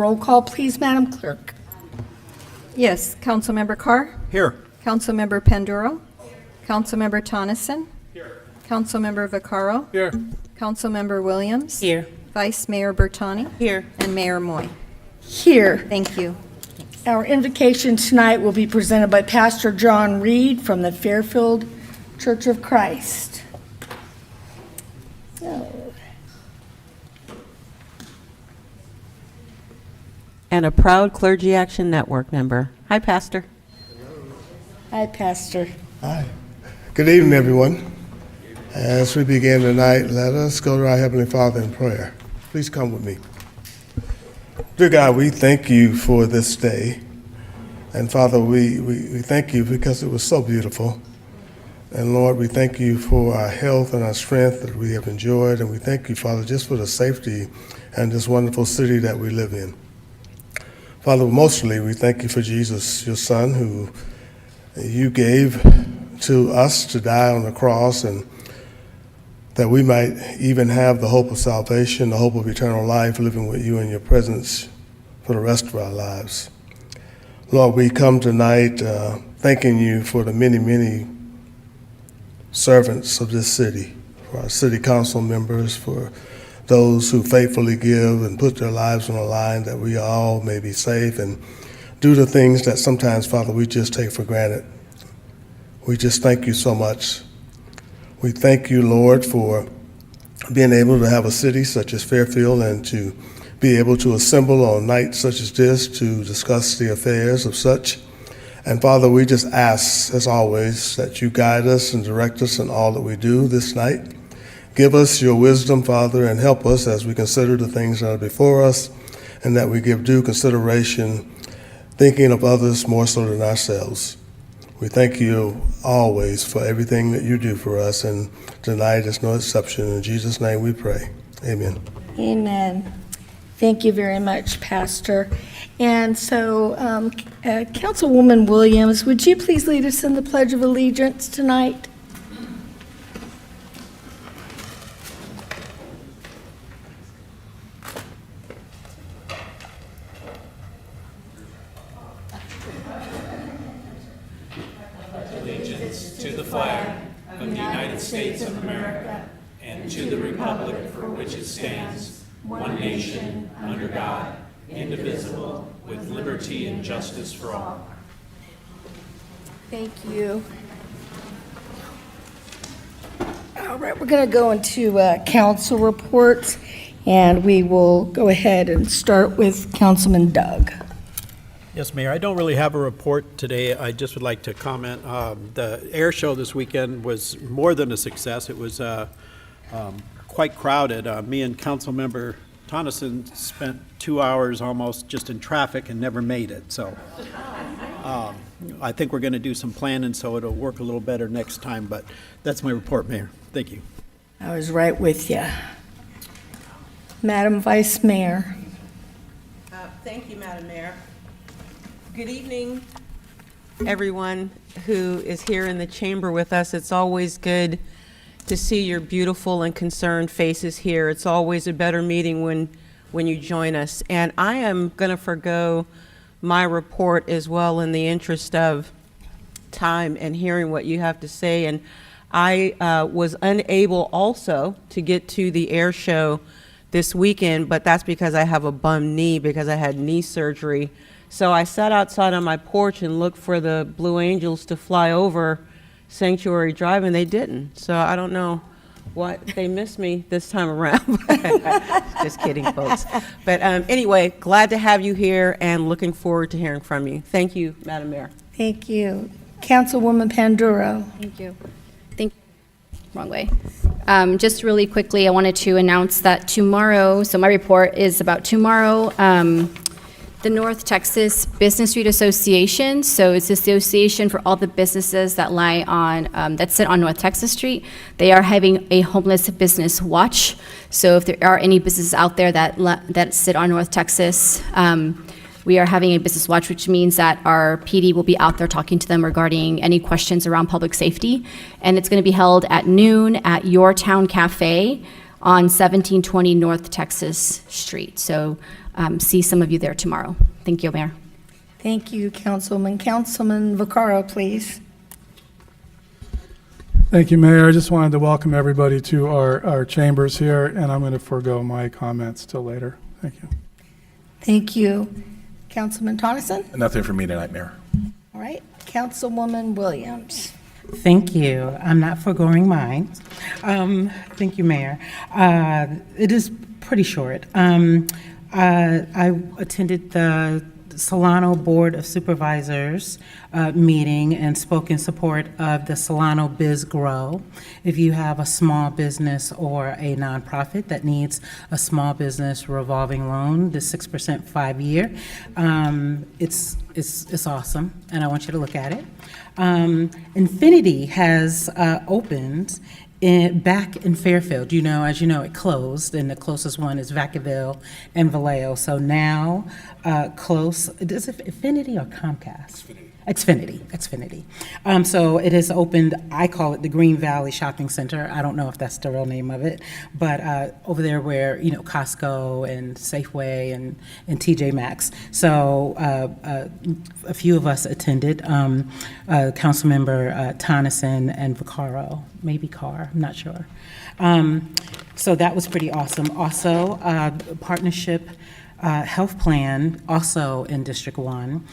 roll call, please, Madam Clerk. Yes, Councilmember Carr? Here. Councilmember Panduro? Councilmember Tonneson? Here. Councilmember Vaccaro? Here. Councilmember Williams? Here. Vice Mayor Bertani? Here. And Mayor Moy. Here. Thank you. Our invocation tonight will be presented by Pastor John Reed from the Fairfield Church of Christ. And a proud Clergy Action Network member. Hi, Pastor. Hi, Pastor. Hi. Good evening, everyone. As we begin tonight, let us go to our Heavenly Father in prayer. Please come with me. Dear God, we thank you for this day. And Father, we thank you because it was so beautiful. And Lord, we thank you for our health and our strength that we have enjoyed. And we thank you, Father, just for the safety and this wonderful city that we live in. Father, mostly we thank you for Jesus, your Son, who you gave to us to die on the cross, and that we might even have the hope of salvation, the hope of eternal life, living with you in your presence for the rest of our lives. Lord, we come tonight thanking you for the many, many servants of this city, for our city council members, for those who faithfully give and put their lives on the line, that we all may be safe and do the things that sometimes, Father, we just take for granted. We just thank you so much. We thank you, Lord, for being able to have a city such as Fairfield and to be able to assemble on nights such as this to discuss the affairs of such. And Father, we just ask, as always, that you guide us and direct us in all that we do this night. Give us your wisdom, Father, and help us as we consider the things that are before us, and that we give due consideration, thinking of others more so than ourselves. We thank you always for everything that you do for us, and tonight is no exception. In Jesus' name we pray. Amen. Amen. Thank you very much, Pastor. And so, Councilwoman Williams, would you please lead us in the Pledge of Allegiance tonight? Allegiance to the flag of the United States of America and to the republic for which it stands, one nation, under God, indivisible, with liberty and justice for all. Thank you. All right, we're going to go into council reports, and we will go ahead and start with Councilman Doug. Yes, Mayor, I don't really have a report today. I just would like to comment. The air show this weekend was more than a success. It was quite crowded. Me and Councilmember Tonneson spent 2 hours almost just in traffic and never made it. So I think we're going to do some planning so it'll work a little better next time. But that's my report, Mayor. Thank you. I was right with you. Madam Vice Mayor. Thank you, Madam Mayor. Good evening, everyone who is here in the chamber with us. It's always good to see your beautiful and concerned faces here. It's always a better meeting when you join us. And I am going to forgo my report as well in the interest of time and hearing what you have to say. And I was unable also to get to the air show this weekend, but that's because I have a bum knee because I had knee surgery. So I sat outside on my porch and looked for the Blue Angels to fly over Sanctuary Drive, and they didn't. So I don't know what they missed me this time around. Just kidding, folks. But anyway, glad to have you here and looking forward to hearing from you. Thank you, Madam Mayor. Thank you. Councilwoman Panduro. Thank you. Wrong way. Just really quickly, I wanted to announce that tomorrow, so my report is about tomorrow, the North Texas Business Street Association. So it's the association for all the businesses that lie on, that sit on North Texas Street. They are having a homeless business watch. So if there are any businesses out there that sit on North Texas, we are having a business watch, which means that our PD will be out there talking to them regarding any questions around public safety. And it's going to be held at noon at Your Town Cafe on 1720 North Texas Street. So see some of you there tomorrow. Thank you, Mayor. Thank you, Councilman. Councilman Vaccaro, please. Thank you, Mayor. I just wanted to welcome everybody to our chambers here, and I'm going to forego my comments till later. Thank you. Thank you. Councilman Tonneson? Nothing for me tonight, Mayor. All right. Councilwoman Williams? Thank you. I'm not foregoing mine. Thank you, Mayor. It is pretty short. I attended the Solano Board of Supervisors meeting and spoke in support of the Solano Biz Grow. If you have a small business or a nonprofit that needs a small business revolving loan, the 6% 5-year, it's awesome, and I want you to look at it. Infinity has opened back in Fairfield. As you know, it closed, and the closest one is Vacaville and Vallejo. So now, is it Infinity or Comcast? Xfinity. So it has opened, I call it the Green Valley Shopping Center. I don't know if that's the real name of it, but over there where, Costco and Safeway and TJ Maxx. So a few of us attended, Councilmember Tonneson and Vaccaro, maybe Carr, I'm not sure. So that was pretty awesome. Also, partnership health plan, also in District 1.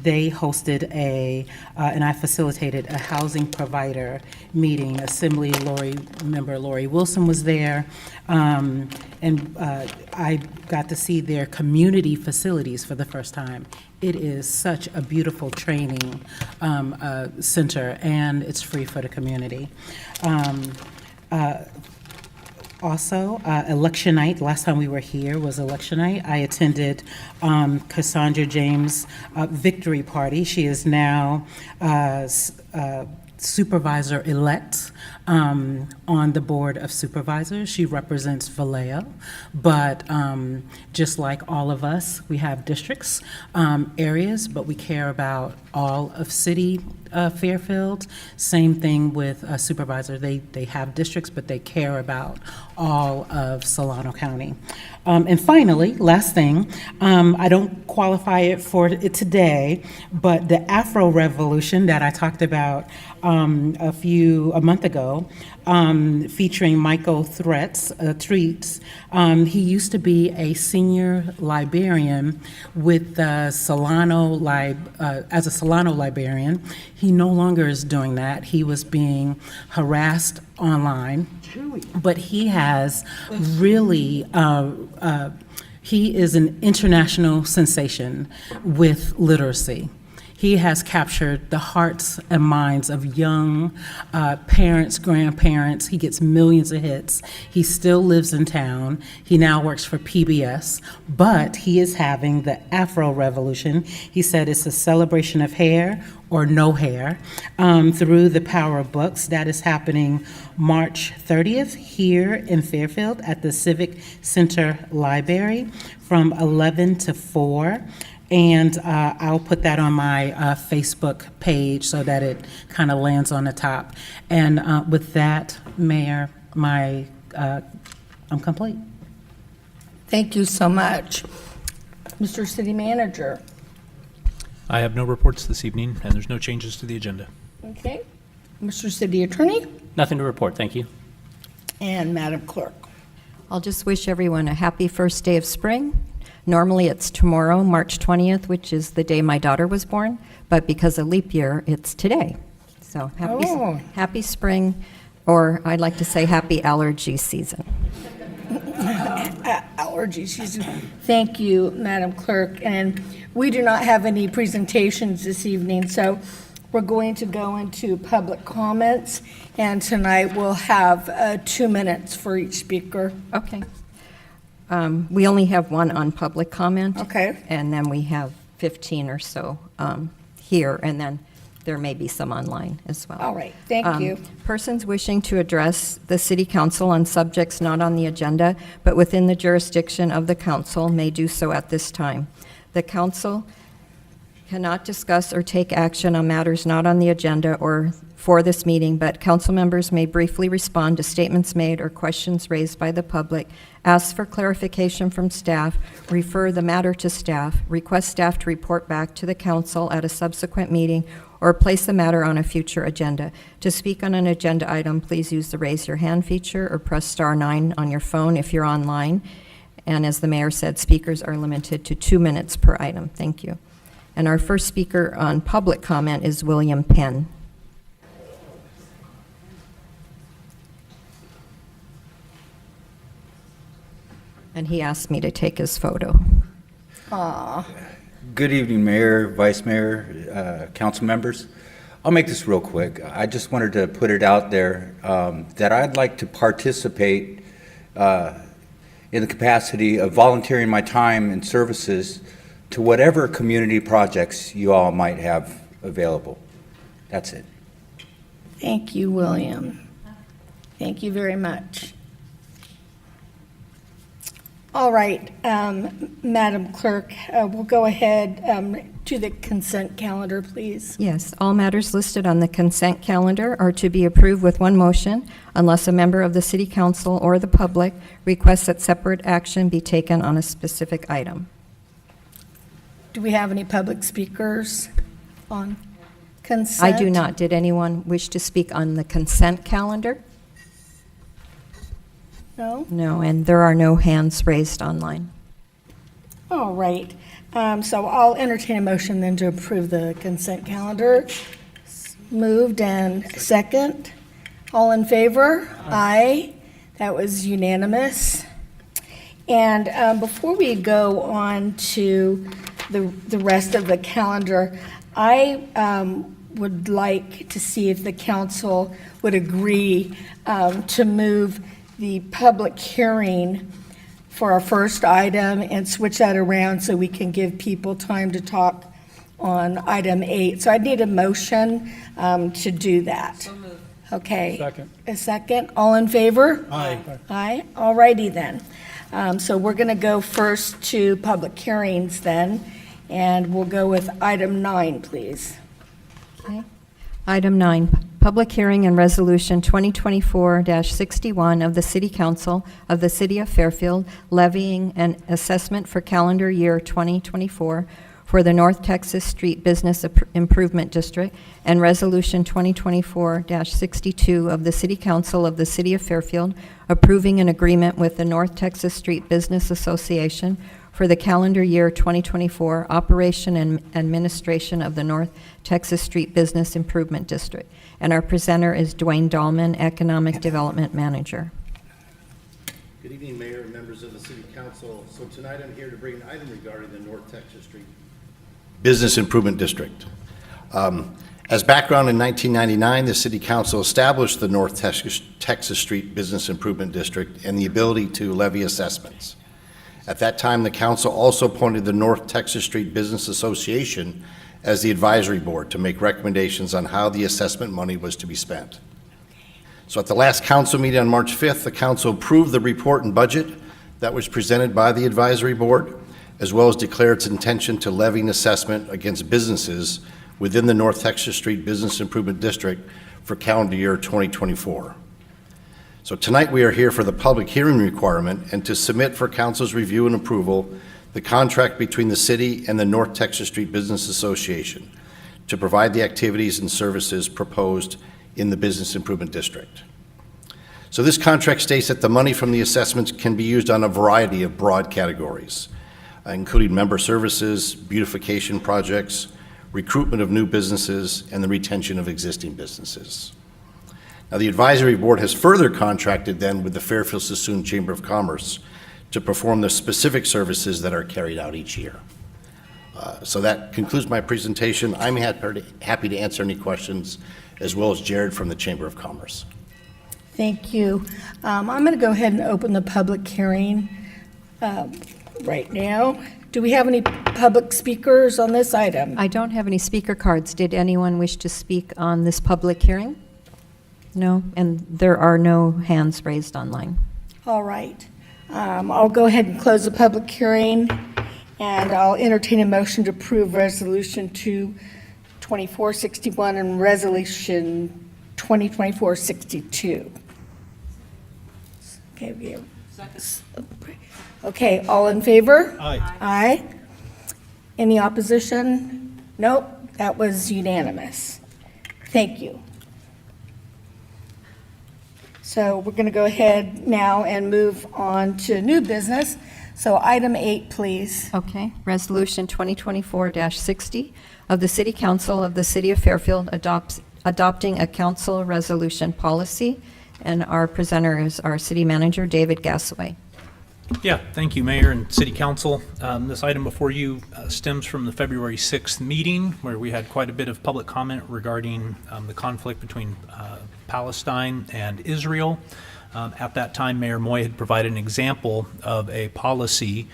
They hosted and I facilitated a housing provider meeting. Assembly member Lori Wilson was there, and I got to see their community facilities for the first time. It is such a beautiful training center, and it's free for the community. Also, election night, last time we were here was election night. I attended Cassandra James' victory party. She is now supervisor-elect on the Board of Supervisors. She represents Vallejo, but just like all of us, we have districts, areas, but we care about all of city Fairfield. Same thing with supervisor. They have districts, but they care about all of Solano County. And finally, last thing, I don't qualify it for it today, but the Afro Revolution that I talked about a month ago, featuring Michael Treats. He used to be a senior librarian with Solano as a Solano librarian. He no longer is doing that. He was being harassed online, but he has really, he is an international sensation with literacy. He has captured the hearts and minds of young parents, grandparents. He gets millions of hits. He still lives in town. He now works for PBS, but he is having the Afro Revolution. He said it's a celebration of hair or no hair through the power of books. That is happening March 30th here in Fairfield at the Civic Center Library from 11 to 4. And I'll put that on my Facebook page so that it kind of lands on the top. And with that, Mayor, I'm complete. Thank you so much. Mr. City Manager. I have no reports this evening, and there's no changes to the agenda. Okay. Mr. City Attorney Nothing to report, thank you. and Madam Clerk. I'll just wish everyone a happy first day of spring. Normally, it's tomorrow, March 20th, which is the day my daughter was born, but because of leap year, it's today. So happy spring, or I'd like to say happy allergy season. Allergy season. Thank you, Madam Clerk. And we do not have any presentations this evening, so we're going to go into public comments. And tonight we'll have 2 minutes for each speaker. Okay. We only have one on public comment. Okay. And then we have 15 or so here, and then there may be some online as well. All right, thank you. Persons wishing to address the city council on subjects not on the agenda, but within the jurisdiction of the council, may do so at this time. The council cannot discuss or take action on matters not on the agenda or for this meeting, but council members may briefly respond to statements made or questions raised by the public, ask for clarification from staff, refer the matter to staff, request staff to report back to the council at a subsequent meeting, or place the matter on a future agenda. To speak on an agenda item, please use the raise your hand feature or press *9 on your phone if you're online. And as the mayor said, speakers are limited to 2 minutes per item. Thank you. And our first speaker on public comment is William Penn. And he asked me to take his photo. Good evening, Mayor, Vice Mayor, council members. I'll make this real quick. I just wanted to put it out there that I'd like to participate in the capacity of volunteering my time and services to whatever community projects you all might have available. That's it. Thank you, William. Thank you very much. All right, Madam Clerk, we'll go ahead to the consent calendar, please. Yes, all matters listed on the consent calendar are to be approved with one motion unless a member of the City Council or the public requests that separate action be taken on a specific item. Do we have any public speakers on consent? I do not. Did anyone wish to speak on the consent calendar? No? No, and there are no hands raised online. All right, so I'll entertain a motion then to approve the consent calendar. Moved and second. All in favor? Aye. That was unanimous. And before we go on to the rest of the calendar, I would like to see if the council would agree to move the public hearing for our first item and switch that around so we can give people time to talk on item 8. So I need a motion to do that. So moved. Okay. Second. A second. All in favor? Aye. Aye. All righty then. So we're going to go first to public hearings then, and we'll go with item 9, please. Okay. Item 9, public hearing and resolution 2024-61 of the City Council of the City of Fairfield levying an assessment for calendar year 2024 for the North Texas Street Business Improvement District, and resolution 2024-62 of the City Council of the City of Fairfield approving an agreement with the North Texas Street Business Association for the calendar year 2024 operation and administration of the North Texas Street Business Improvement District. And our presenter is Dwayne Dahlman, Economic Development Manager. Good evening, Mayor and members of the City Council. So tonight I'm here to bring an item regarding the North Texas Street Business Improvement District. As background, in 1999, the City Council established the North Texas Street Business Improvement District and the ability to levy assessments. At that time, the council also appointed the North Texas Street Business Association as the advisory board to make recommendations on how the assessment money was to be spent. So at the last council meeting on March 5th, the council approved the report and budget that was presented by the advisory board, as well as declared its intention to levy an assessment against businesses within the North Texas Street Business Improvement District for calendar year 2024. So tonight we are here for the public hearing requirement and to submit for council's review and approval the contract between the city and the North Texas Street Business Association to provide the activities and services proposed in the Business Improvement District. So this contract states that the money from the assessments can be used on a variety of broad categories, including member services, beautification projects, recruitment of new businesses, and the retention of existing businesses. Now, the advisory board has further contracted then with the Fairfield Sassoon Chamber of Commerce to perform the specific services that are carried out each year. So that concludes my presentation. I'm happy to answer any questions, as well as Jared from the Chamber of Commerce. Thank you. I'm going to go ahead and open the public hearing right now. Do we have any public speakers on this item? I don't have any speaker cards. Did anyone wish to speak on this public hearing? No, and there are no hands raised online. All right. I'll go ahead and close the public hearing, and I'll entertain a motion to approve Resolution 2461 and Resolution 2024-62. Okay, we have. Okay, all in favor? Aye. Aye. Any opposition? Nope, that was unanimous. Thank you. So we're going to go ahead now and move on to new business. So item 8, please. Okay, Resolution 2024-60 of the City Council of the City of Fairfield adopting a council resolution policy, and our presenter is our City Manager, David Gasaway. Yeah, thank you, Mayor and City Council. This item before you stems from the February 6th meeting, where we had quite a bit of public comment regarding the conflict between Palestine and Israel. At that time, Mayor Moy had provided an example of a policy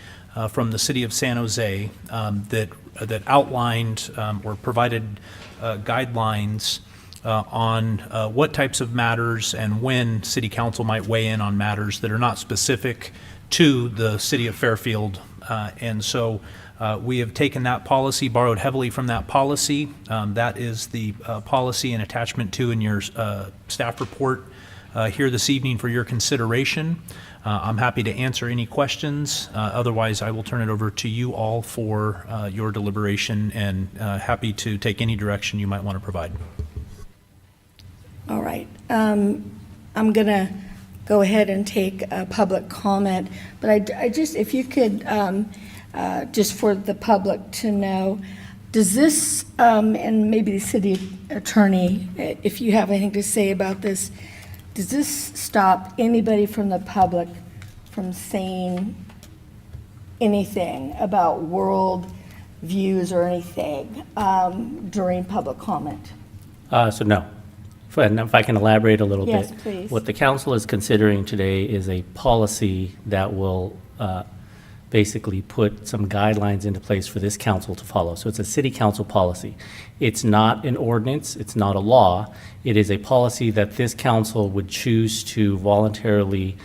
from the City of San Jose that outlined or provided guidelines on what types of matters and when City Council might weigh in on matters that are not specific to the City of Fairfield. And so we have taken that policy, borrowed heavily from that policy. That is the policy and attachment 2 in your staff report here this evening for your consideration. I'm happy to answer any questions. Otherwise, I will turn it over to you all for your deliberation, and happy to take any direction you might want to provide. All right. I'm going to go ahead and take a public comment, but I just, if you could, just for the public to know, does this, and maybe the city attorney, if you have anything to say about this, does this stop anybody from the public from saying anything about world views or anything during public comment? So no. And if I can elaborate a little bit. Yes, please. What the council is considering today is a policy that will basically put some guidelines into place for this council to follow. So it's a city council policy. It's not an ordinance, it's not a law. It is a policy that this council would choose to voluntarily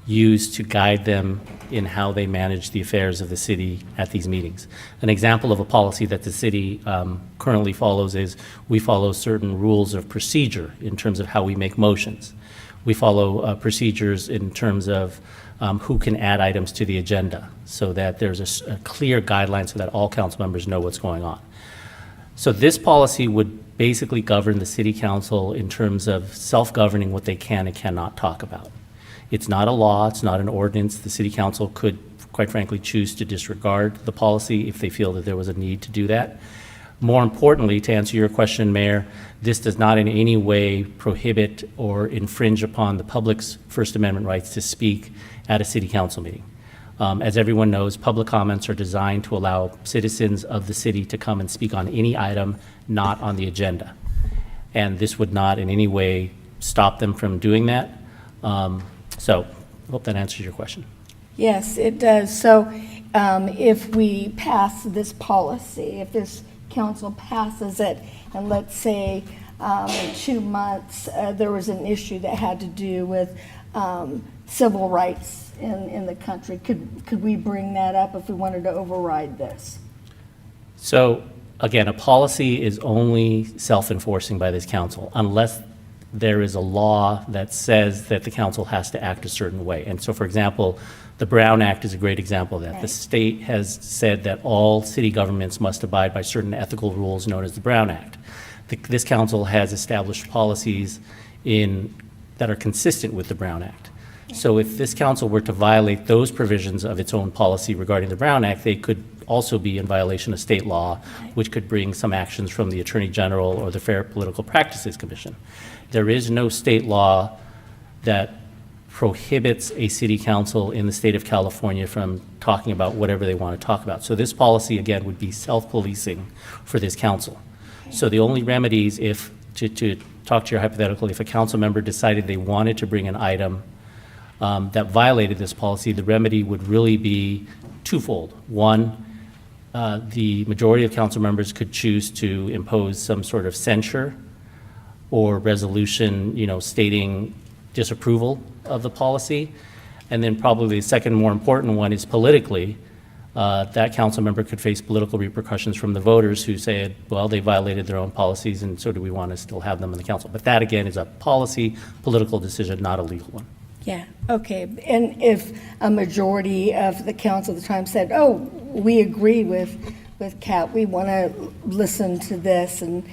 use to guide them in how they manage the affairs of the city at these meetings. An example of a policy that the city currently follows is we follow certain rules of procedure in terms of how we make motions. We follow procedures in terms of who can add items to the agenda, so that there's a clear guideline so that all council members know what's going on. So this policy would basically govern the city council in terms of self-governing what they can and cannot talk about. It's not a law, it's not an ordinance. The city council could, quite frankly, choose to disregard the policy if they feel that there was a need to do that. More importantly, to answer your question, Mayor, this does not in any way prohibit or infringe upon the public's First Amendment rights to speak at a city council meeting. As everyone knows, public comments are designed to allow citizens of the city to come and speak on any item not on the agenda. And this would not in any way stop them from doing that. So I hope that answers your question. Yes, it does. So if we pass this policy, if this council passes it, and let's say in 2 months there was an issue that had to do with civil rights in the country, could we bring that up if we wanted to override this? So again, a policy is only self-enforcing by this council unless there is a law that says that the council has to act a certain way. And so, for example, the Brown Act is a great example of that. Right. The state has said that all city governments must abide by certain ethical rules known as the Brown Act. This council has established policies that are consistent with the Brown Act. So if this council were to violate those provisions of its own policy regarding the Brown Act, they could also be in violation of state law, which could bring some actions from the Attorney General or the Fair Political Practices Commission. There is no state law that prohibits a city council in the state of California from talking about whatever they want to talk about. So this policy, again, would be self-policing for this council. So the only remedies, if to talk to your hypothetical, if a council member decided they wanted to bring an item that violated this policy, the remedy would really be twofold. One, the majority of council members could choose to impose some sort of censure or resolution, stating disapproval of the policy. And then probably the second more important one is politically, that council member could face political repercussions from the voters who say, well, they violated their own policies, and so do we want to still have them in the council? But that, again, is a policy, political decision, not a legal one. Yeah, okay. And if a majority of the council at the time said, oh, we agree with Kat, we want to listen to this, and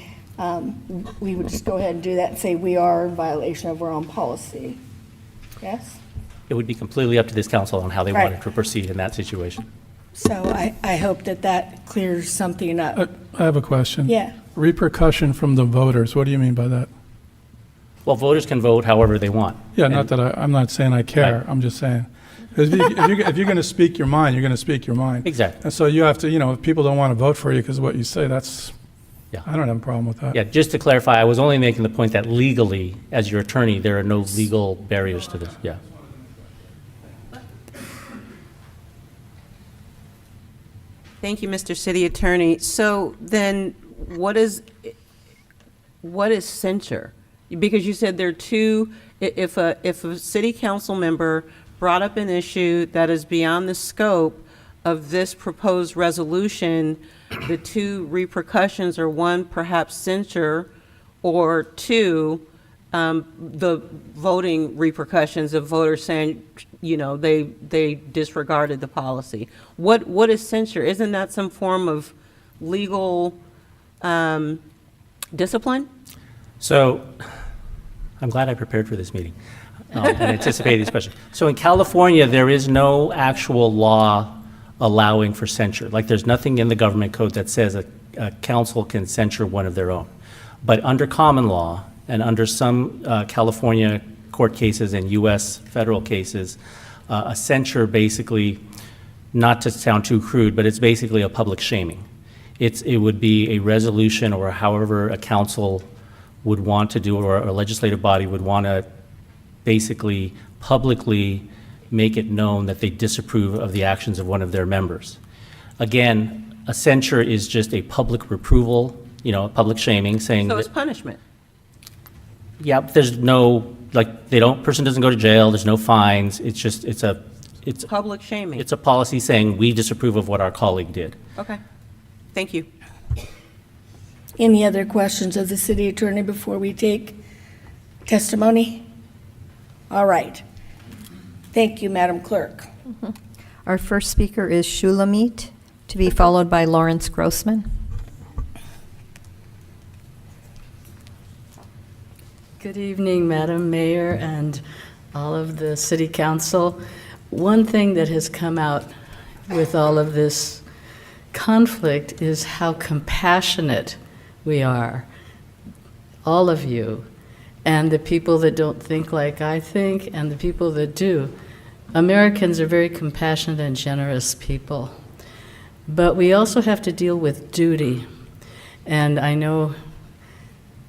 we would just go ahead and do that and say we are in violation of our own policy. Yes? It would be completely up to this council on how they Right. wanted to proceed in that situation. So I hope that clears something up. I have a question. Yeah. Repercussion from the voters, what do you mean by that? Well, voters can vote however they want. Yeah, not that I'm not saying I care, Right. I'm just saying. If you're going to speak your mind, you're going to speak your mind. Exactly. And so you have to, if people don't want to vote for you because of what you say, Yeah. I don't have a problem with that. Yeah, just to clarify, I was only making the point that legally, as your attorney, there are no legal barriers to this, yeah. Thank you, Mr. City Attorney. So then, what is censure? Because you said there are two, if a city council member brought up an issue that is beyond the scope of this proposed resolution, the two repercussions are, one, perhaps censure, or two, the voting repercussions of voters saying, they disregarded the policy. What is censure? Isn't that some form of legal discipline? So, I'm glad I prepared for this meeting and anticipated these questions. So in California, there is no actual law allowing for censure. Like, there's nothing in the government code that says a council can censure one of their own. But under common law, and under some California court cases and U.S. federal cases, a censure basically, not to sound too crude, but it's basically a public shaming. It would be a resolution, or however a council would want to do, or a legislative body would want to basically publicly make it known that they disapprove of the actions of one of their members. Again, a censure is just a public reproval, a public shaming, saying So that, it's punishment. yeah, there's no, like, person doesn't go to jail, there's no fines, it's Public shaming. a policy saying we disapprove of what our colleague did. Okay. Thank you. Any other questions of the city attorney before we take testimony? All right. Thank you, Madam Clerk. Our first speaker is Shulamit, to be followed by Lawrence Grossman. Good evening, Madam Mayor and all of the City Council. One thing that has come out with all of this conflict is how compassionate we are, all of you, and the people that don't think like I think and the people that do. Americans are very compassionate and generous people, but we also have to deal with duty. And I know,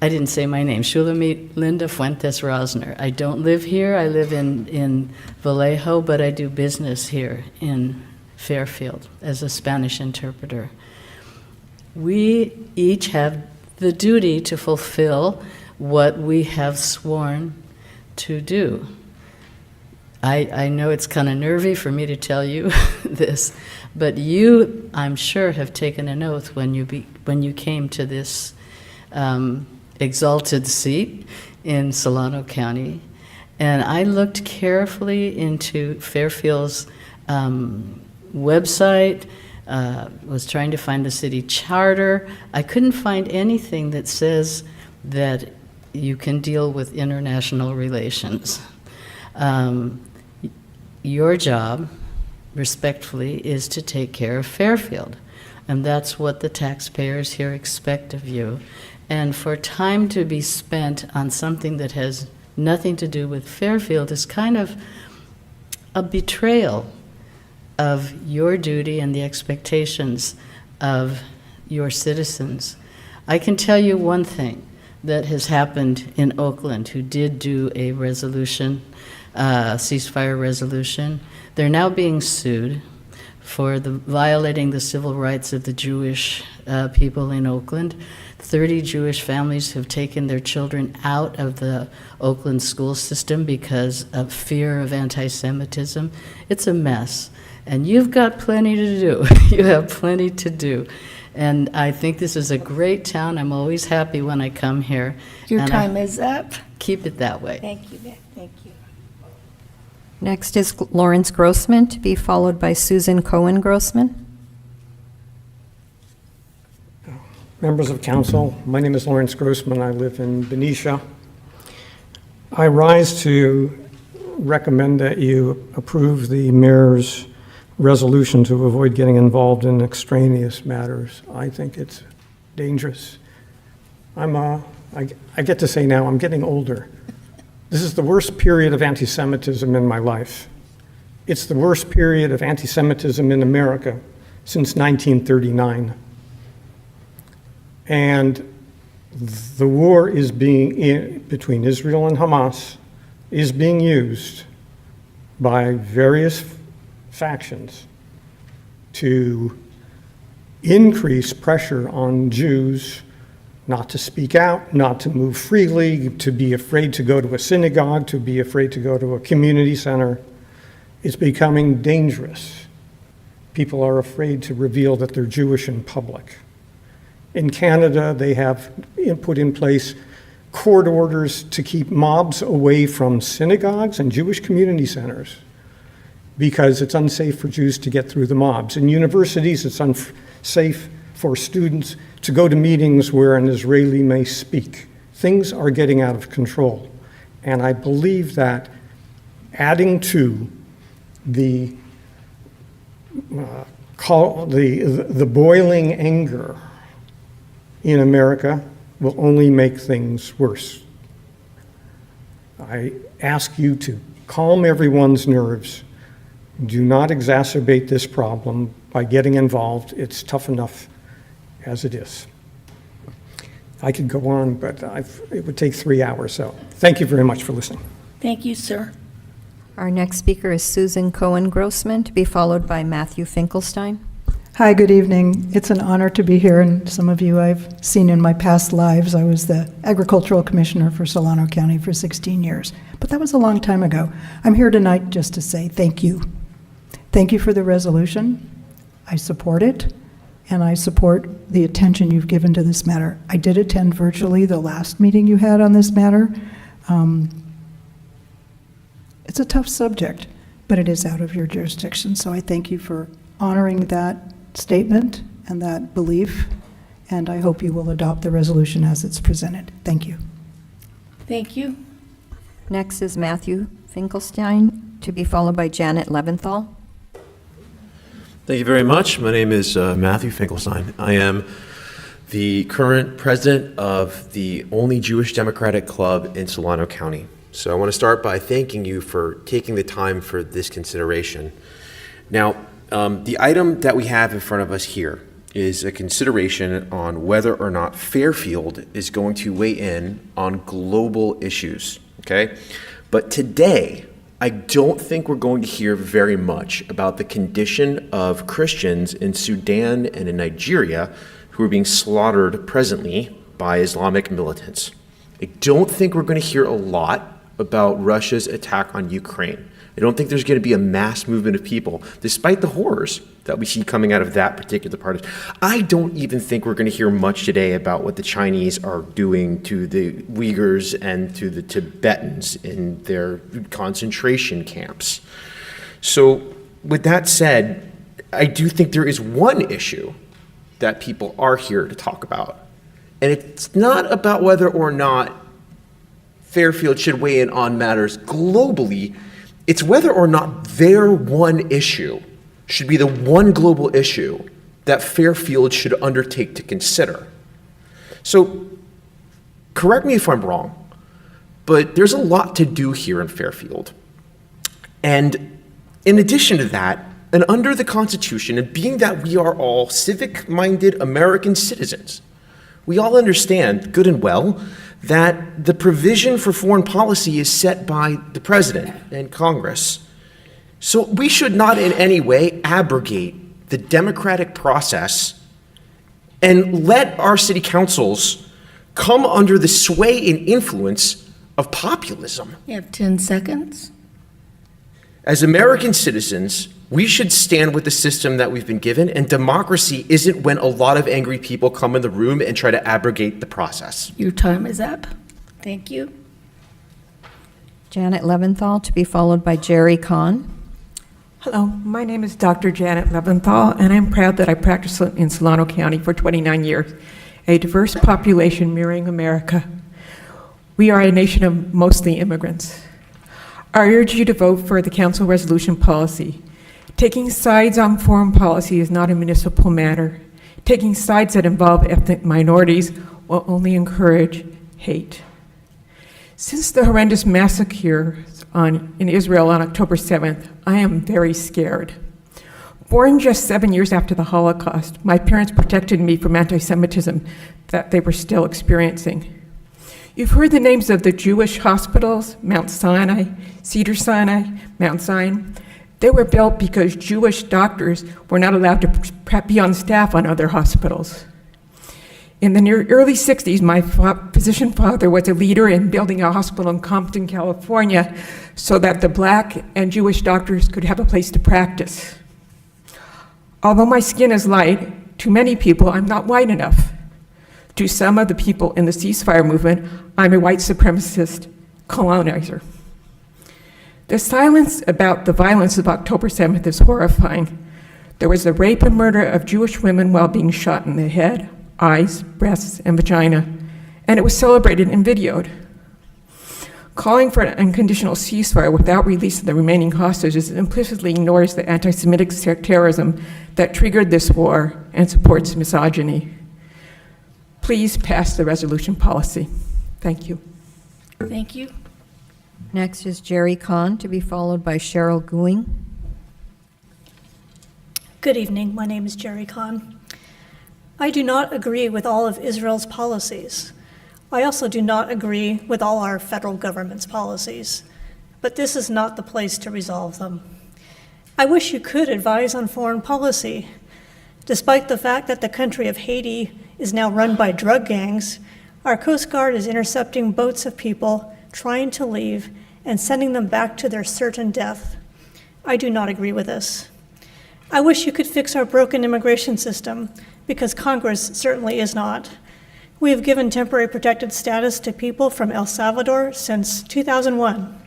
I didn't say my name, Shulamit Linda Fuentes Rosner. I don't live here, I live in Vallejo, but I do business here in Fairfield as a Spanish interpreter. We each have the duty to fulfill what we have sworn to do. I know it's kind of nervy for me to tell you this, but you, I'm sure, have taken an oath when you came to this exalted seat in Solano County. And I looked carefully into Fairfield's website, was trying to find the city charter. I couldn't find anything that says that you can deal with international relations. Your job, respectfully, is to take care of Fairfield. And that's what the taxpayers here expect of you. And for time to be spent on something that has nothing to do with Fairfield is kind of a betrayal of your duty and the expectations of your citizens. I can tell you one thing that has happened in Oakland, who did do a resolution, ceasefire resolution. They're now being sued for violating the civil rights of the Jewish people in Oakland. 30 Jewish families have taken their children out of the Oakland school system because of fear of anti-Semitism. It's a mess. And you've got plenty to do. You have plenty to do. And I think this is a great town. I'm always happy when I come here. Your And time is up. Keep it that way. Thank you, Vic. Thank you. Next is Lawrence Grossman, to be followed by Susan Cohen Grossman. Members of council, my name is Lawrence Grossman. I live in Benicia. I rise to recommend that you approve the mayor's resolution to avoid getting involved in extraneous matters. I think it's dangerous. I get to say now, I'm getting older. This is the worst period of anti-Semitism in my life. It's the worst period of anti-Semitism in America since 1939. And the war is between Israel and Hamas is being used by various factions to increase pressure on Jews not to speak out, not to move freely, to be afraid to go to a synagogue, to be afraid to go to a community center. It's becoming dangerous. People are afraid to reveal that they're Jewish in public. In Canada, they have put in place court orders to keep mobs away from synagogues and Jewish community centers because it's unsafe for Jews to get through the mobs. In universities, it's unsafe for students to go to meetings where an Israeli may speak. Things are getting out of control. And I believe that adding to the boiling anger in America will only make things worse. I ask you to calm everyone's nerves. Do not exacerbate this problem by getting involved. It's tough enough as it is. I could go on, but it would take 3 hours, so thank you very much for listening. Thank you, sir. Our next speaker is Susan Cohen Grossman, to be followed by Matthew Finkelstein. Hi, good evening. It's an honor to be here, and some of you I've seen in my past lives. I was the agricultural commissioner for Solano County for 16 years, but that was a long time ago. I'm here tonight just to say thank you. Thank you for the resolution. I support it, and I support the attention you've given to this matter. I did attend virtually the last meeting you had on this matter. It's a tough subject, but it is out of your jurisdiction, so I thank you for honoring that statement and that belief, and I hope you will adopt the resolution as it's presented. Thank you. Thank you. Next is Matthew Finkelstein, to be followed by Janet Leventhal. Thank you very much. My name is Matthew Finkelstein. I am the current president of the only Jewish Democratic Club in Solano County. So I want to start by thanking you for taking the time for this consideration. Now, the item that we have in front of us here is a consideration on whether or not Fairfield is going to weigh in on global issues, okay? But today, I don't think we're going to hear very much about the condition of Christians in Sudan and in Nigeria who are being slaughtered presently by Islamic militants. I don't think we're going to hear a lot about Russia's attack on Ukraine. I don't think there's going to be a mass movement of people, despite the horrors that we see coming out of that particular part. I don't even think we're going to hear much today about what the Chinese are doing to the Uyghurs and to the Tibetans in their concentration camps. So with that said, I do think there is one issue that people are here to talk about. And it's not about whether or not Fairfield should weigh in on matters globally. It's whether or not their one issue should be the one global issue that Fairfield should undertake to consider. So, correct me if I'm wrong, but there's a lot to do here in Fairfield. And in addition to that, and under the Constitution, and being that we are all civic-minded American citizens, we all understand, good and well, that the provision for foreign policy is set by the president and Congress. So we should not in any way abrogate the democratic process and let our city councils come under the sway and influence of populism. You have 10 seconds. As American citizens, We should stand with the system that we've been given, and democracy isn't when a lot of angry people come in the room and try to abrogate the process. Your time is up. Thank you. Janet Leventhal, to be followed by Jerry Kahn. Hello, my name is Dr. Janet Leventhal, and I'm proud that I practiced in Solano County for 29 years, a diverse population mirroring America. We are a nation of mostly immigrants. I urge you to vote for the council resolution policy. Taking sides on foreign policy is not a municipal matter. Taking sides that involve ethnic minorities will only encourage hate. Since the horrendous massacre in Israel on October 7th, I am very scared. Born just 7 years after the Holocaust, my parents protected me from anti-Semitism that they were still experiencing. You've heard the names of the Jewish hospitals, Mount Sinai, Cedars-Sinai, Mount Zion. They were built because Jewish doctors were not allowed to be on staff on other hospitals. In the early 60s, my physician father was a leader in building a hospital in Compton, California, so that the Black and Jewish doctors could have a place to practice. Although my skin is light, to many people, I'm not white enough. To some of the people in the ceasefire movement, I'm a white supremacist colonizer. The silence about the violence of October 7th is horrifying. There was the rape and murder of Jewish women while being shot in the head, eyes, breasts, and vagina, and it was celebrated and videoed. Calling for an unconditional ceasefire without release of the remaining hostages implicitly ignores the anti-Semitic terrorism that triggered this war and supports misogyny. Please pass the resolution policy. Thank you. Thank you. Next is Jerry Kahn, to be followed by Cheryl Gooing. Good evening. My name is Jerry Kahn. I do not agree with all of Israel's policies. I also do not agree with all our federal government's policies, but this is not the place to resolve them. I wish you could advise on foreign policy. Despite the fact that the country of Haiti is now run by drug gangs, our Coast Guard is intercepting boats of people trying to leave and sending them back to their certain death. I do not agree with this. I wish you could fix our broken immigration system, because Congress certainly is not. We have given temporary protected status to people from El Salvador since 2001.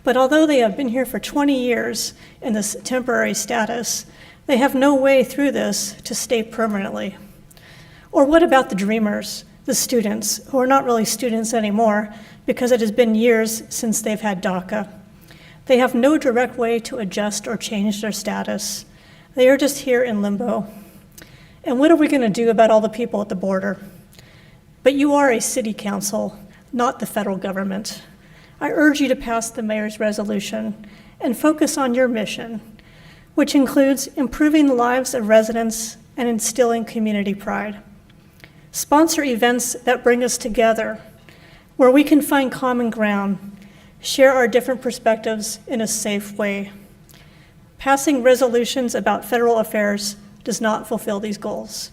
But although they have been here for 20 years in this temporary status, they have no way through this to stay permanently. Or what about the dreamers, the students, who are not really students anymore because it has been years since they've had DACA? They have no direct way to adjust or change their status. They are just here in limbo. And what are we going to do about all the people at the border? But you are a city council, not the federal government. I urge you to pass the mayor's resolution and focus on your mission, which includes improving the lives of residents and instilling community pride. Sponsor events that bring us together, where we can find common ground, share our different perspectives in a safe way. Passing resolutions about federal affairs does not fulfill these goals.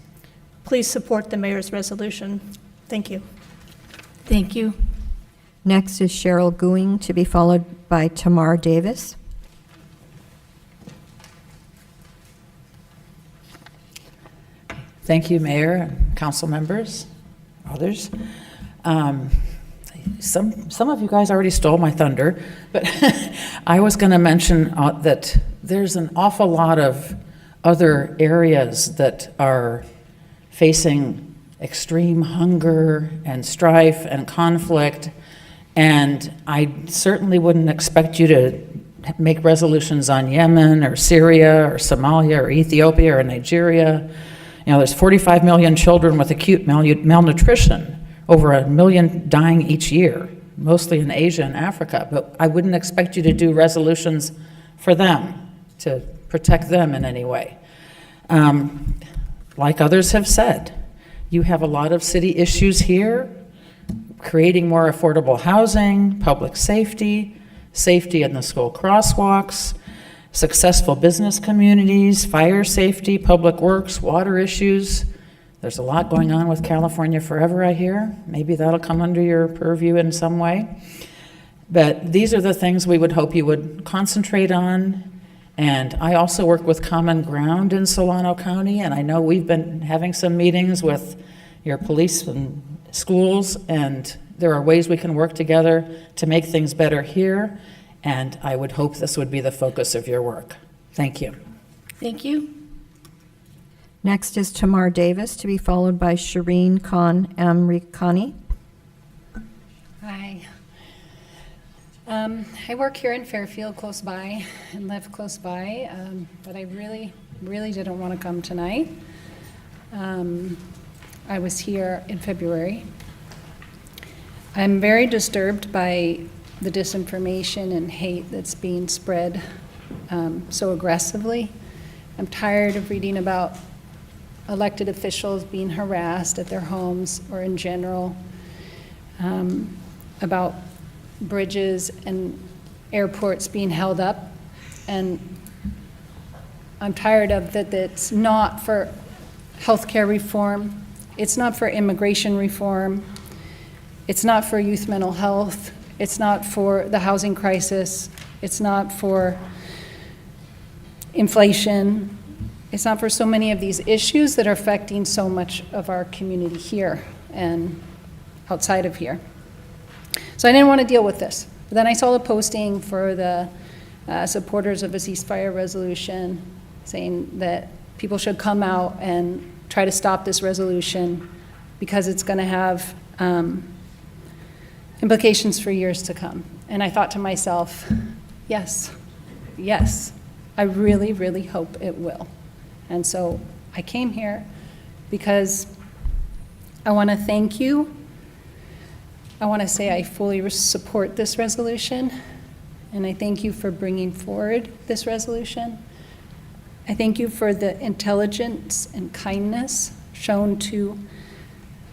Please support the mayor's resolution. Thank you. Thank you. Next is Cheryl Gooing, to be followed by Tamar Davis. Thank you, Mayor, and council members, others. Some of you guys already stole my thunder, but I was going to mention that there's an awful lot of other areas that are facing extreme hunger and strife and conflict, and I certainly wouldn't expect you to make resolutions on Yemen or Syria or Somalia or Ethiopia or Nigeria. You know, there's 45 million children with acute malnutrition, over 1 million dying each year, mostly in Asia and Africa, but I wouldn't expect you to do resolutions for them, to protect them in any way. Like others have said, you have a lot of city issues here, creating more affordable housing, public safety, safety in the school crosswalks, successful business communities, fire safety, public works, water issues. There's a lot going on with California Forever, I hear. Maybe that'll come under your purview in some way. But these are the things we would hope you would concentrate on And I also work with Common Ground in Solano County, and I know we've been having some meetings with your police and schools, and there are ways we can work together to make things better here, and I would hope this would be the focus of your work. Thank you. Thank you. Next is Tamar Davis, to be followed by Shireen Khan Amrikhani. Hi. I work here in Fairfield, close by, and live close by, but I really didn't want to come tonight. I was here in February. I'm very disturbed by the disinformation and hate that's being spread so aggressively. I'm tired of reading about elected officials being harassed at their homes or in general, about bridges and airports being held up. And I'm tired of that. It's not for healthcare reform. It's not for immigration reform. It's not for youth mental health. It's not for the housing crisis. It's not for inflation. It's not for so many of these issues that are affecting so much of our community here and outside of here. So I didn't want to deal with this. But then I saw the posting for the supporters of a ceasefire resolution saying that people should come out and try to stop this resolution because it's going to have implications for years to come. And I thought to myself, yes, I really hope it will. And so I came here because I want to thank you. I want to say I fully support this resolution, and I thank you for bringing forward this resolution. I thank you for the intelligence and kindness shown to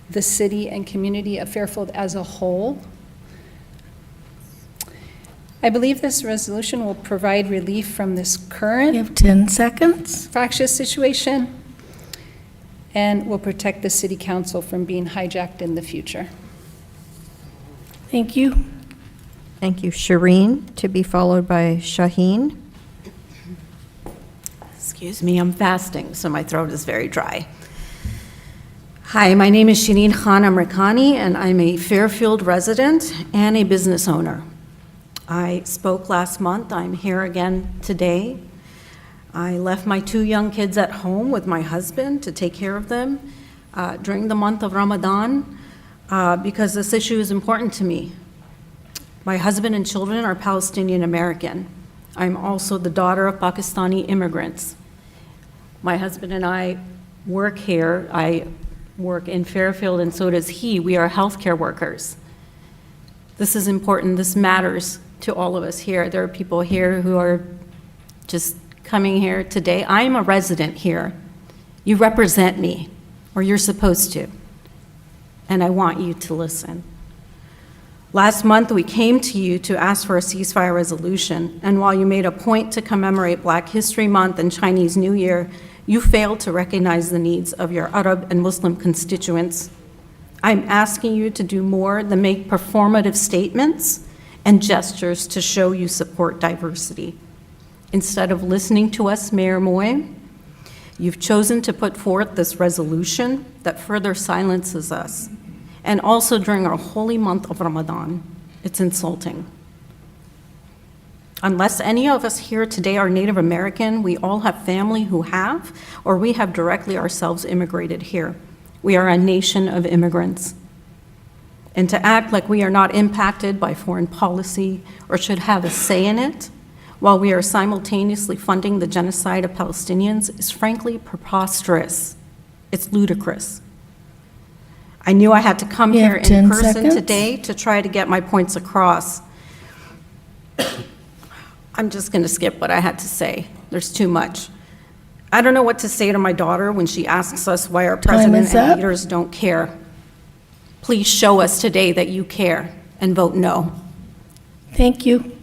the city and community of Fairfield as a whole. I believe this resolution will provide relief from this current You have 10 seconds. fractious situation and will protect the city council from being hijacked in the future. Thank you. Thank you. Shireen, to be followed by Shaheen. Excuse me, I'm fasting, so my throat is very dry. Hi, my name is Shireen Khan Amrikhani, and I'm a Fairfield resident and a business owner. I spoke last month. I'm here again today. I left my 2 young kids at home with my husband to take care of them during the month of Ramadan because this issue is important to me. My husband and children are Palestinian American. I'm also the daughter of Pakistani immigrants. My husband and I work here. I work in Fairfield, and so does he. We are healthcare workers. This is important. This matters to all of us here. There are people here who are just coming here today. I'm a resident here. You represent me, or you're supposed to, and I want you to listen. Last month, we came to you to ask for a ceasefire resolution, and while you made a point to commemorate Black History Month and Chinese New Year, you failed to recognize the needs of your Arab and Muslim constituents. I'm asking you to do more than make performative statements and gestures to show you support diversity. Instead of listening to us, Mayor Moy, you've chosen to put forth this resolution that further silences us. And also during our holy month of Ramadan, it's insulting. Unless any of us here today are Native American, we all have family who have, or we have directly ourselves immigrated here. We are a nation of immigrants. And to act like we are not impacted by foreign policy or should have a say in it, while we are simultaneously funding the genocide of Palestinians, is frankly preposterous. It's ludicrous. I knew I had to come You here have in 10 person seconds. today to try to get my points across. I'm just going to skip what I had to say. There's too much. I don't know what to say to my daughter when she asks us why our Time president is and up. leaders don't care. Please show us today that you care and vote no. Thank you.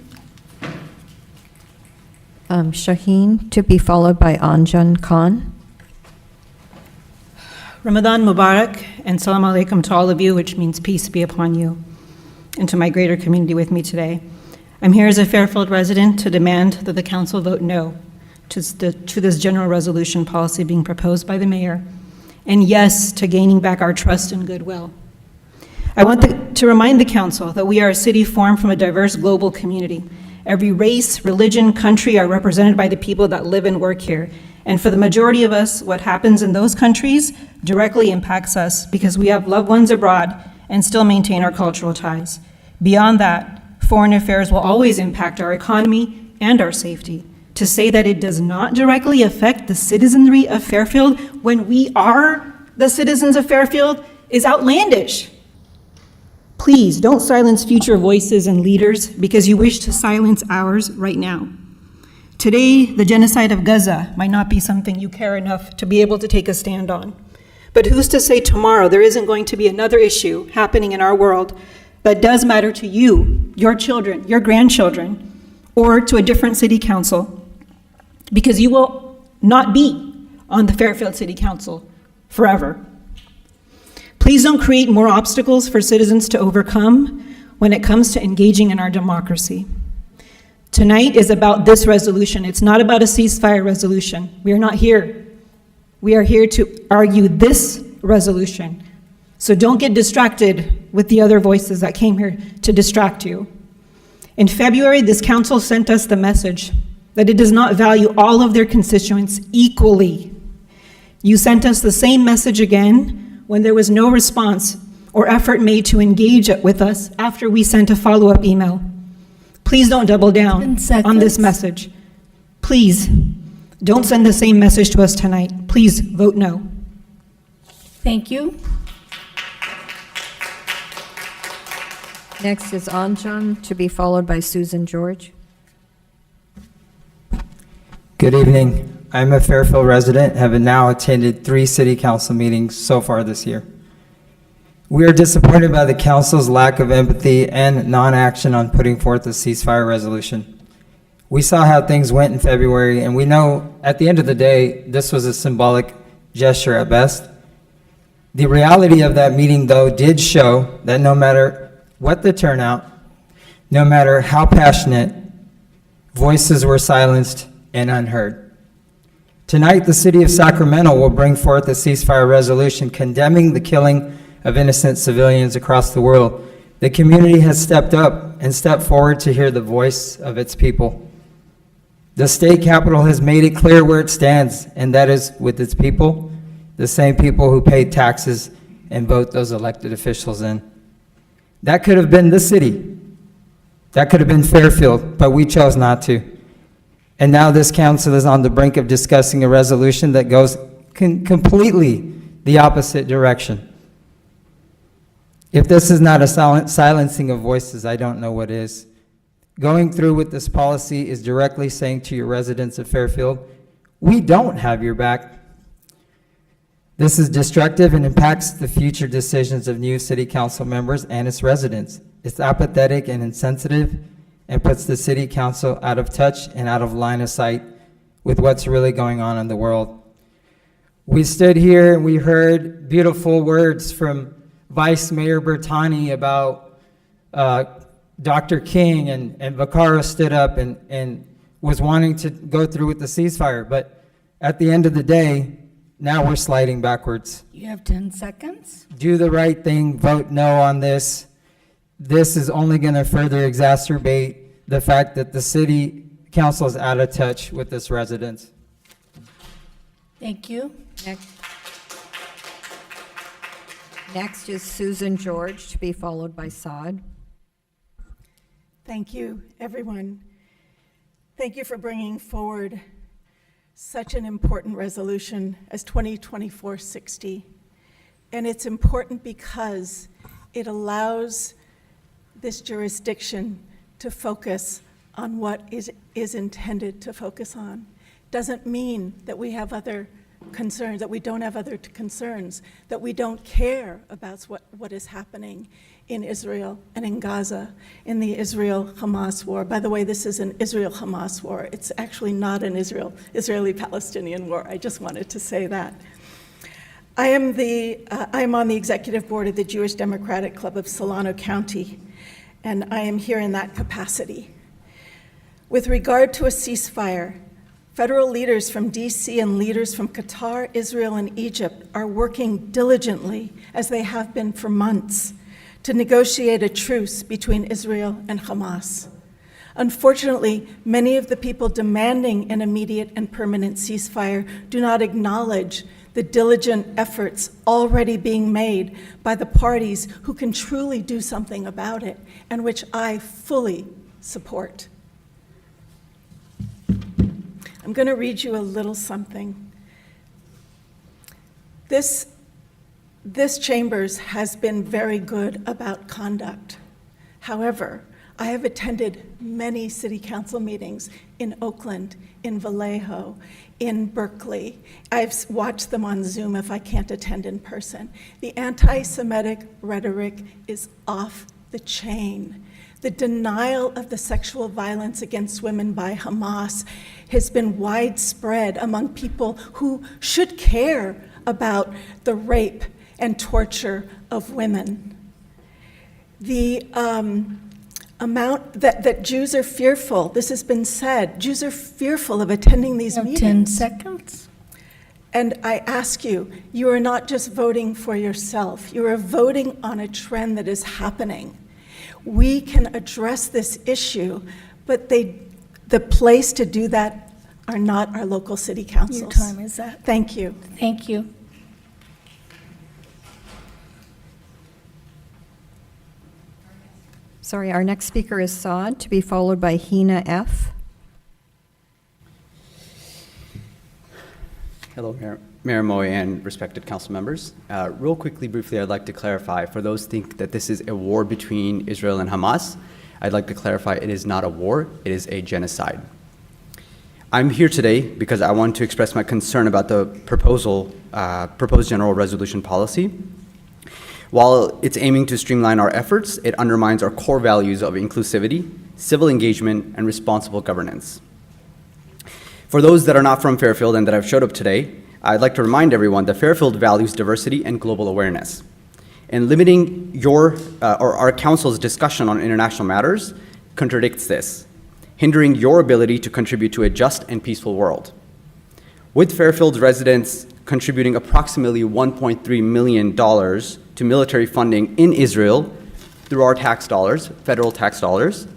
Shaheen, to be followed by Anjan Khan. Ramadan Mubarak and Salam Alaikum to all of you, which means peace be upon you, and to my greater community with me today. I'm here as a Fairfield resident to demand that the council vote no to this general resolution policy being proposed by the mayor, and yes to gaining back our trust and goodwill. I want to remind the council that we are a city formed from a diverse global community. Every race, religion, country are represented by the people that live and work here. And for the majority of us, what happens in those countries directly impacts us because we have loved ones abroad and still maintain our cultural ties. Beyond that, foreign affairs will always impact our economy and our safety. To say that it does not directly affect the citizenry of Fairfield when we are the citizens of Fairfield is outlandish. Please don't silence future voices and leaders because you wish to silence ours right now. Today, the genocide of Gaza might not be something you care enough to be able to take a stand on. But who's to say tomorrow there isn't going to be another issue happening in our world that does matter to you, your children, your grandchildren, or to a different city council, because you will not be on the Fairfield City Council forever. Please don't create more obstacles for citizens to overcome when it comes to engaging in our democracy. Tonight is about this resolution. It's not about a ceasefire resolution. We are not here. We are here to argue this resolution. So don't get distracted with the other voices that came here to distract you. In February, this council sent us the message that it does not value all of their constituents equally. You sent us the same message again when there was no response or effort made to engage with us after we sent a follow-up email. Please don't double down on this message. Please don't send the same message to us tonight. Please vote no. Thank you. Next is Anjan, to be followed by Susan George. Good evening. I'm a Fairfield resident, having now attended 3 city council meetings so far this year. We are disappointed by the council's lack of empathy and non-action on putting forth a ceasefire resolution. We saw how things went in February, and we know at the end of the day, this was a symbolic gesture at best. The reality of that meeting, though, did show that no matter what the turnout, no matter how passionate, voices were silenced and unheard. Tonight, the city of Sacramento will bring forth a ceasefire resolution condemning the killing of innocent civilians across the world. The community has stepped up and stepped forward to hear the voice of its people. The state capitol has made it clear where it stands, and that is with its people, the same people who pay taxes and vote those elected officials in. That could have been the city. That could have been Fairfield, but we chose not to. And now this council is on the brink of discussing a resolution that goes completely the opposite direction. If this is not a silencing of voices, I don't know what is. Going through with this policy is directly saying to your residents of Fairfield, we don't have your back. This is destructive and impacts the future decisions of new city council members and its residents. It's apathetic and insensitive, and puts the city council out of touch and out of line of sight with what's really going on in the world. We stood here and we heard beautiful words from Vice Mayor Bertani about Dr. King, and Vaccaro stood up and was wanting to go through with the ceasefire. But at the end of the day, now we're sliding backwards. You have 10 seconds. Do the right thing, vote no on this. This is only going to further exacerbate the fact that the city council is out of touch with its residents. Thank you. Next is Susan George, to be followed by Saad. Thank you, everyone. Thank you for bringing forward such an important resolution as 2024-60. And it's important because it allows this jurisdiction to focus on what is intended to focus on. Doesn't mean that we have other concerns, that we don't have other concerns, that we don't care about what is happening in Israel and in Gaza, in the Israel-Hamas war. By the way, this is an Israel-Hamas war. It's actually not an Israeli-Palestinian war. I just wanted to say that. I am on the executive board of the Jewish Democratic Club of Solano County, and I am here in that capacity. With regard to a ceasefire, Federal leaders from DC and leaders from Qatar, Israel, and Egypt are working diligently, as they have been for months, to negotiate a truce between Israel and Hamas. Unfortunately, many of the people demanding an immediate and permanent ceasefire do not acknowledge the diligent efforts already being made by the parties who can truly do something about it, and which I fully support. I'm going to read you a little something. This Chambers has been very good about conduct. However, I have attended many city council meetings in Oakland, in Vallejo, in Berkeley. I've watched them on Zoom if I can't attend in person. The anti-Semitic rhetoric is off the chain. The denial of the sexual violence against women by Hamas has been widespread among people who should care about the rape and torture of women. The amount that Jews are fearful, this has been said, Jews are fearful of attending these meetings. 10 seconds. And I ask you, you are not just voting for yourself, you are voting on a trend that is happening. We can address this issue, but the place to do that are not our local city councils. Your time is up. Thank you. Thank you. Sorry, our next speaker is Saad, to be followed by Hina F. Hello, Mayor Moy and respected council members. Real quickly, briefly, I'd like to clarify, for those who think that this is a war between Israel and Hamas, I'd like to clarify it is not a war, it is a genocide. I'm here today because I want to express my concern about the proposed general resolution policy. While it's aiming to streamline our efforts, it undermines our core values of inclusivity, civil engagement, and responsible governance. For those that are not from Fairfield and that have showed up today, I'd like to remind everyone that Fairfield values diversity and global awareness. And limiting your or our council's discussion on international matters contradicts this, hindering your ability to contribute to a just and peaceful world. With Fairfield's residents contributing approximately $1.3 million to military funding in Israel through our tax dollars, federal tax dollars,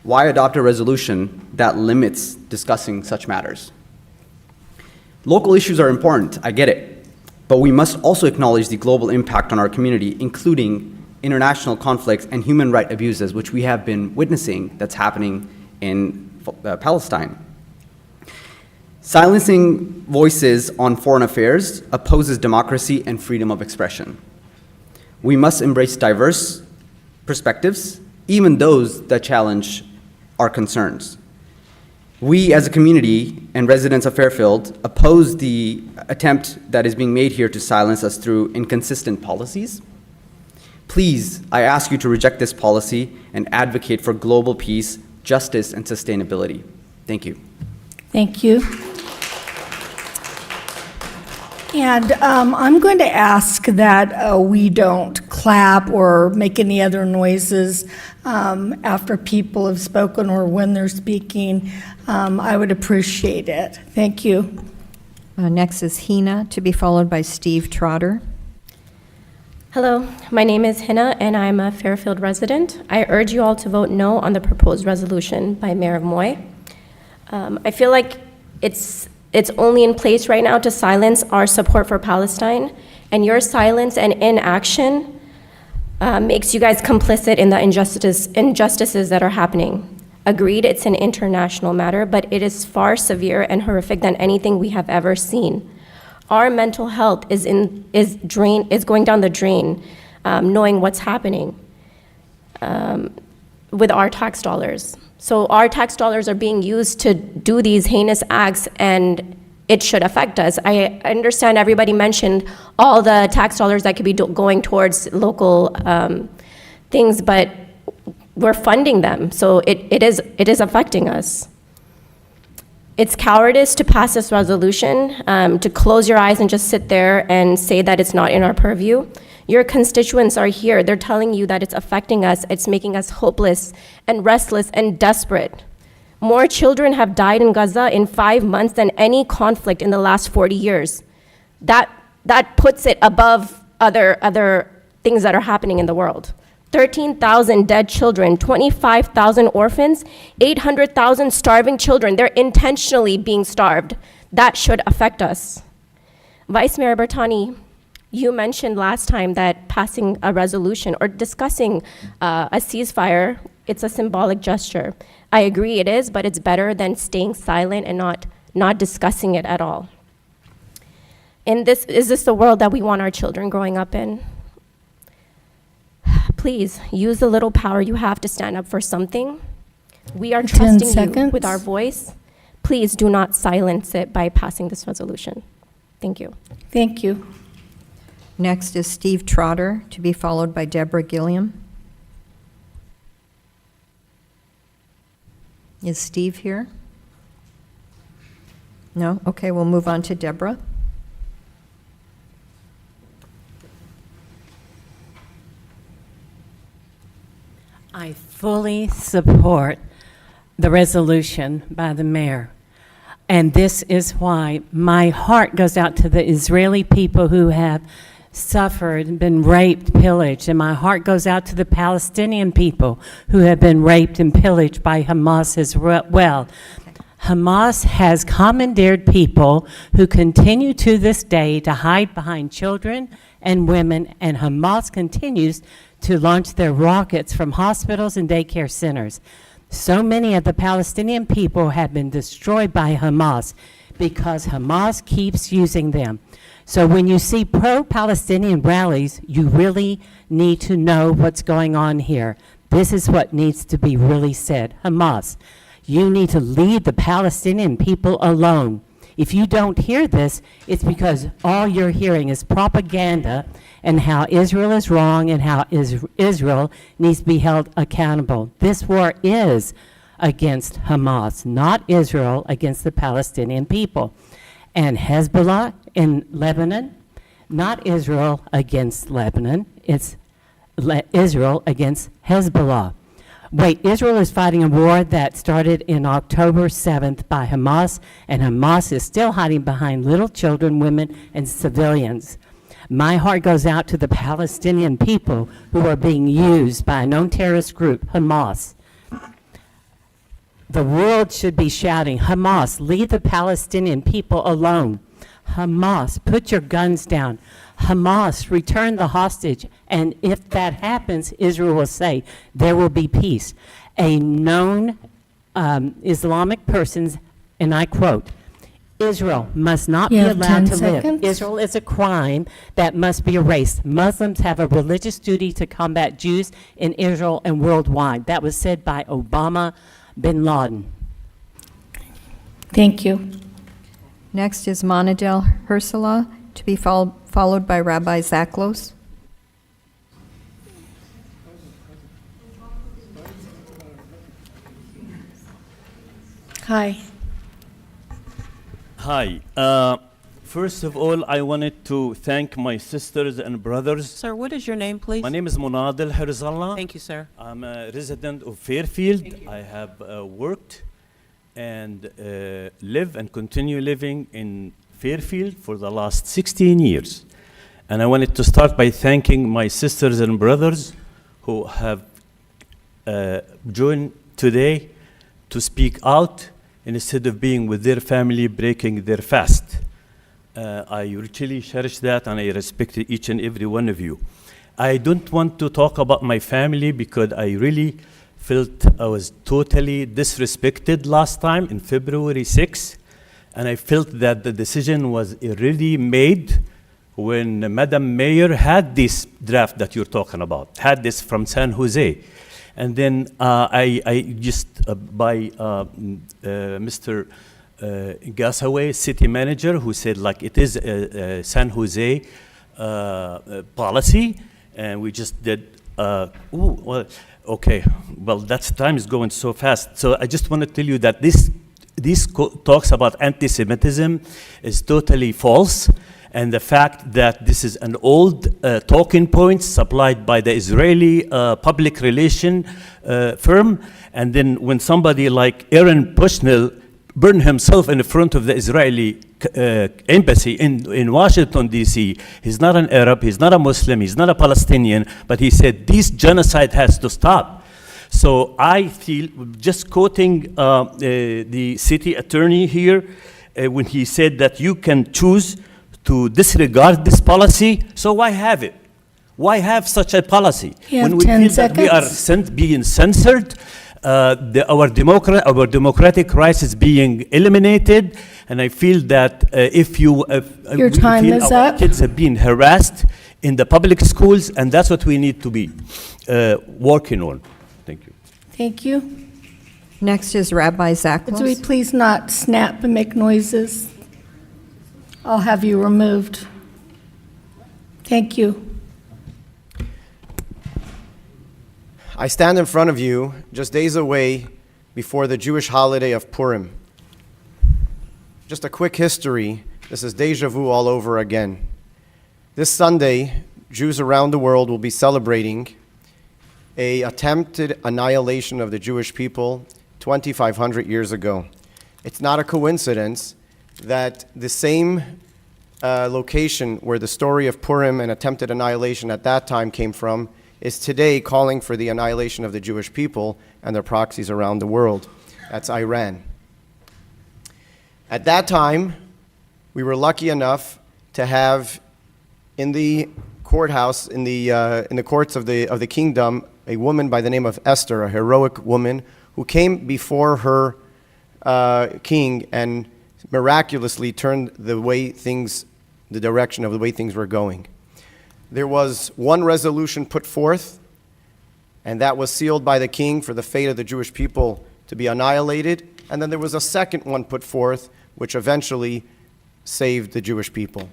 why adopt a resolution that limits discussing such matters? Local issues are important, I get it, but we must also acknowledge the global impact on our community, including international conflicts and human rights abuses, which we have been witnessing that's happening in Palestine. Silencing voices on foreign affairs opposes democracy and freedom of expression. We must embrace diverse perspectives, even those that challenge our concerns. We as a community and residents of Fairfield oppose the attempt that is being made here to silence us through inconsistent policies. Please, I ask you to reject this policy and advocate for global peace, justice, and sustainability. Thank you. Thank you. And I'm going to ask that we don't clap or make any other noises after people have spoken or when they're speaking. I would appreciate it. Thank you. Next is Hina, to be followed by Steve Trotter. Hello, my name is Hina, and I'm a Fairfield resident. I urge you all to vote no on the proposed resolution by Mayor Moy. I feel like it's only in place right now to silence our support for Palestine, and your silence and inaction makes you guys complicit in the injustices that are happening. Agreed, it's an international matter, but it is far severe and horrific than anything we have ever seen. Our mental health is going down the drain, knowing what's happening with our tax dollars. So our tax dollars are being used to do these heinous acts, and it should affect us. I understand everybody mentioned all the tax dollars that could be going towards local things, but we're funding them, so it is affecting us. It's cowardice to pass this resolution, to close your eyes and just sit there and say that it's not in our purview. Your constituents are here. They're telling you that it's affecting us. It's making us hopeless and restless and desperate. More children have died in Gaza in 5 months than any conflict in the last 40 years. That puts it above other things that are happening in the world. 13,000 dead children, 25,000 orphans, 800,000 starving children. They're intentionally being starved. That should affect us. Vice Mayor Bertani, you mentioned last time that passing a resolution or discussing a ceasefire, it's a symbolic gesture. I agree it is, but it's better than staying silent and not discussing it at all. Is this the world that we want our children growing up in? Please, use the little power you have to stand up for something. We are 10 trusting you seconds. with our voice. Please do not silence it by passing this resolution. Thank you. Thank you. Next is Steve Trotter, to be followed by Deborah Gilliam. Is Steve here? No? Okay, we'll move on to Deborah. I fully support the resolution by the mayor. And this is why my heart goes out to the Israeli people who have suffered and been raped, pillaged. And my heart goes out to the Palestinian people who have been raped and pillaged by Hamas as well. Hamas has commandeered people who continue to this day to hide behind children and women, and Hamas continues to launch their rockets from hospitals and daycare centers. So many of the Palestinian people have been destroyed by Hamas because Hamas keeps using them. So when you see pro-Palestinian rallies, you really need to know what's going on here. This is what needs to be really said. Hamas, you need to leave the Palestinian people alone. If you don't hear this, it's because all you're hearing is propaganda and how Israel is wrong and how Israel needs to be held accountable. This war is against Hamas, not Israel against the Palestinian people. And Hezbollah in Lebanon, not Israel against Lebanon, it's Israel against Hezbollah. Wait, Israel is fighting a war that started in October 7th by Hamas, and Hamas is still hiding behind little children, women, and civilians. My heart goes out to the Palestinian people who are being used by a known terrorist group, Hamas. The world should be shouting, Hamas, leave the Palestinian people alone. Hamas, put your guns down. Hamas, return the hostage. And if that happens, Israel will say, there will be peace. A known Islamic person, and I quote, Israel must not be You have allowed 10 to live. seconds. Israel is a crime that must be erased. Muslims have a religious duty to combat Jews in Israel and worldwide. That was said by Obama bin Laden. Thank you. Next is Monadel Hersela, to be followed by Rabbi Zaklos. Hi. Hi. First of all, I wanted to thank my sisters and brothers. Sir, what is your name, please? My name is Munadil Herzallah. Thank you, sir. I'm a resident of Fairfield. I have worked and live and continue living in Fairfield for the last 16 years. And I wanted to start by thanking my sisters and brothers who have joined today to speak out instead of being with their family breaking their fast. I really cherish that, and I respect each and every one of you. I don't want to talk about my family because I really felt I was totally disrespected last time in February 6th, and I felt that the decision was already made when Madam Mayor had this draft that you're talking about, had this from San Jose. And then I just, by Mr. Gasaway, city manager, who said like it is a San Jose policy, and we just did, well, okay, well, that's time is going so fast. So I just want to tell you that this talks about anti-Semitism is totally false, and the fact that this is an old talking point supplied by the Israeli public relation firm, and then when somebody like Aaron Bushnell burned himself in front of the Israeli embassy in Washington, D.C. He's not an Arab, he's not a Muslim, he's not a Palestinian, but he said this genocide has to stop. So I feel, just quoting the city attorney here, when he said that you can choose to disregard this policy, so why have it? Why have such a policy? You have When we 10 feel that we are being censored, our democratic rights is being eliminated, and I feel that if Your we time feel is our up. kids have been harassed in the public schools, and that's what we need to be working on. Thank you. Thank you. Next is Rabbi Could we Zaklos. please not snap and make noises? I'll have you removed. Thank you. I stand in front of you just days away before the Jewish holiday of Purim. Just a quick history. This is deja vu all over again. This Sunday, Jews around the world will be celebrating an attempted annihilation of the Jewish people 2,500 years ago. It's not a coincidence that the same location where the story of Purim and attempted annihilation at that time came from is today calling for the annihilation of the Jewish people and their proxies around the world. That's Iran. At that time, we were lucky enough to have in the courthouse, in the courts of the kingdom, a woman by the name of Esther, a heroic woman who came before her king and miraculously turned the direction of the way things were going. There was one resolution put forth, and that was sealed by the king for the fate of the Jewish people to be annihilated. And then there was a second one put forth, which eventually saved the Jewish people.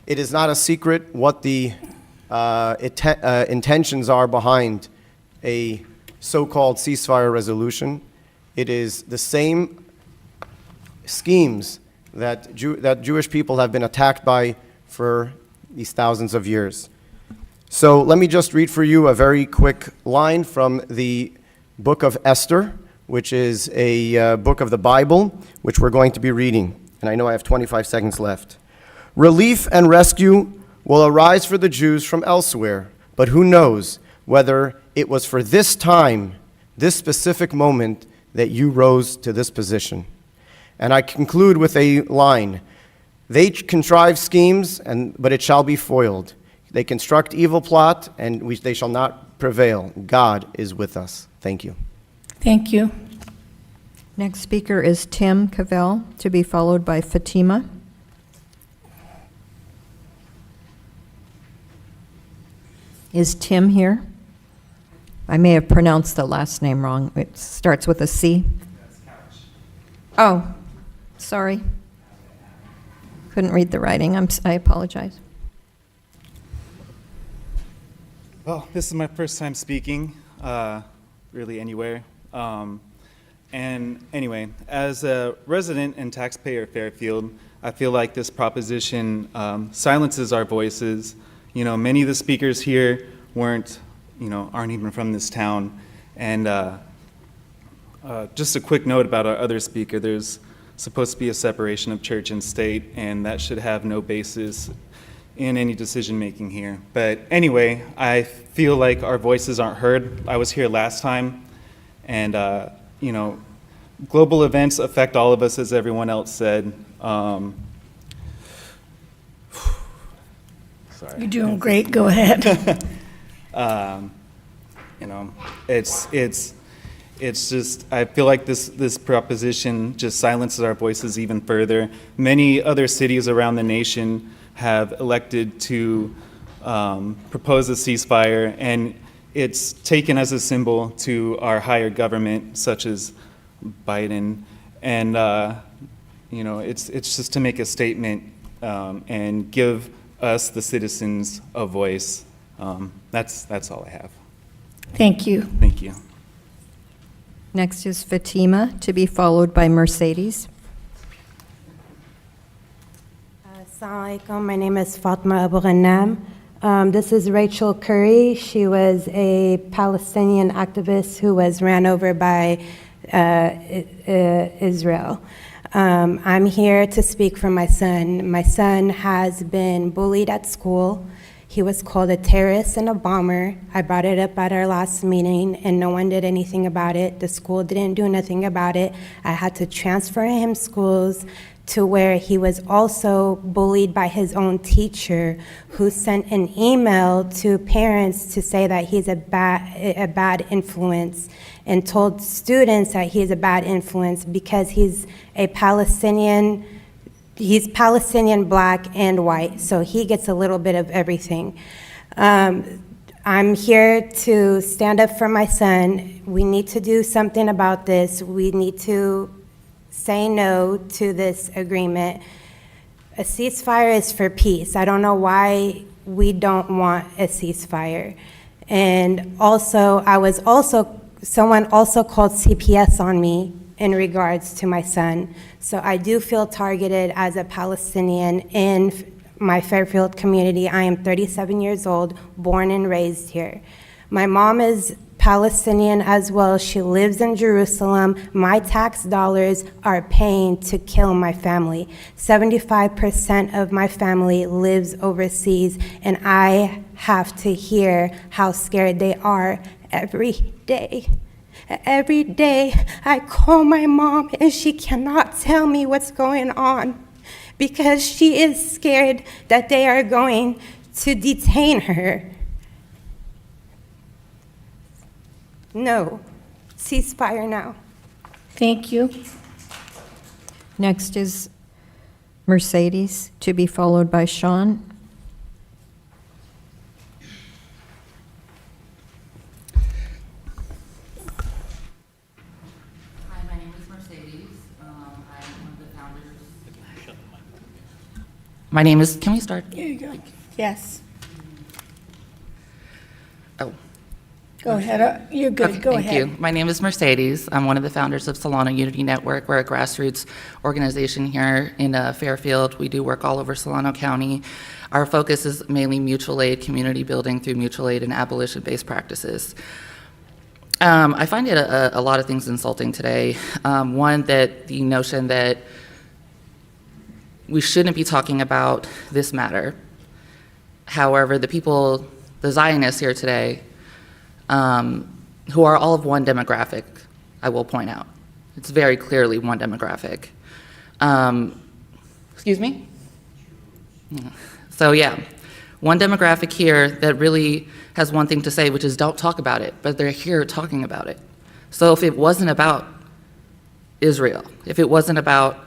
It is not a secret what the intentions are behind a so-called ceasefire resolution. It is the same schemes that Jewish people have been attacked by for these thousands of years. So let me just read for you a very quick line from the book of Esther, which is a book of the Bible, which we're going to be reading. And I know I have 25 seconds left. Relief and rescue will arise for the Jews from elsewhere, but who knows whether it was for this time, this specific moment, that you rose to this position. And I conclude with a line. They contrive schemes, but it shall be foiled. They construct evil plot, and they shall not prevail. God is with us. Thank you. Thank you. Next speaker is Tim Cavell, to be followed by Fatima. Is Tim here? I may have pronounced the last name wrong. It starts with a C. Oh, sorry. Couldn't read the writing. I apologize. Well, this is my first time speaking, really anywhere. And anyway, as a resident and taxpayer of Fairfield, I feel like this proposition silences our voices. You know, many of the speakers here aren't even from this town. And just a quick note about our other speaker, there's supposed to be a separation of church and state, and that should have no basis in any decision making here. But anyway, I feel like our voices aren't heard. I was here last time, and global events affect all of us, as everyone else said. Sorry. You're doing great. Go ahead. It's just, I feel like this proposition just silences our voices even further. Many other cities around the nation have elected to propose a ceasefire, and it's taken as a symbol to our higher government, such as Biden. And it's just to make a statement and give us, the citizens, a voice. That's all I have. Thank you. Thank you. Next is Fatima, to be followed by Mercedes. Assalamu alaikum. My name is Fatma Abu Ghannam. This is Rachel Curry. She was a Palestinian activist who was ran over by Israel. I'm here to speak for my son. My son has been bullied at school. He was called a terrorist and a bomber. I brought it up at our last meeting, and no one did anything about it. The school didn't do nothing about it. I had to transfer him schools to where he was also bullied by his own teacher, who sent an email to parents to say that he's a bad influence, and told students that he's a bad influence because he's a Palestinian. He's Palestinian, black, and white, so he gets a little bit of everything. I'm here to stand up for my son. We need to do something about this. We need to say no to this agreement. A ceasefire is for peace. I don't know why we don't want a ceasefire. And also, someone also called CPS on me in regards to my son. So I do feel targeted as a Palestinian in my Fairfield community. I am 37 years old, born and raised here. My mom is Palestinian as well. She lives in Jerusalem. My tax dollars are paying to kill my family. 75% of my family lives overseas, and I have to hear how scared they are every day. Every day I call my mom and she cannot tell me what's going on because she is scared that they are going to detain her. No, ceasefire now. Thank you. Next is Mercedes, to be followed by Sean. My name is, can we start? Here you go. Yes. Oh. Go ahead. You're good. Okay, Go thank ahead. you. My name is Mercedes. I'm one of the founders of Solano Unity Network. We're a grassroots organization here in Fairfield. We do work all over Solano County. Our focus is mainly mutual aid, community building through mutual aid and abolition-based practices. I find it a lot of things insulting today. One, that the notion that we shouldn't be talking about this matter. However, the people, the Zionists here today, who are all of one demographic, I will point out. It's very clearly one demographic. Excuse me? So yeah, one demographic here that really has one thing to say, which is don't talk about it, but they're here talking about it. So if it wasn't about Israel, if it wasn't about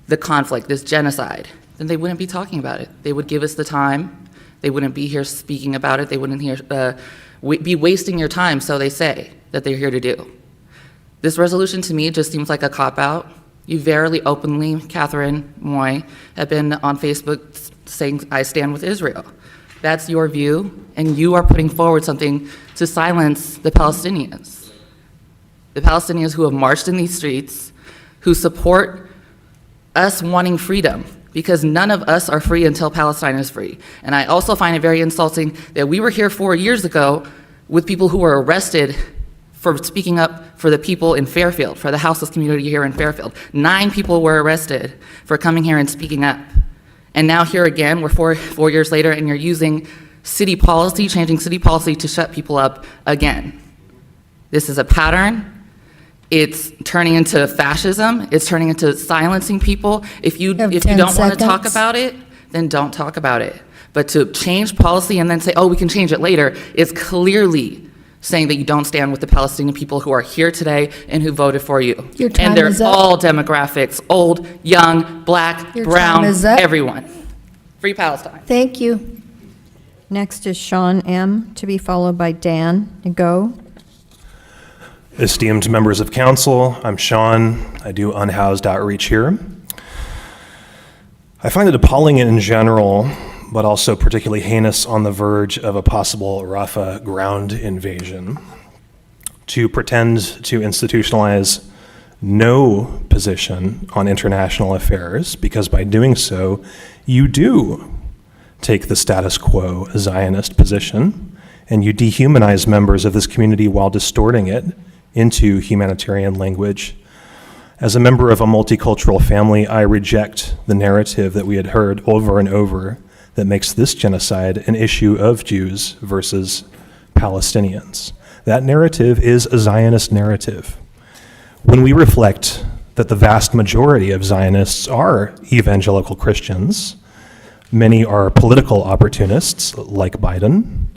the conflict, this genocide, then they wouldn't be talking about it. They would give us the time. They wouldn't be here speaking about it. They wouldn't be wasting your time, so they say, that they're here to do. This resolution to me just seems like a cop-out. You very openly, Catherine Moy, have been on Facebook saying, I stand with Israel. That's your view, and you are putting forward something to silence the Palestinians. The Palestinians who have marched in these streets, who support us wanting freedom, because none of us are free until Palestine is free. And I also find it very insulting that we were here 4 years ago with people who were arrested for speaking up for the people in Fairfield, for the houseless community here in Fairfield. 9 people were arrested for coming here and speaking up. And now here again, we're four years later, and you're using city policy, changing city policy to shut people up again. This is a pattern. It's turning into fascism. It's turning into silencing people. If you don't want to talk about it, then don't talk about it. But to change policy and then say, oh, we can change it later, is clearly saying that you don't stand with the Palestinian people who are here today and who voted for you. Your time and they're is up. all demographics, old, young, black, Your brown, time is up. everyone. Free Palestine. Thank you. Next is Sean M., to be followed by Dan. Go. Esteemed members of council, I'm Sean. I do unhoused outreach here. I find it appalling in general, but also particularly heinous on the verge of a possible Rafah ground invasion, to pretend to institutionalize no position on international affairs, because by doing so, you do take the status quo Zionist position, and you dehumanize members of this community while distorting it into humanitarian language. As a member of a multicultural family, I reject the narrative that we had heard over and over that makes this genocide an issue of Jews versus Palestinians. That narrative is a Zionist narrative. When we reflect that the vast majority of Zionists are evangelical Christians, many are political opportunists like Biden,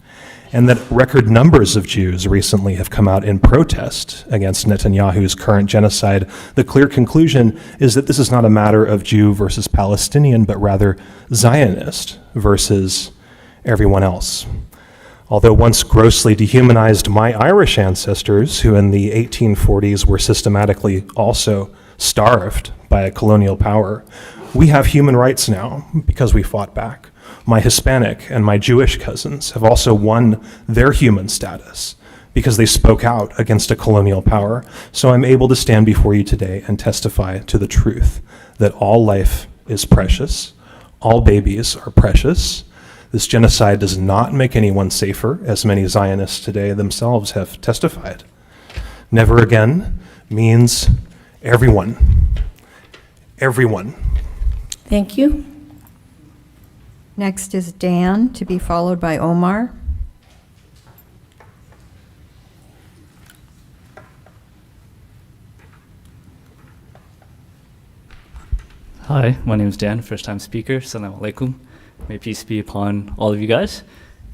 and that record numbers of Jews recently have come out in protest against Netanyahu's current genocide, the clear conclusion is that this is not a matter of Jew versus Palestinian, but rather Zionist versus everyone else. Although once grossly dehumanized my Irish ancestors, who in the 1840s were systematically also starved by a colonial power, we have human rights now because we fought back. My Hispanic and my Jewish cousins have also won their human status because they spoke out against a colonial power. So I'm able to stand before you today and testify to the truth that all life is precious, all babies are precious. This genocide does not make anyone safer, as many Zionists today themselves have testified. Never again means everyone. Everyone. Thank you. Next is Dan, to be followed by Omar. Hi, my name is Dan, first-time speaker. Assalamu alaikum. May peace be upon all of you guys.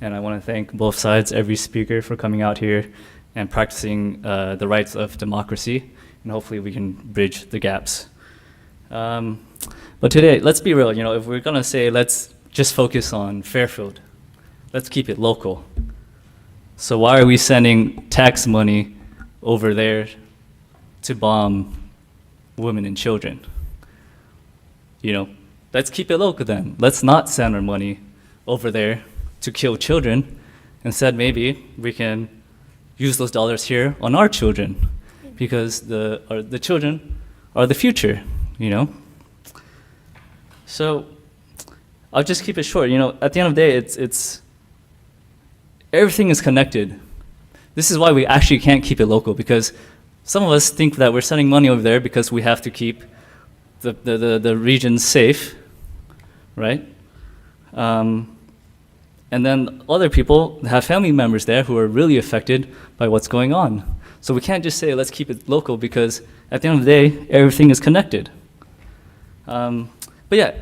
And I want to thank both sides, every speaker, for coming out here and practicing the rights of democracy. And hopefully we can bridge the gaps. But today, let's be real. You know, if we're going to say let's just focus on Fairfield, let's keep it local. So why are we sending tax money over there to bomb women and children? You know, let's keep it local then. Let's not send our money over there to kill children. Instead, maybe we can use those dollars here on our children, because the children are the future, you know? So I'll just keep it short. You know, at the end of the day, it's everything is connected. This is why we actually can't keep it local, because some of us think that we're sending money over there because we have to keep the region safe, right? And then other people have family members there who are really affected by what's going on. So we can't just say, let's keep it local, because at the end of the day, everything is connected. But yeah,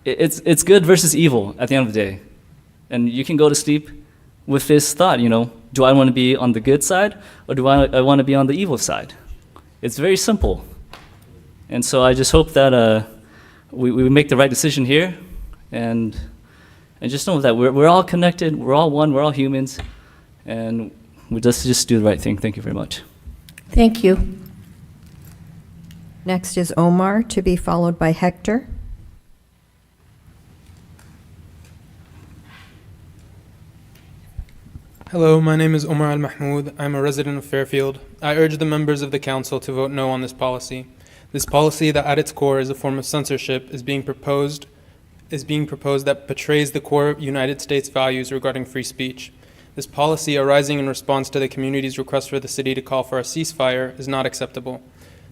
it's good versus evil at the end of the day. And you can go to sleep with this thought, you know, do I want to be on the good side, or do I want to be on the evil side? It's very simple. And so I just hope that we make the right decision here, and just know that we're all connected, we're all one, we're all humans, and we just do the right thing. Thank you very much. Thank you. Next is Omar, to be followed by Hector. Hello, my name is Omar Al-Mahmoud. I'm a resident of Fairfield. I urge the members of the council to vote no on this policy. This policy, that at its core is a form of censorship, is being proposed that betrays the core United States values regarding free speech. This policy, arising in response to the community's request for the city to call for a ceasefire, is not acceptable.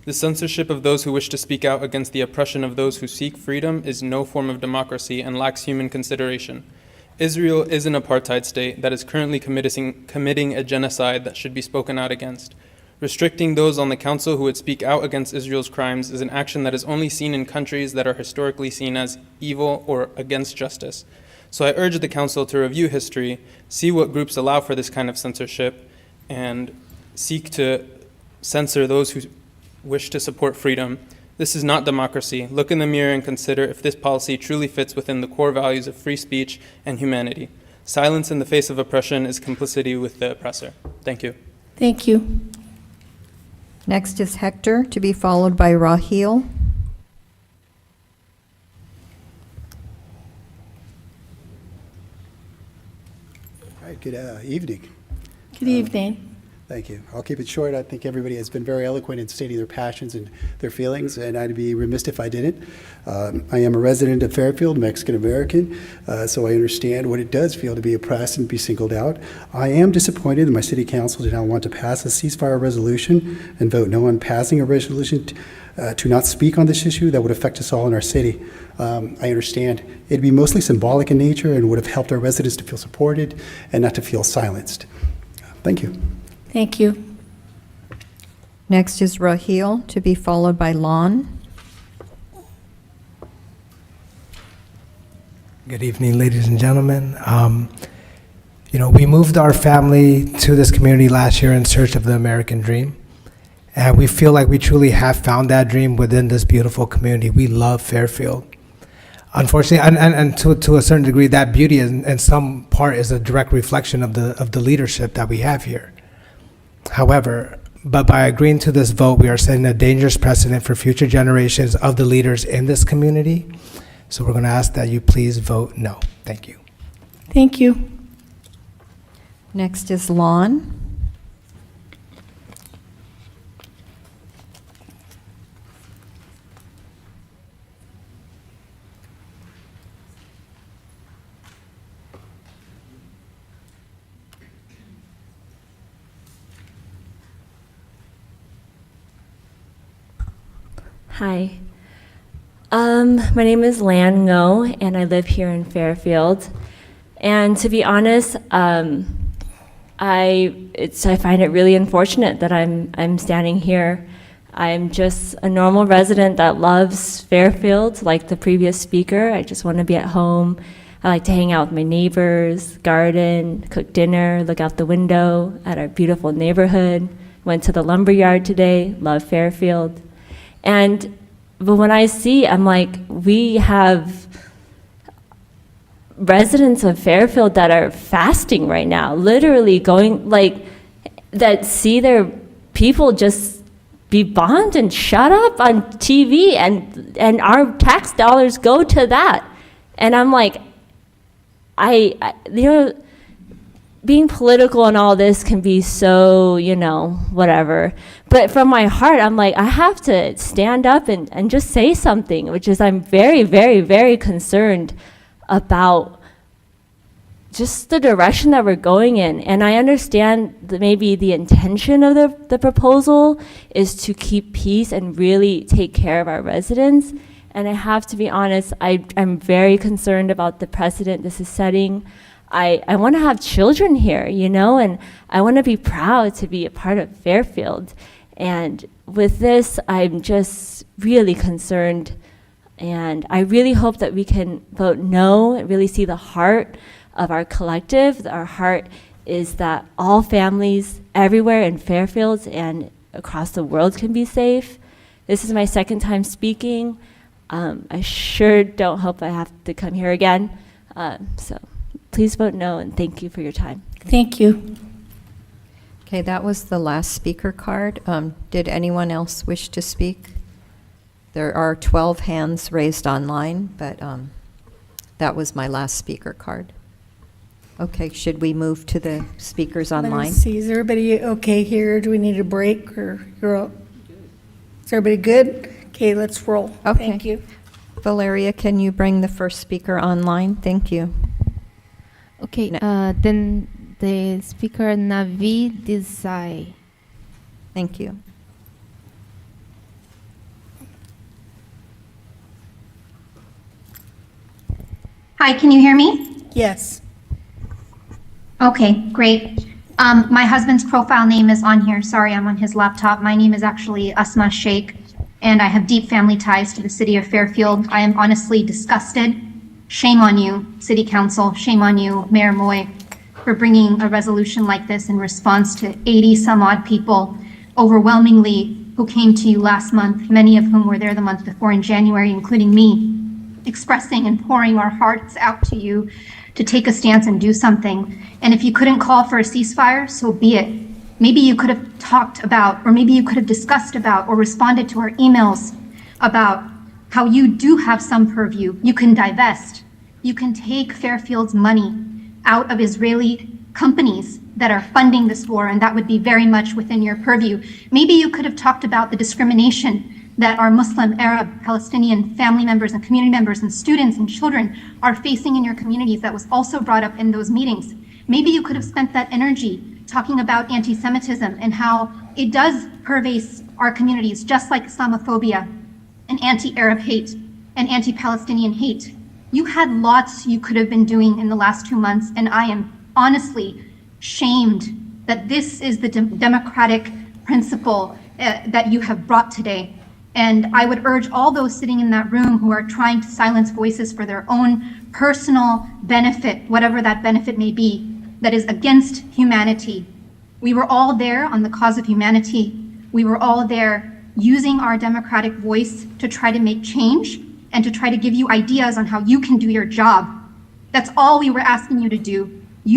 The censorship of those who wish to speak out against the oppression of those who seek freedom is no form of democracy and lacks human consideration. Israel is an apartheid state that is currently committing a genocide that should be spoken out against. Restricting those on the council who would speak out against Israel's crimes is an action that is only seen in countries that are historically seen as evil or against justice. So I urge the council to review history, see what groups allow for this kind of censorship, and seek to censor those who wish to support freedom. This is not democracy. Look in the mirror and consider if this policy truly fits within the core values of free speech and humanity. Silence in the face of oppression is complicity with the oppressor. Thank you. Thank you. Next is Hector, to be followed by Raheel. All right, good evening. Good evening. Thank you. I'll keep it short. I think everybody has been very eloquent in stating their passions and their feelings, and I'd be remiss if I didn't. I am a resident of Fairfield, Mexican-American, so I understand what it does feel to be oppressed and be singled out. I am disappointed that my city council did not want to pass a ceasefire resolution and vote no on passing a resolution to not speak on this issue that would affect us all in our city. I understand it'd be mostly symbolic in nature and would have helped our residents to feel supported and not to feel silenced. Thank you. Thank you. Next is Raheel, to be followed by Lon. Good evening, ladies and gentlemen. We moved our family to this community last year in search of the American dream. And we feel like we truly have found that dream within this beautiful community. We love Fairfield. Unfortunately, and to a certain degree, that beauty in some part is a direct reflection of the leadership that we have here. However, but by agreeing to this vote, we are setting a dangerous precedent for future generations of the leaders in this community. So we're going to ask that you please vote no. Thank you. Thank you. Next is Lon. Hi. My name is Lan Ngo, and I live here in Fairfield. And to be honest, I find it really unfortunate that I'm standing here. I'm just a normal resident that loves Fairfield, like the previous speaker. I just want to be at home. I like to hang out with my neighbors, garden, cook dinner, look out the window at our beautiful neighborhood. Went to the lumberyard today, love Fairfield. But when I see, I'm like, we have residents of Fairfield that are fasting right now, literally going, that see their people just be bombed and shut up on TV, and our tax dollars go to that. And I'm like, being political and all this can be so, whatever. But from my heart, I'm like, I have to stand up and just say something, which is I'm very, very, very concerned about just the direction that we're going in. And I understand that maybe the intention of the proposal is to keep peace and really take care of our residents. And I have to be honest, I'm very concerned about the precedent this is setting. I want to have children here, and I want to be proud to be a part of Fairfield. And with this, I'm just really concerned. And I really hope that we can vote no and really see the heart of our collective. Our heart is that all families everywhere in Fairfield and across the world can be safe. This is my second time speaking. I sure don't hope I have to come here again. So please vote no, and thank you for your time. Thank you. Okay, that was the last speaker card. Did anyone else wish to speak? There are 12 hands raised online, but that was my last speaker card. Okay, should we move to the speakers online? Let's see, is everybody okay here? Do we need a break, or is everybody good? Okay, let's roll. Okay. Thank you. Valeria, can you bring the first speaker online? Thank you. Okay, then the speaker Navi Desai. Thank you. Hi, can you hear me? Yes. Okay, great. My husband's profile name is on here. Sorry, I'm on his laptop. My name is actually Asma Sheikh, and I have deep family ties to the city of Fairfield. I am honestly disgusted. Shame on you, City Council. Shame on you, Mayor Moy, for bringing a resolution like this in response to 80 some odd people, overwhelmingly, who came to you last month, many of whom were there the month before in January, including me, expressing and pouring our hearts out to you to take a stance and do something. And if you couldn't call for a ceasefire, so be it. Maybe you could have talked about, or maybe you could have discussed about, or responded to our emails about how you do have some purview. You can divest. You can take Fairfield's money out of Israeli companies that are funding this war, and that would be very much within your purview. Maybe you could have talked about the discrimination that our Muslim, Arab, Palestinian family members and community members and students and children are facing in your communities that was also brought up in those meetings. Maybe you could have spent that energy talking about anti-Semitism and how it does pervade our communities, just like Islamophobia and anti-Arab hate and anti-Palestinian hate. You had lots you could have been doing in the last 2 months, and I am honestly shamed that this is the democratic principle that you have brought today. And I would urge all those sitting in that room who are trying to silence voices for their own personal benefit, whatever that benefit may be, that is against humanity. We were all there on the cause of humanity. We were all there using our democratic voice to try to make change and to try to give you ideas on how you can do your job. That's all we were asking you to do.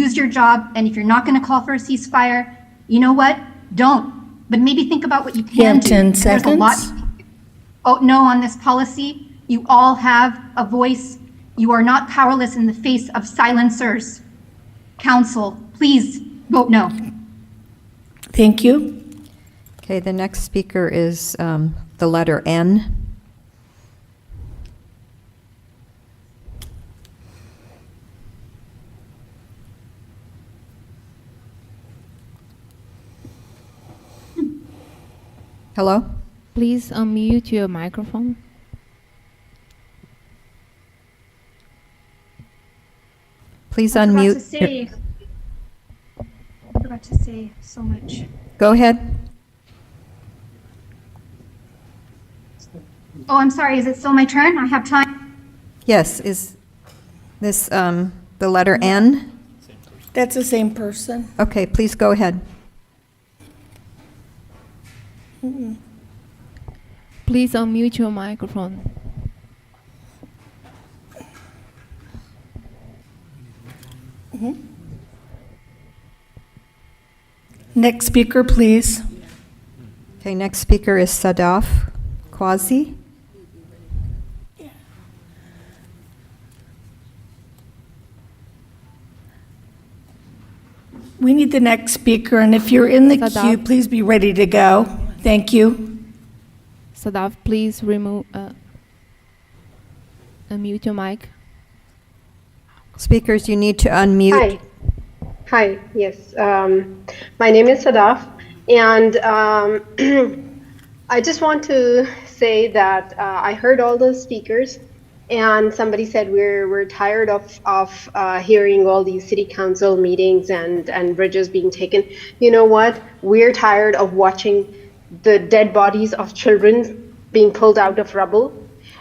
Use your job, and if you're not going to call for a ceasefire, you know what? Don't. But maybe think about what you can You have do. 10 There's a lot seconds. vote no on this policy. You all have a voice. You are not powerless in the face of silencers. Council, please vote no. Thank you. Okay, the next speaker is the letter N. Hello? Please unmute your microphone. Please I unmute. forgot to say so much. Go ahead. Oh, I'm sorry. Is it still my turn? I have time. Yes, is this the letter N? That's the same person. Okay, please go ahead. Mm-mm. Please unmute your microphone. Mhm. Next speaker, please. Okay, next speaker is Sadaf Quasi. We need the next speaker, and if you're in the Sadaf. queue, please be ready to go. Thank you. Sadaf, please unmute your mic. Speakers, you need to unmute. Hi, yes. My name is Sadaf, and I just want to say that I heard all those speakers, and somebody said we're tired of hearing all these city council meetings and bridges being taken. You know what? We're tired of watching the dead bodies of children being pulled out of rubble,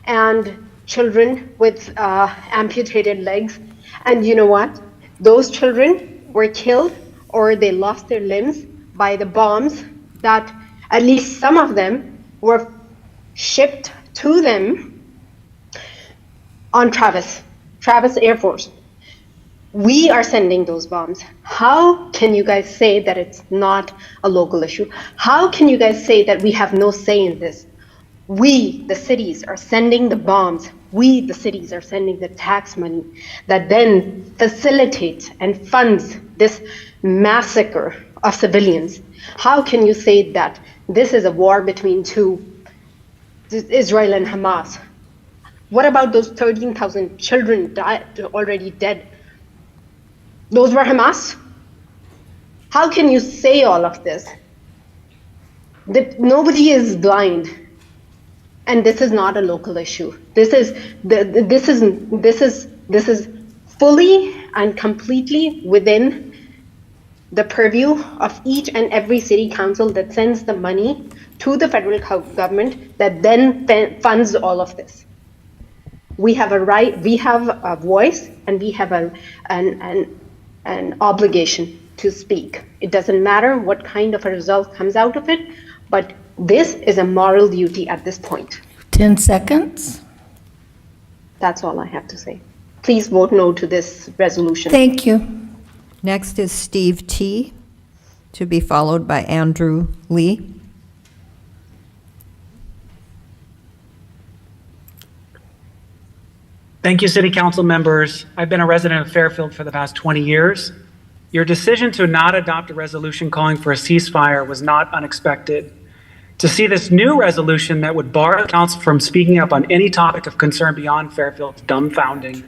and children with amputated legs. And you know what? Those children were killed or they lost their limbs by the bombs that at least some of them were shipped to them on Travis Air Force. We are sending those bombs. How can you guys say that it's not a local issue? How can you guys say that we have no say in this? We, the cities, are sending the bombs. We, the cities, are sending the tax money that then facilitates and funds this massacre of civilians. How can you say that this is a war between Israel and Hamas? What about those 13,000 children already dead? Those were Hamas? How can you say all of this? Nobody is blind. And this is not a local issue. This is fully and completely within the purview of each and every city council that sends the money to the federal government that then funds all of this. We have a right, we have a voice, and we have an obligation to speak. It doesn't matter what kind of a result comes out of it, but this is a moral duty at this point. 10 seconds. That's all I have to say. Please vote no to this resolution. Thank you. Next is Steve T., to be followed by Andrew Lee. Thank you, City Council members. I've been a resident of Fairfield for the past 20 years, Your decision to not adopt a resolution calling for a ceasefire was not unexpected. To see this new resolution that would bar the council from speaking up on any topic of concern beyond Fairfield is dumbfounding.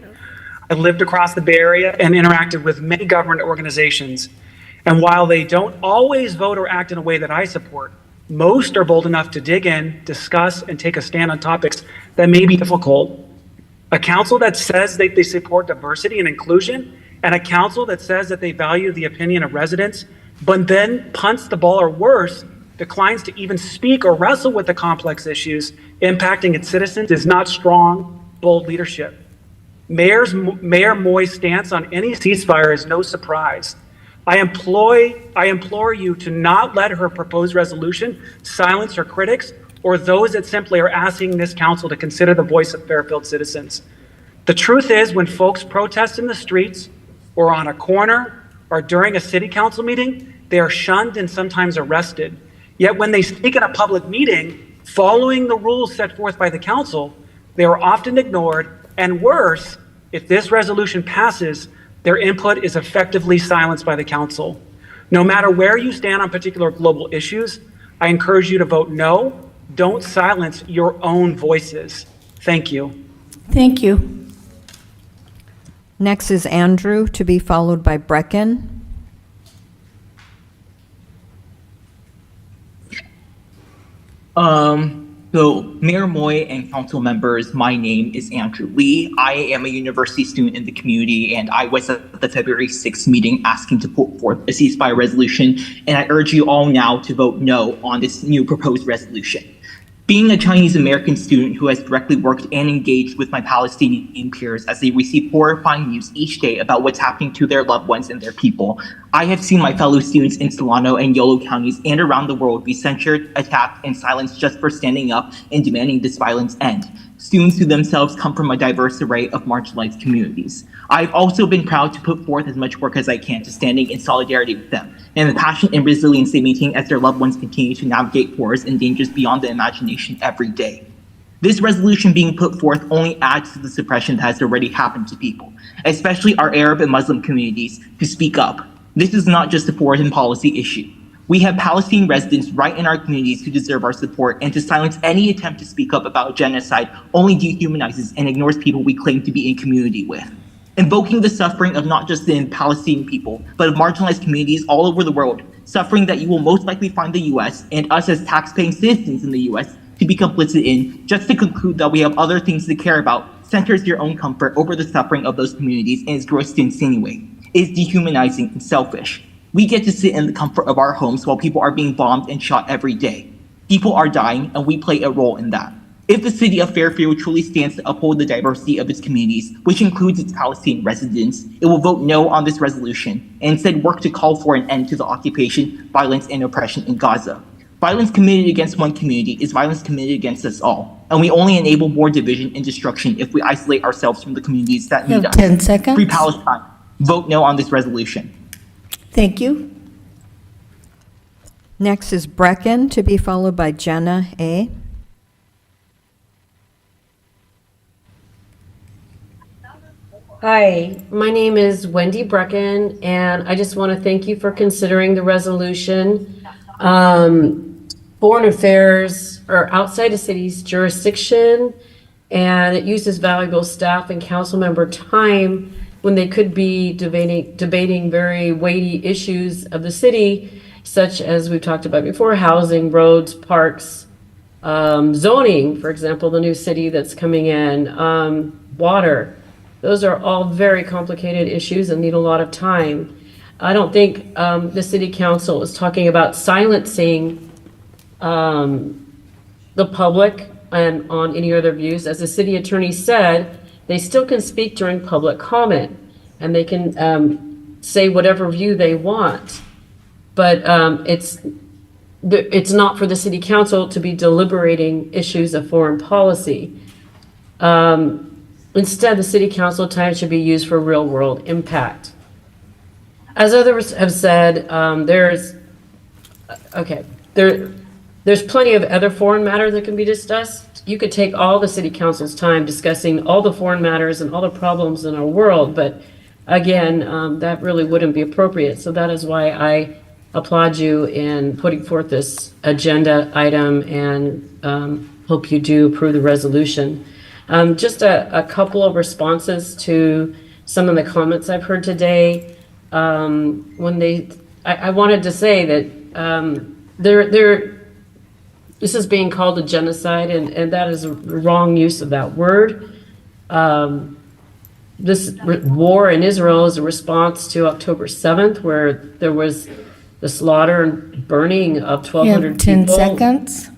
I lived across the Bay Area and interacted with many government organizations. And while they don't always vote or act in a way that I support, most are bold enough to dig in, discuss, and take a stand on topics that may be difficult. A council that says that they support diversity and inclusion, and a council that says that they value the opinion of residents, but then punts the ball, or worse, declines to even speak or wrestle with the complex issues impacting its citizens, is not strong, bold leadership. Mayor Moy's stance on any ceasefire is no surprise. I implore you to not let her proposed resolution silence her critics or those that simply are asking this council to consider the voice of Fairfield citizens. The truth is, when folks protest in the streets or on a corner or during a city council meeting, they are shunned and sometimes arrested. Yet when they speak at a public meeting, following the rules set forth by the council, they are often ignored, and worse, if this resolution passes, their input is effectively silenced by the council. No matter where you stand on particular global issues, I encourage you to vote no. Don't silence your own voices. Thank you. Thank you. Next is Andrew, to be followed by Brecken. So, Mayor Moy and council members, my name is Andrew Lee. I am a university student in the community, and I was at the February 6th meeting asking to put forth a ceasefire resolution, and I urge you all now to vote no on this new proposed resolution. Being a Chinese American student who has directly worked and engaged with my Palestinian peers as they receive horrifying news each day about what's happening to their loved ones and their people, I have seen my fellow students in Solano and Yolo counties and around the world be censured, attacked, and silenced just for standing up and demanding this violence end. Students who themselves come from a diverse array of marginalized communities. I've also been proud to put forth as much work as I can to standing in solidarity with them and the passion and resilience they maintain as their loved ones continue to navigate horrors and dangers beyond the imagination every day. This resolution being put forth only adds to the suppression that has already happened to people, especially our Arab and Muslim communities, to speak up. This is not just a foreign policy issue. We have Palestinian residents right in our communities who deserve our support, and to silence any attempt to speak up about genocide only dehumanizes and ignores people we claim to be in community with. Invoking the suffering of not just the Palestinian people, but of marginalized communities all over the world, suffering that you will most likely find the US and us as tax-paying citizens in the US to be complicit in, just to conclude that we have other things to care about, centers your own comfort over the suffering of those communities and is gross to insinuate. It is dehumanizing and selfish. We get to sit in the comfort of our homes while people are being bombed and shot every day. People are dying, and we play a role in that. If the city of Fairfield truly stands to uphold the diversity of its communities, which includes its Palestinian residents, it will vote no on this resolution and instead work to call for an end to the occupation, violence, and oppression in Gaza. Violence committed against one community is violence committed against us all, and we only enable more division and destruction if we isolate ourselves from the communities that You need have us. 10 seconds. Free Palestine. Vote no on this resolution. Thank you. Next is Brecken, to be followed by Jenna A. Hi, my name is Wendy Brecken, and I just want to thank you for considering the resolution. Foreign affairs are outside the city's jurisdiction, and it uses valuable staff and council member time when they could be debating very weighty issues of the city, such as we've talked about before, housing, roads, parks, zoning, for example, the new city that's coming in, water. Those are all very complicated issues and need a lot of time. I don't think the city council is talking about silencing the public and on any other views. As the city attorney said, they still can speak during public comment and they can say whatever view they want. But it's not for the city council to be deliberating issues of foreign policy. Instead, the city council time should be used for real world impact. As others have said, there's plenty of other foreign matters that can be discussed. You could take all the city council's time discussing all the foreign matters and all the problems in our world, but again, that really wouldn't be appropriate. So that is why I applaud you in putting forth this agenda item and hope you do approve the resolution. Just a couple of responses to some of the comments I've heard today. I wanted to say that this is being called a genocide, and that is a wrong use of that word. This war in Israel is a response to October 7th, where there was the slaughter and burning of 1,200 10 people. seconds.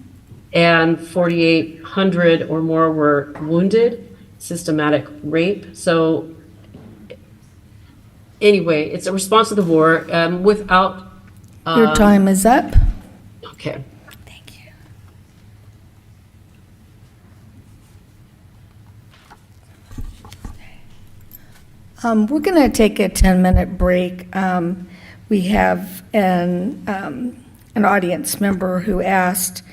And 4,800 or more were wounded, systematic rape. So anyway, it's a response to the war without... Your time is up. Okay. We're going to take a 10-minute break. We have an audience member who asked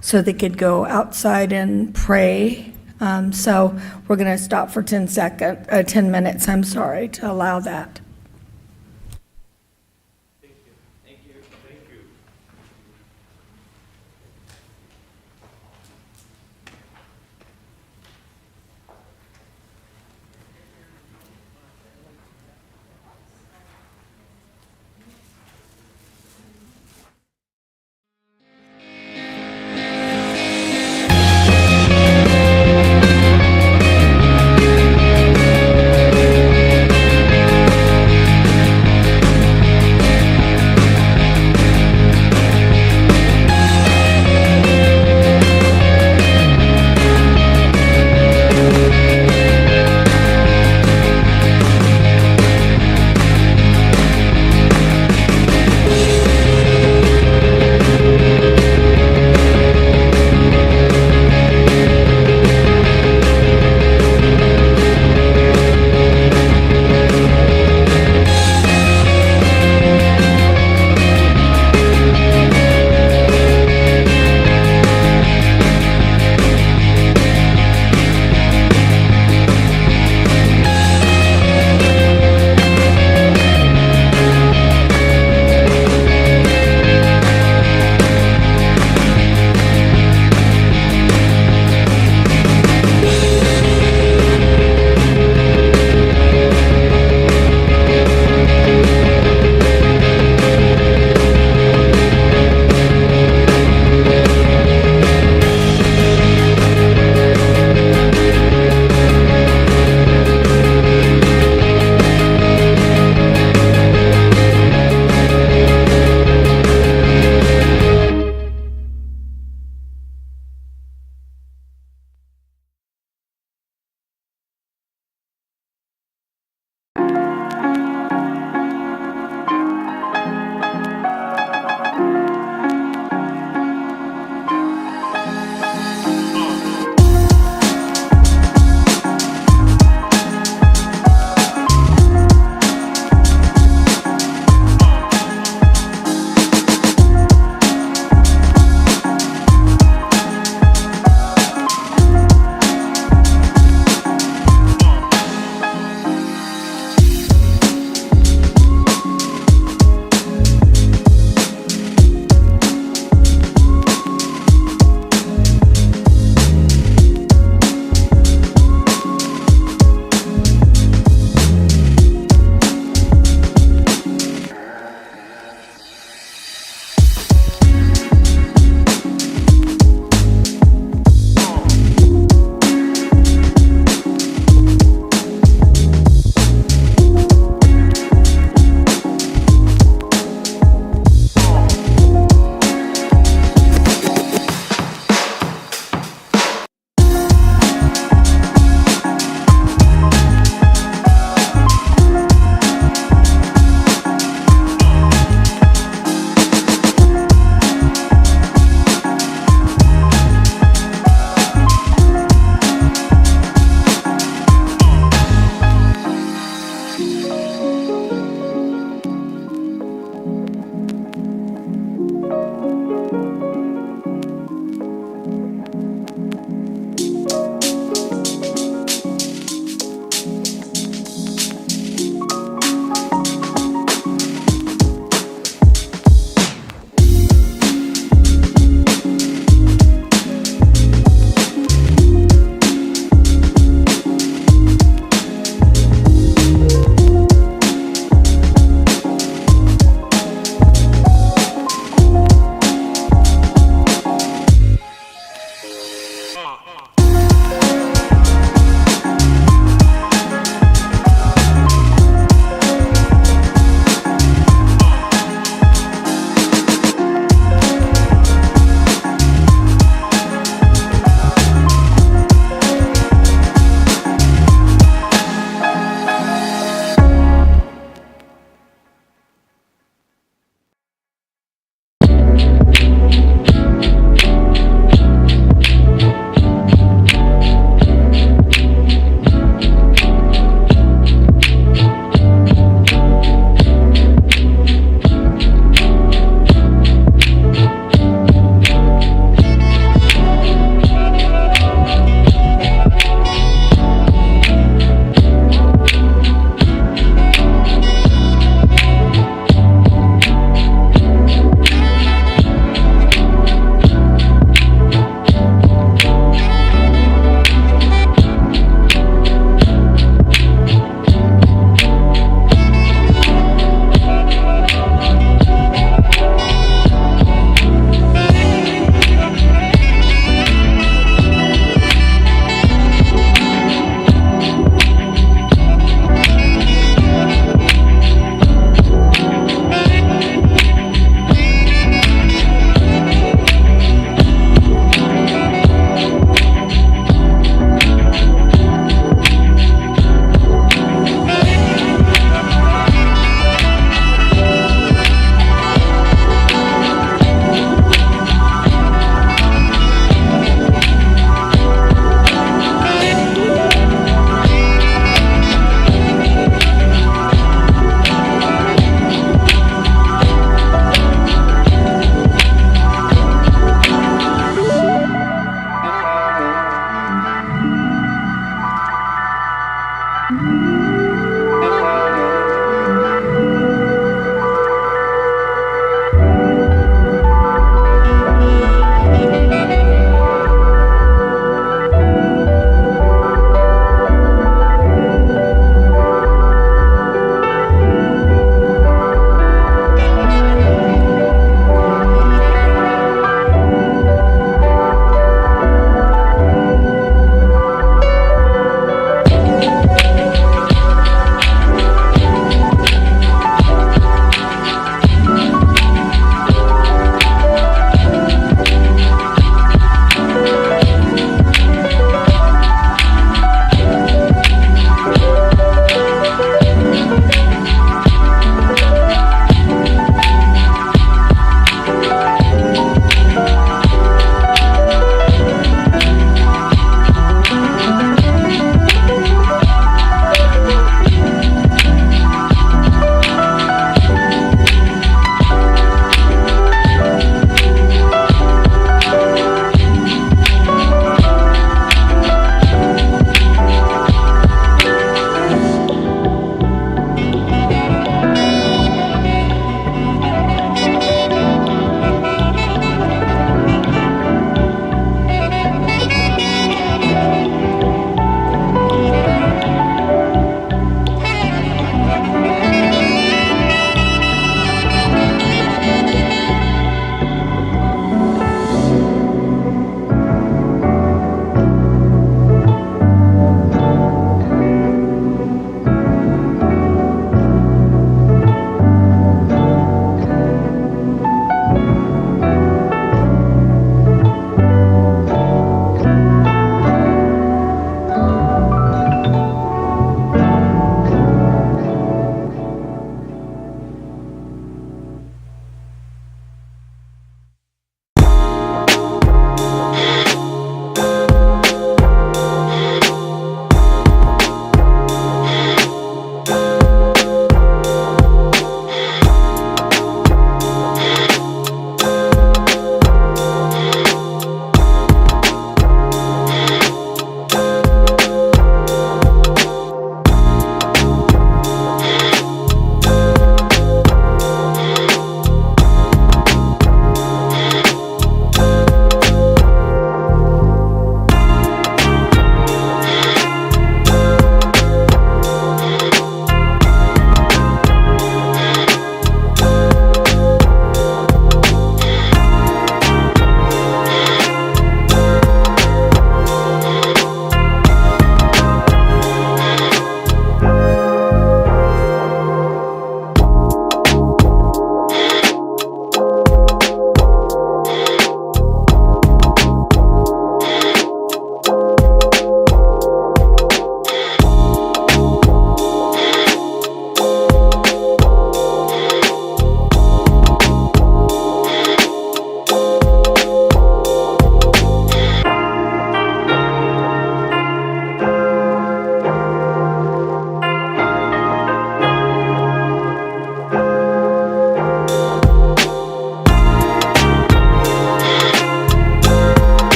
so they could go outside and pray. So we're going to stop for 10 minutes, to allow that.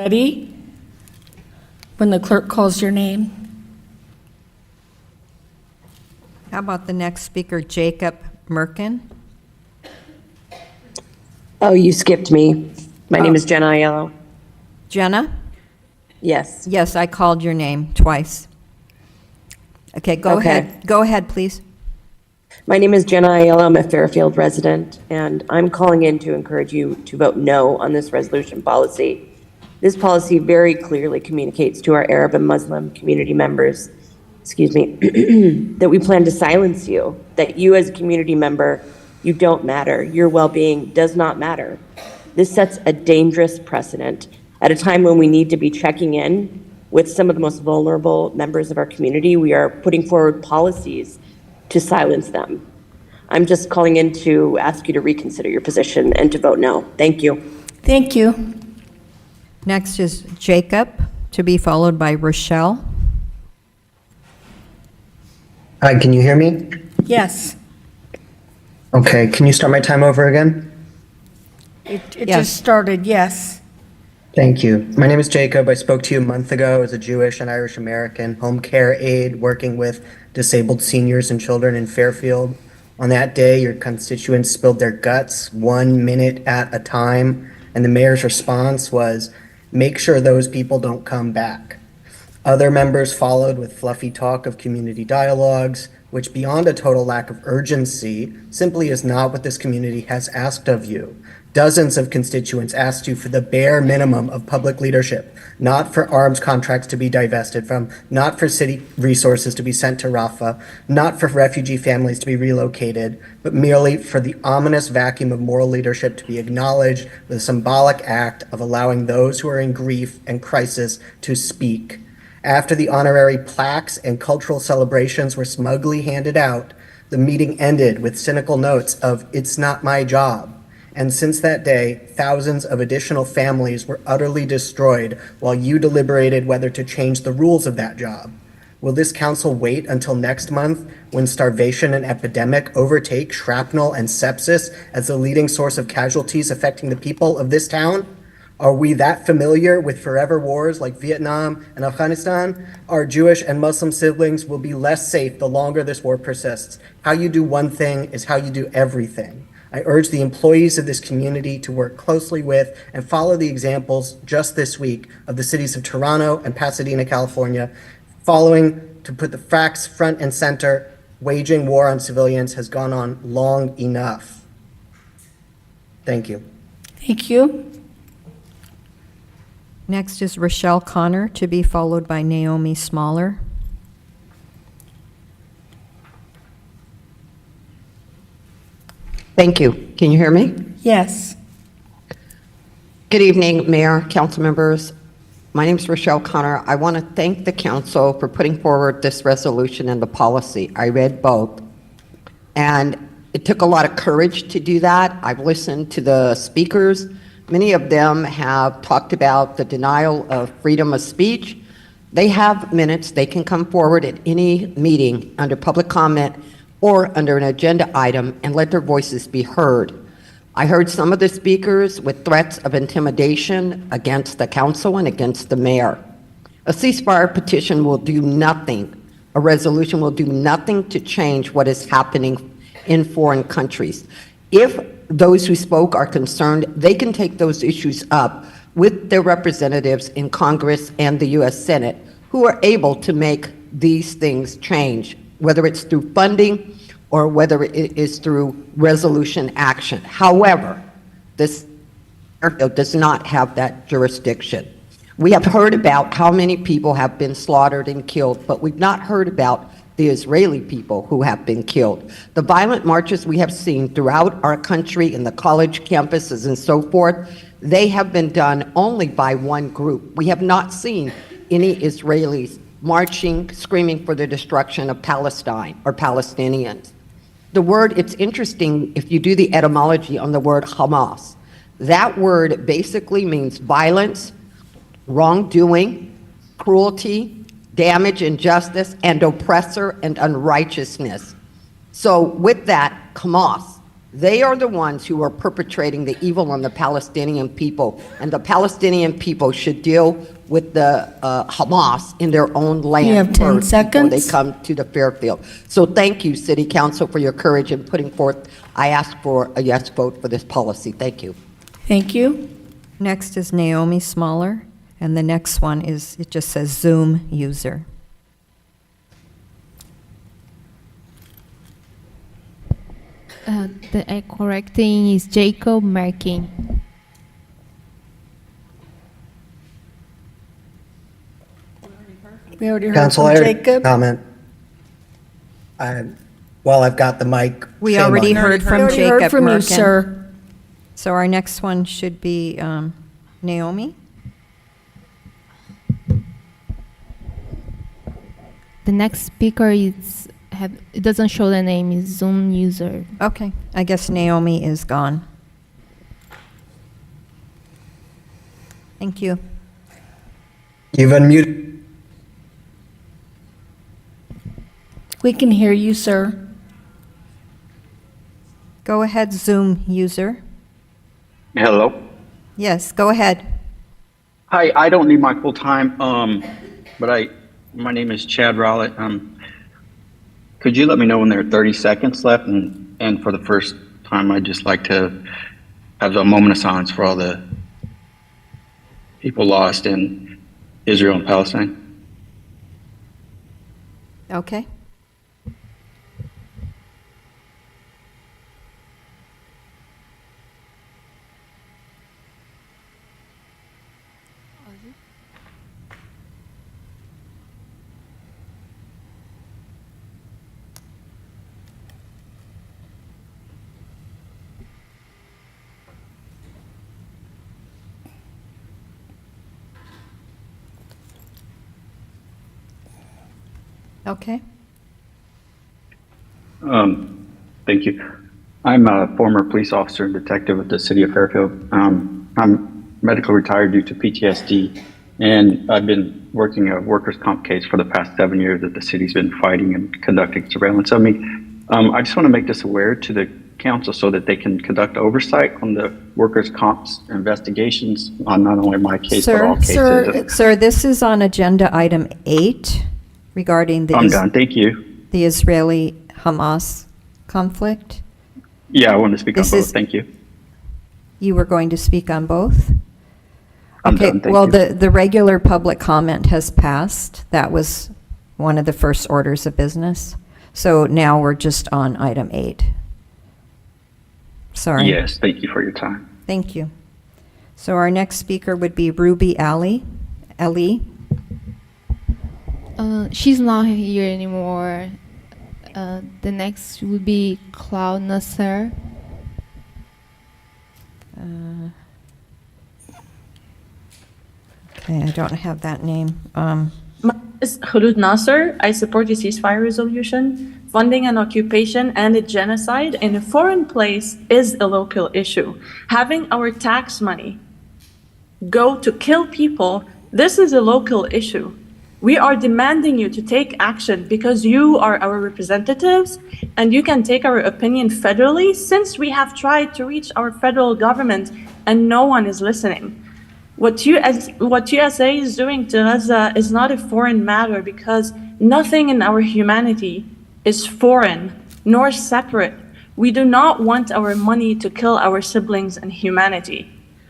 ready when the clerk calls your name. How about the next speaker, Jacob Merkin? Oh, you skipped me. My name is Jenna Aiello. Jenna? Yes. Yes, I called your name twice. Okay, go Okay. ahead. Go ahead, please. My name is Jenna Aiello. I'm a Fairfield resident, and I'm calling in to encourage you to vote no on this resolution policy. This policy very clearly communicates to our Arab and Muslim community members, that we plan to silence you, that you as a community member, you don't matter. Your well-being does not matter. This sets a dangerous precedent at a time when we need to be checking in with some of the most vulnerable members of our community. We are putting forward policies to silence them. I'm just calling in to ask you to reconsider your position and to vote no. Thank you. Thank you. Next is Jacob, to be followed by Rochelle. Hi, can you hear me? Yes, Okay, can you start my time over again? it Yes. just started, yes. Thank you. My name is Jacob. I spoke to you a month ago as a Jewish and Irish American home care aide working with disabled seniors and children in Fairfield. On that day, your constituents spilled their guts 1 minute at a time, and the mayor's response was, make sure those people don't come back. Other members followed with fluffy talk of community dialogues, which beyond a total lack of urgency, simply is not what this community has asked of you. Dozens of constituents asked you for the bare minimum of public leadership, not for arms contracts to be divested from, not for city resources to be sent to Rafah, not for refugee families to be relocated, but merely for the ominous vacuum of moral leadership to be acknowledged with a symbolic act of allowing those who are in grief and crisis to speak. After the honorary plaques and cultural celebrations were smugly handed out, the meeting ended with cynical notes of, "It's not my job." And since that day, thousands of additional families were utterly destroyed while you deliberated whether to change the rules of that job. Will this council wait until next month when starvation and epidemic overtake shrapnel and sepsis as the leading source of casualties affecting the people of this town? Are we that familiar with forever wars like Vietnam and Afghanistan? Our Jewish and Muslim siblings will be less safe the longer this war persists. How you do one thing is how you do everything. I urge the employees of this community to work closely with and follow the examples just this week of the cities of Toronto and Pasadena, California, following to put the facts front and center. Waging war on civilians has gone on long enough. Thank you. Thank you. Next is Rochelle Connor, to be followed by Naomi Smaller. Thank you. Can you hear me? Yes. Good evening, Mayor, council members. My name is Rochelle Connor. I want to thank the council for putting forward this resolution and the policy. I read both, and it took a lot of courage to do that. I've listened to the speakers. Many of them have talked about the denial of freedom of speech. They have minutes. They can come forward at any meeting under public comment or under an agenda item and let their voices be heard. I heard some of the speakers with threats of intimidation against the council and against the mayor. A ceasefire petition will do nothing. A resolution will do nothing to change what is happening in foreign countries. If those who spoke are concerned, they can take those issues up with their representatives in Congress and the U.S. Senate, who are able to make these things change, whether it's through funding or whether it is through resolution action. However, this does not have that jurisdiction. We have heard about how many people have been slaughtered and killed, but we've not heard about the Israeli people who have been killed. The violent marches we have seen throughout our country in the college campuses and so forth, they have been done only by one group. We have not seen any Israelis marching, screaming for the destruction of Palestine or Palestinians. The word, it's interesting if you do the etymology on the word Hamas. That word basically means violence, wrongdoing, cruelty, damage, injustice, and oppressor and unrighteousness. So with that, Hamas, They are the ones who are perpetrating the evil on the Palestinian people, and the Palestinian people should deal with the Hamas in their own land You have 10 first before they seconds. come to the Fairfield. So thank you, City Council, for your courage in putting forth. I ask for a yes vote for this policy. Thank you. Thank you. Next is Naomi Smaller, and the next one is, it just says Zoom user. The correct thing is Jacob Merkin. We already heard Council, from I already Jacob. comment. While I've got the mic. We shame already on you. heard from already Jacob heard from you, Merkin. sir. So our next one should be Naomi. The next speaker is it doesn't show the name, is Zoom user. Okay, I guess Naomi is gone. Thank you. You've unmuted. We can hear you, sir. Go ahead, Zoom user. Hello. Yes, go ahead. Hi, I don't need my full time, but my name is Chad Rowlett. Could you let me know when there are 30 seconds left? And for the first time, I'd just like to have a moment of silence for all the people lost in Israel and Palestine. Okay. Okay. Thank you. I'm a former police officer and detective with the city of Fairfield. I'm medically retired due to PTSD, and I've been working a workers' comp case for the past 7 years that the city's been fighting and conducting surveillance of me. I just want to make this aware to the council so that they can conduct oversight on the workers' comp's investigations on not only my case, but all cases. Sir, this is on agenda item 8 regarding I'm done. Thank you. the Israeli-Hamas conflict. Yeah, I want to speak on This both. is- Thank you. You were going to speak on both? I'm Okay, done. Thank well, you. the regular public comment has passed. That was one of the first orders of business. So now we're just on item 8. Sorry. Yes, thank you for your time. Thank you. So our next speaker would be Ruby Ali. She's not here anymore. The next would be Cloud Nasser. Okay, I don't have that name. My name is Khulud Nasser. I support the ceasefire resolution. Funding an occupation and a genocide in a foreign place is a local issue. Having our tax money go to kill people, this is a local issue. We are demanding you to take action because you are our representatives and you can take our opinion federally, since we have tried to reach our federal government and no one is listening. What USA is doing to Gaza is not a foreign matter, because nothing in our humanity is foreign nor separate. We do not want our money to kill our siblings and humanity.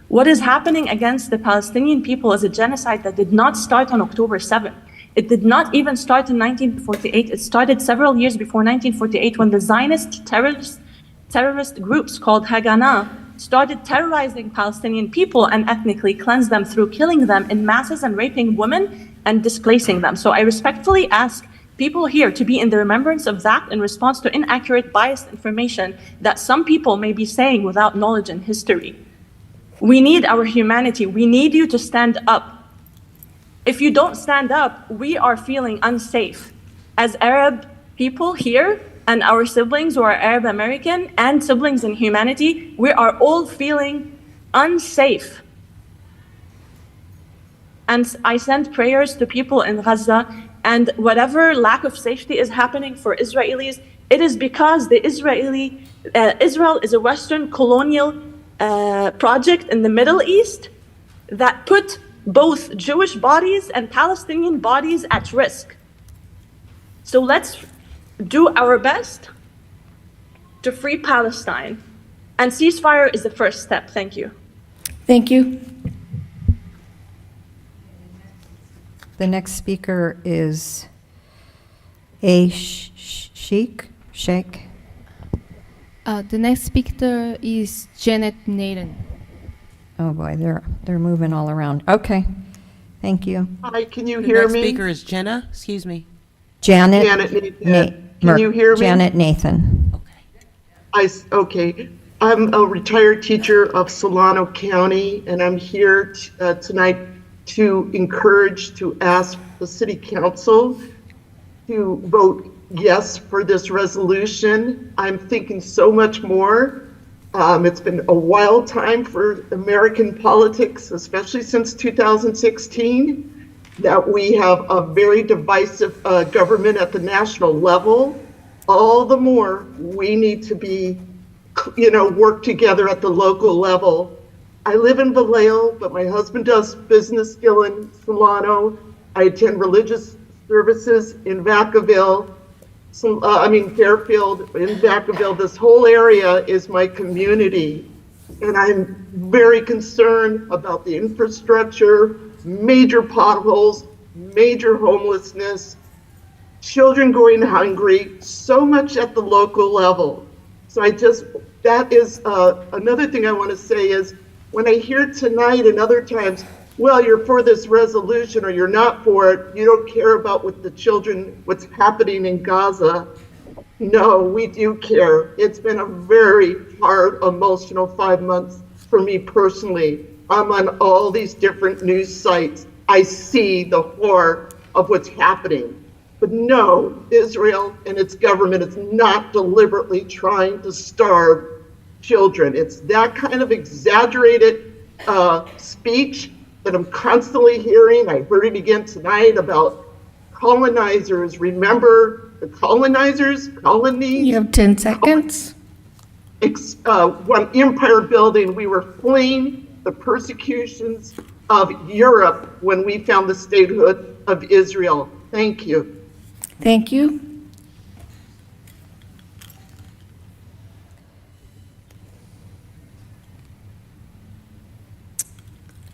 What is happening against the Palestinian people is a genocide that did not start on October 7th. It did not even start in 1948. It started several years before 1948, when the Zionist terrorist groups called Haganah started terrorizing Palestinian people and ethnically cleansed them through killing them in masses and raping women and displacing them. So I respectfully ask people here to be in the remembrance of that in response to inaccurate, biased information that some people may be saying without knowledge and history. We need our humanity. We need you to stand up. If you don't stand up, we are feeling unsafe. As Arab people here, and our siblings who are Arab American and siblings in humanity, we are all feeling unsafe. And I send prayers to people in Gaza And whatever lack of safety is happening for Israelis, it is because Israel is a Western colonial project in the Middle East that put both Jewish bodies and Palestinian bodies at risk. So let's do our best to free Palestine. And ceasefire is the first step. Thank you. Thank you. The next speaker is Sheikh. The next speaker is Janet Nathan. Oh boy, they're moving all around. Okay, thank you. Hi, can you The hear next me? speaker is Jenna. Excuse me. Janet. Nathan. Can you hear me? Janet Nathan. Okay. I'm a retired teacher of Solano County, and I'm here tonight to ask the City Council to vote yes for this resolution. I'm thinking so much more. It's been a wild time for American politics, especially since 2016, that we have a very divisive government at the national level. All the more we need to be, work together at the local level. I live in Vallejo, but my husband does business still in Solano. I attend religious services in Vacaville. Fairfield, in Vacaville. This whole area is my community. And I'm very concerned about the infrastructure, major potholes, major homelessness, children going hungry, so much at the local level. So that is another thing I want to say is, when I hear tonight and other times, well, you're for this resolution or you're not for it, you don't care about what the children, what's happening in Gaza. No, we do care. It's been a very hard, emotional 5 months for me personally. I'm on all these different news sites. I see the horror of what's happening. But no, Israel and its government is not deliberately trying to starve children. It's that kind of exaggerated speech that I'm constantly hearing. I heard it again tonight about colonizers. Remember the colonizers, colonies? You have 10 seconds. One empire building, we were fleeing the persecutions of Europe when we found the statehood of Israel. Thank you. Thank you.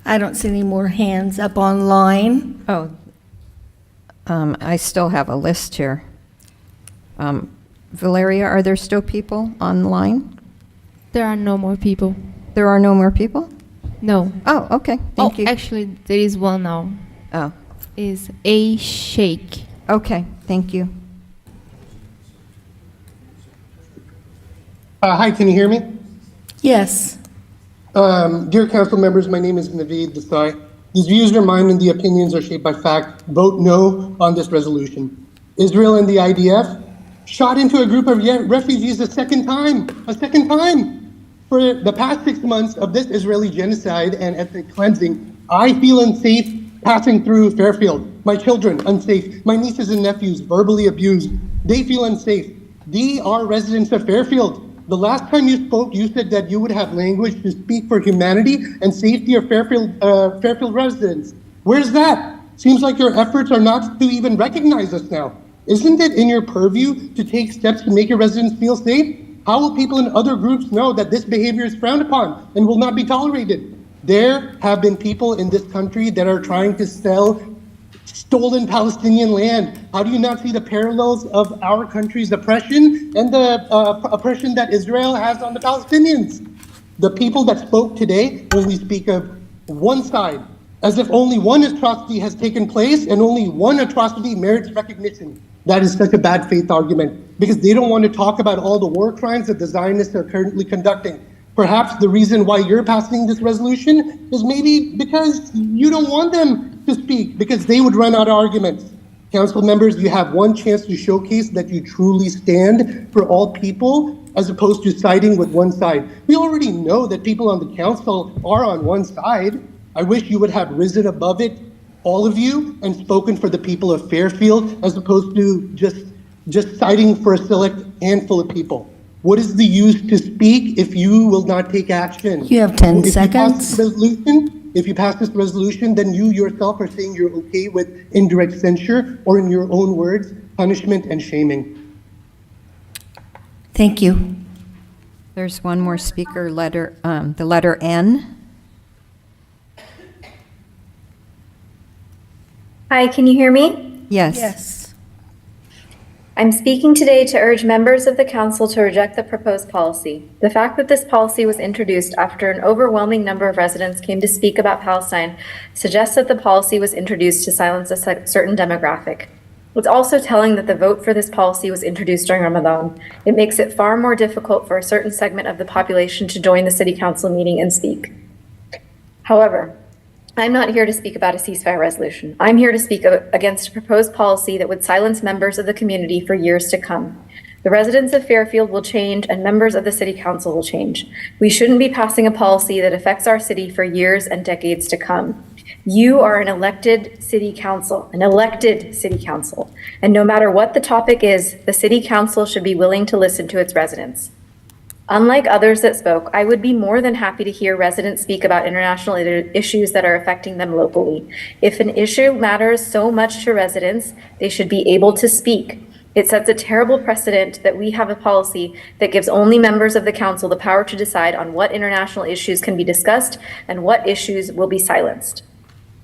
I don't see any more hands up online. Oh, I still have a list here. Valeria, are there still people online? There are no more people. There are no more people? No. Oh, okay. Thank you. Actually, there is one now. Oh. Is a Sheikh. Okay, thank you. Hi, can you hear me? Yes. Dear council members, my name is Naveed Desai. These views are mine and the opinions are shaped by fact. Vote no on this resolution. Israel and the IDF shot into a group of refugees a second time. For the past 6 months of this Israeli genocide and ethnic cleansing, I feel unsafe passing through Fairfield. My children, unsafe. My nieces and nephews, verbally abused. They feel unsafe. They are residents of Fairfield. The last time you spoke, you said that you would have language to speak for humanity and safety of Fairfield residents. Where's that? Seems like your efforts are not to even recognize us now. Isn't it in your purview to take steps to make your residents feel safe? How will people in other groups know that this behavior is frowned upon and will not be tolerated? There have been people in this country that are trying to sell stolen Palestinian land. How do you not see the parallels of our country's oppression and the oppression that Israel has on the Palestinians? The people that spoke today only speak of one side, as if only one atrocity has taken place and only one atrocity merits recognition. That is such a bad faith argument, because they don't want to talk about all the war crimes that the Zionists are currently conducting. Perhaps the reason why you're passing this resolution is maybe because you don't want them to speak, because they would run out of arguments. Council members, you have one chance to showcase that you truly stand for all people, as opposed to siding with one side. We already know that people on the council are on one side. I wish you would have risen above it all of you, and spoken for the people of Fairfield, as opposed to just citing for a select handful of people. What is the use to speak if you will not take action? You have 10 seconds. If you pass this resolution, then you yourself are saying you're okay with indirect censure, or in your own words, punishment and shaming. Thank you. There's one more speaker, the letter N. Hi, can you hear me? Yes. Yes. I'm speaking today to urge members of the council to reject the proposed policy. The fact that this policy was introduced after an overwhelming number of residents came to speak about Palestine suggests that the policy was introduced to silence a certain demographic. It's also telling that the vote for this policy was introduced during Ramadan. It makes it far more difficult for a certain segment of the population to join the city council meeting and speak. However, I'm not here to speak about a ceasefire resolution. I'm here to speak against a proposed policy that would silence members of the community for years to come. The residents of Fairfield will change and members of the city council will change. We shouldn't be passing a policy that affects our city for years and decades to come. You are an elected city council, and no matter what the topic is, the city council should be willing to listen to its residents. Unlike others that spoke, I would be more than happy to hear residents speak about international issues that are affecting them locally. If an issue matters so much to residents, they should be able to speak. It sets a terrible precedent that we have a policy that gives only members of the council the power to decide on what international issues can be discussed and what issues will be silenced.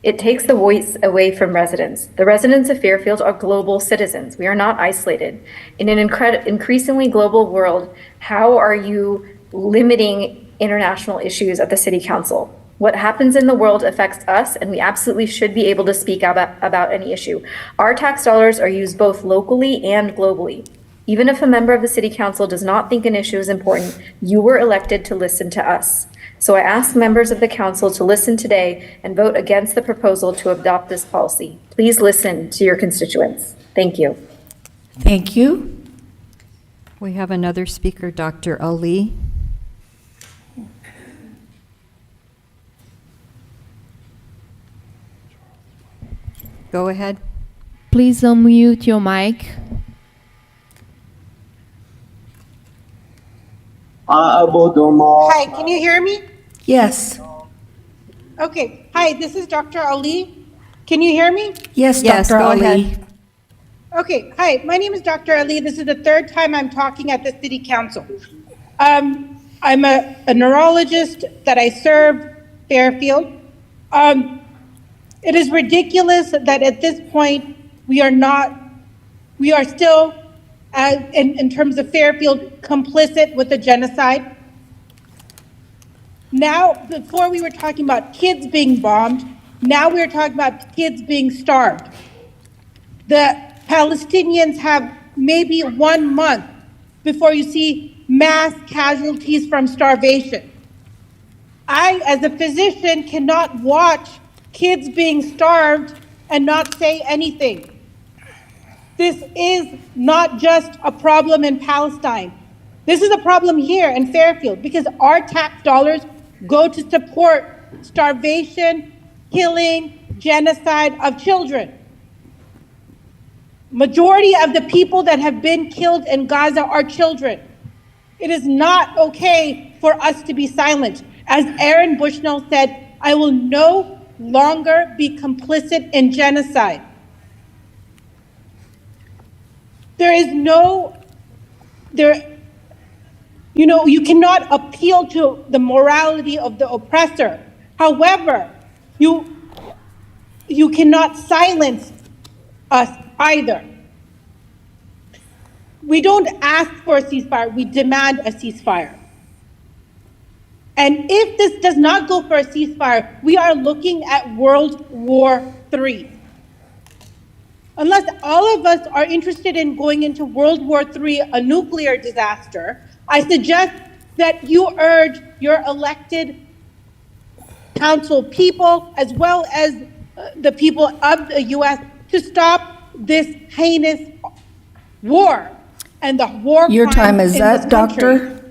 It takes the voice away from residents. The residents of Fairfield are global citizens. We are not isolated. In an increasingly global world, how are you limiting international issues at the city council? What happens in the world affects us, and we absolutely should be able to speak about any issue. Our tax dollars are used both locally and globally. Even if a member of the city council does not think an issue is important, you were elected to listen to us. So I ask members of the council to listen today and vote against the proposal to adopt this policy. Please listen to your constituents. Thank you. Thank you. We have another speaker, Dr. Ali. Go ahead. Please unmute your mic. Hi, can you hear me? Yes. Okay. Hi, this is Dr. Ali. Can you hear me? Yes, Yes, Dr. go Ali. ahead. Okay. Hi, my name is Dr. Ali. This is the third time I'm talking at the City Council. I'm a neurologist that I serve Fairfield. It is ridiculous that at this point we are still, in terms of Fairfield, complicit with the genocide. Now, before we were talking about kids being bombed, now we're talking about kids being starved. The Palestinians have maybe 1 month before you see mass casualties from starvation. I, as a physician, cannot watch kids being starved and not say anything. This is not just a problem in Palestine. This is a problem here in Fairfield because our tax dollars go to support starvation, killing, genocide of children. Majority of the people that have been killed in Gaza are children. It is not okay for us to be silent. As Aaron Bushnell said, I will no longer be complicit in genocide. You cannot appeal to the morality of the oppressor. However, you cannot silence us either. We don't ask for a ceasefire, we demand a ceasefire. And if this does not go for a ceasefire, we are looking at World War III. Unless all of us are interested in going into World War III, a nuclear disaster, I suggest that you urge your elected council people, as well as the people of the U.S., to stop this heinous war and the war Your crimes time is in up, this country. Doctor.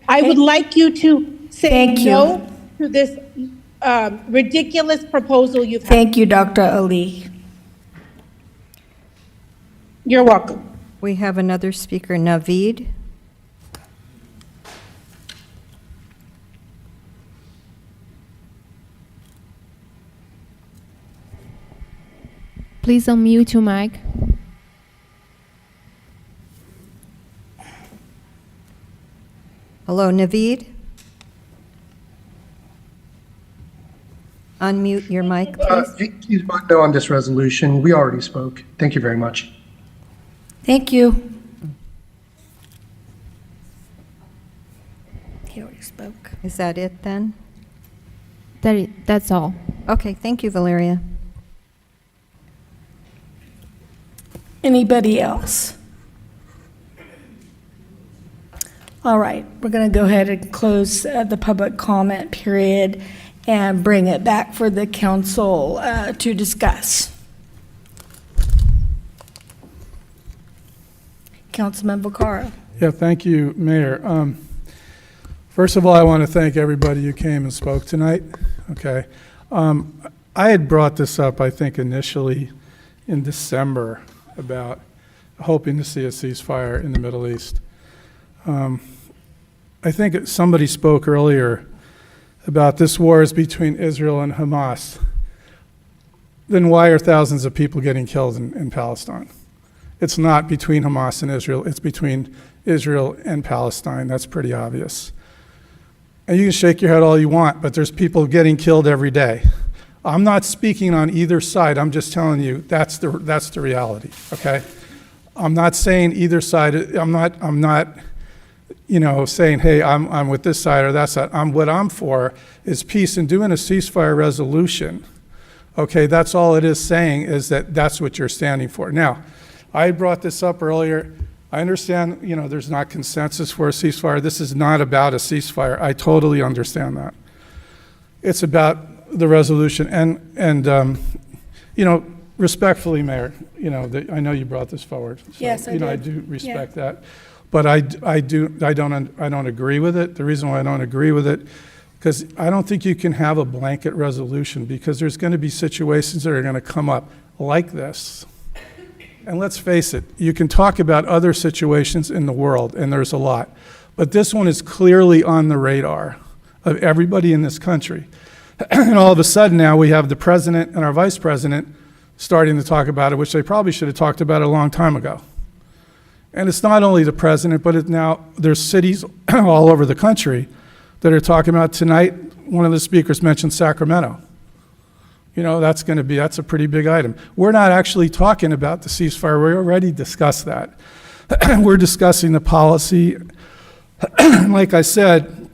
I would like you to say no to this ridiculous proposal you've had. Thank you, Dr. Ali. You're welcome. We have another speaker, Naveed. Please unmute your mic. Hello, Naveed. Unmute your mic, please. Please vote no on this resolution. We already spoke. Thank you very much. Thank you. He already spoke. Is that it then? That's all. Okay, thank you, Valeria. Anybody else? All right, we're going to go ahead and close the public comment period and bring it back for the council to discuss. Councilman Vaccaro. Yeah, thank you, Mayor. First of all, I want to thank everybody who came and spoke tonight. Okay. I had brought this up, I think, initially in December about hoping to see a ceasefire in the Middle East. I think somebody spoke earlier about this war is between Israel and Hamas. Then why are thousands of people getting killed in Palestine? It's not between Hamas and Israel, it's between Israel and Palestine. That's pretty obvious. And you can shake your head all you want, but there's people getting killed every day. I'm not speaking on either side. I'm just telling you that's the reality. Okay, I'm not saying either side. I'm not, saying hey, I'm with this side or that side. What I'm for is peace and doing a ceasefire resolution. Okay, that's all it is saying is that's what you're standing for. Now, I brought this up earlier. I understand, there's not consensus for a ceasefire. This is not about a ceasefire. I totally understand that. It's about the resolution and respectfully, Mayor, I know you brought this forward. So, yes, I did. I do respect that, but I don't agree with it. The reason why I don't agree with it, because I don't think you can have a blanket resolution because there's going to be situations that are going to come up like this. And let's face it, you can talk about other situations in the world, and there's a lot. But this one is clearly on the radar of everybody in this country. And all of a sudden now we have the president and our vice president starting to talk about it, which they probably should have talked about a long time ago. And it's not only the president, but now there's cities all over the country that are talking about tonight. One of the speakers mentioned Sacramento. That's a pretty big item. We're not actually talking about the ceasefire. We already discussed that. We're discussing the policy. Like I said,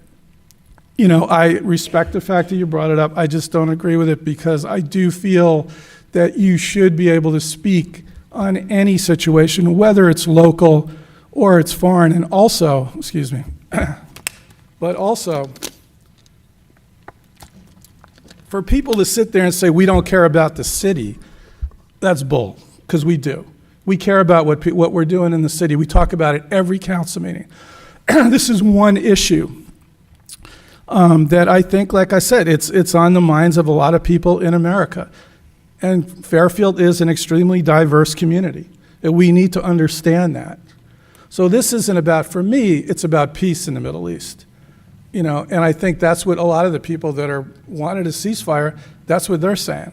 I respect the fact that you brought it up. I just don't agree with it because I do feel that you should be able to speak on any situation, whether it's local or it's foreign. And also, but also, for people to sit there and say we don't care about the city, that's bull, because we do. We care about what we're doing in the city. We talk about it every council meeting. This is one issue that I think, like I said, it's on the minds of a lot of people in America. And Fairfield is an extremely diverse community. And we need to understand that. So this isn't about, for me, it's about peace in the Middle East. And I think that's what a lot of the people that are wanted a ceasefire, that's what they're saying.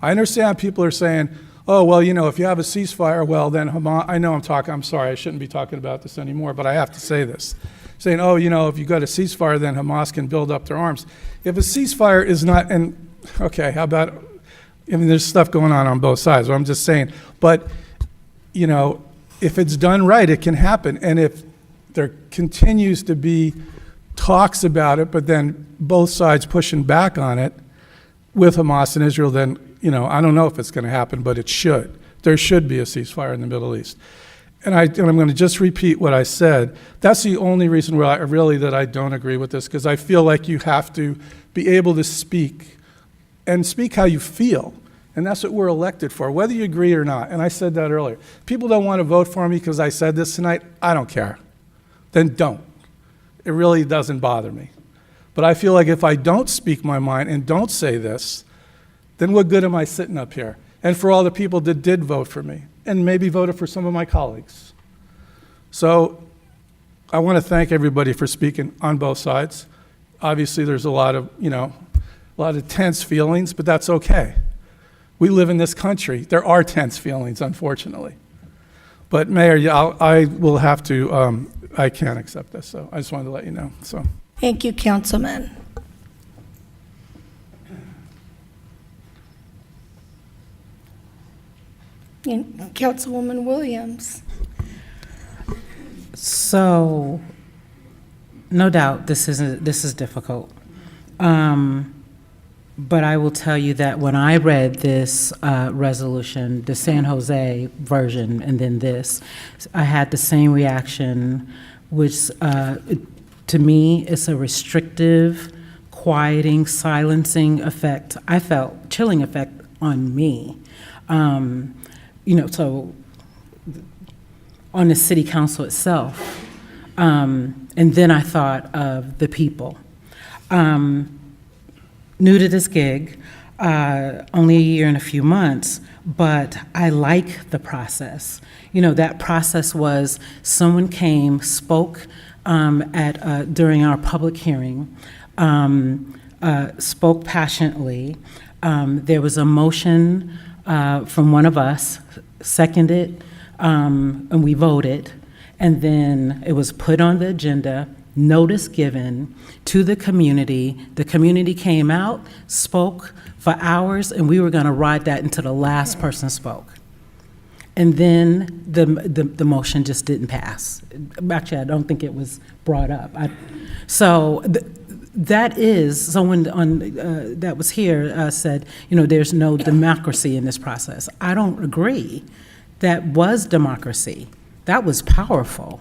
I understand people are saying, oh, well, if you have a ceasefire, well, then Hamas, I'm sorry, I shouldn't be talking about this anymore, but I have to say this. Saying, oh, if you got a ceasefire, then Hamas can build up their arms. If a ceasefire is not, how about, there's stuff going on both sides, so I'm just saying, but, if it's done right, it can happen. And if there continues to be talks about it, but then both sides pushing back on it with Hamas and Israel, then, I don't know if it's going to happen, but it should. There should be a ceasefire in the Middle East. And I'm going to just repeat what I said. That's the only reason why that I don't agree with this, because I feel like you have to be able to speak and speak how you feel. And that's what we're elected for, whether you agree or not. And I said that earlier. People don't want to vote for me because I said this tonight. I don't care. Then don't. It really doesn't bother me. But I feel like if I don't speak my mind and don't say this, then what good am I sitting up here? And for all the people that did vote for me, and maybe voted for some of my colleagues. So I want to thank everybody for speaking on both sides. Obviously, there's a lot of tense feelings, but that's okay. We live in this country. There are tense feelings, unfortunately. But Mayor, yeah, I will have to, I can't accept this, so I just wanted to let you know, so. Thank you, Councilman. And Councilwoman Williams. So, no doubt, this is difficult. But I will tell you that when I read this resolution, the San Jose version, and then this, I had the same reaction, which to me is a restrictive, quieting, silencing effect. I felt chilling effect on me. So on the city council itself. And then I thought of the people. New to this gig, only a year and a few months, but I like the process. That process was someone came, spoke during our public hearing, spoke passionately. There was a motion from one of us, seconded, and we voted, and then it was put on the agenda, notice given to the community. The community came out, spoke for hours, and we were going to ride that until the last person spoke. And then the motion just didn't pass. Actually, I don't think it was brought up. That is, someone that was here said, there's no democracy in this process. I don't agree. That was democracy. That was powerful.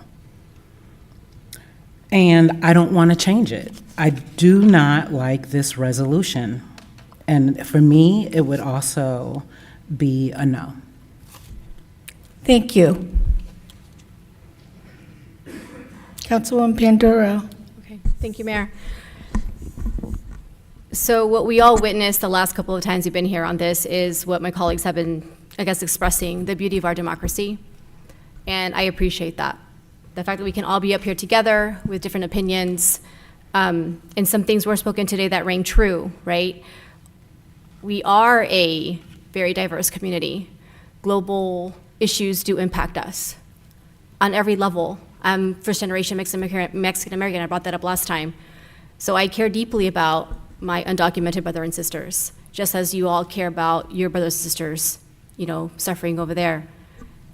And I don't want to change it. I do not like this resolution. And for me, it would also be a no. Thank you. Councilwoman Panduro. Okay, thank you, Mayor. So what we all witnessed the last couple of times we've been here on this is what my colleagues have been, I guess, expressing, the beauty of our democracy. And I appreciate that. The fact that we can all be up here together with different opinions, and some things were spoken today that rang true, right? We are a very diverse community. Global issues do impact us on every level. I'm first generation Mexican American, I brought that up last time. So I care deeply about my undocumented brother and sisters, just as you all care about your brothers and sisters, suffering over there.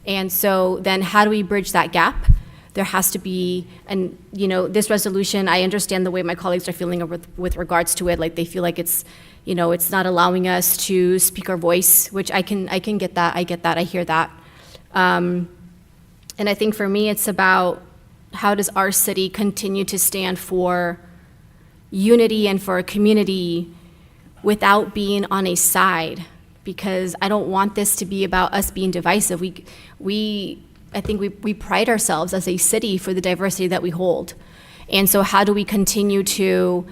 And so then how do we bridge that gap? There has to be, and this resolution, I understand the way my colleagues are feeling with regards to it, like they feel like it's, it's not allowing us to speak our voice, which I can get that, I hear that. And I think for me, it's about how does our city continue to stand for unity and for a community without being on a side, because I don't want this to be about us being divisive. I think we pride ourselves as a city for the diversity that we hold. And so how do we continue to,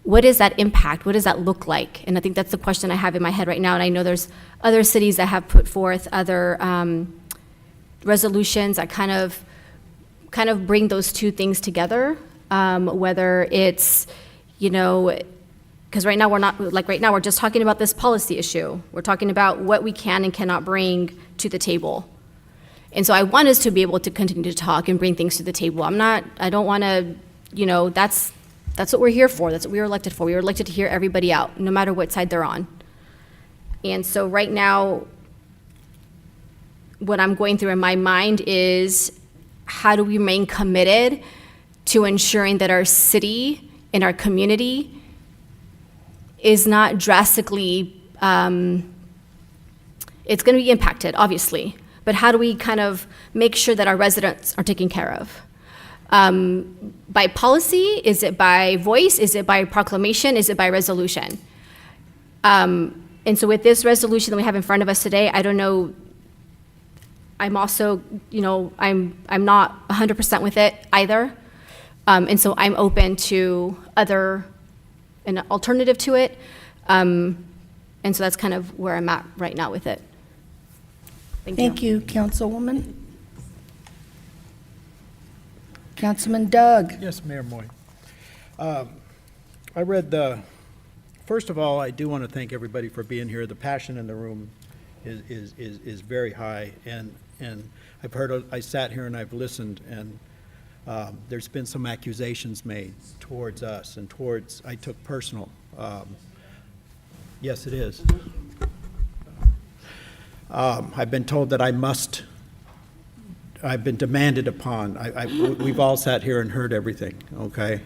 what is that impact? What does that look like? And I think that's the question I have in my head right now. And I know there's other cities that have put forth other resolutions that kind of bring those two things together, whether it's, because right now we're just talking about this policy issue. We're talking about what we can and cannot bring to the table. And so I want us to be able to continue to talk and bring things to the table. I don't want to, that's what we're here for. That's what we were elected for. We were elected to hear everybody out, no matter what side they're on. And so right now, what I'm going through in my mind is how do we remain committed to ensuring that our city and our community is not drastically, it's going to be impacted, obviously, but how do we kind of make sure that our residents are taken care of? By policy? Is it by voice? Is it by proclamation? Is it by resolution? And so with this resolution that we have in front of us today, I don't know, I'm also, I'm not 100% with it either. And so I'm open to other an alternative to it. And so that's kind of where I'm at right now with it. Thank you, Councilwoman. Councilman Doug. Yes, Mayor Moy. I read first of all, I do want to thank everybody for being here. The passion in the room is very high, and I've heard, I sat here and I've listened, and there's been some accusations made towards us and towards, I took personal. Yes, it is. I've been told that I've been demanded upon. We've all sat here and heard everything, okay?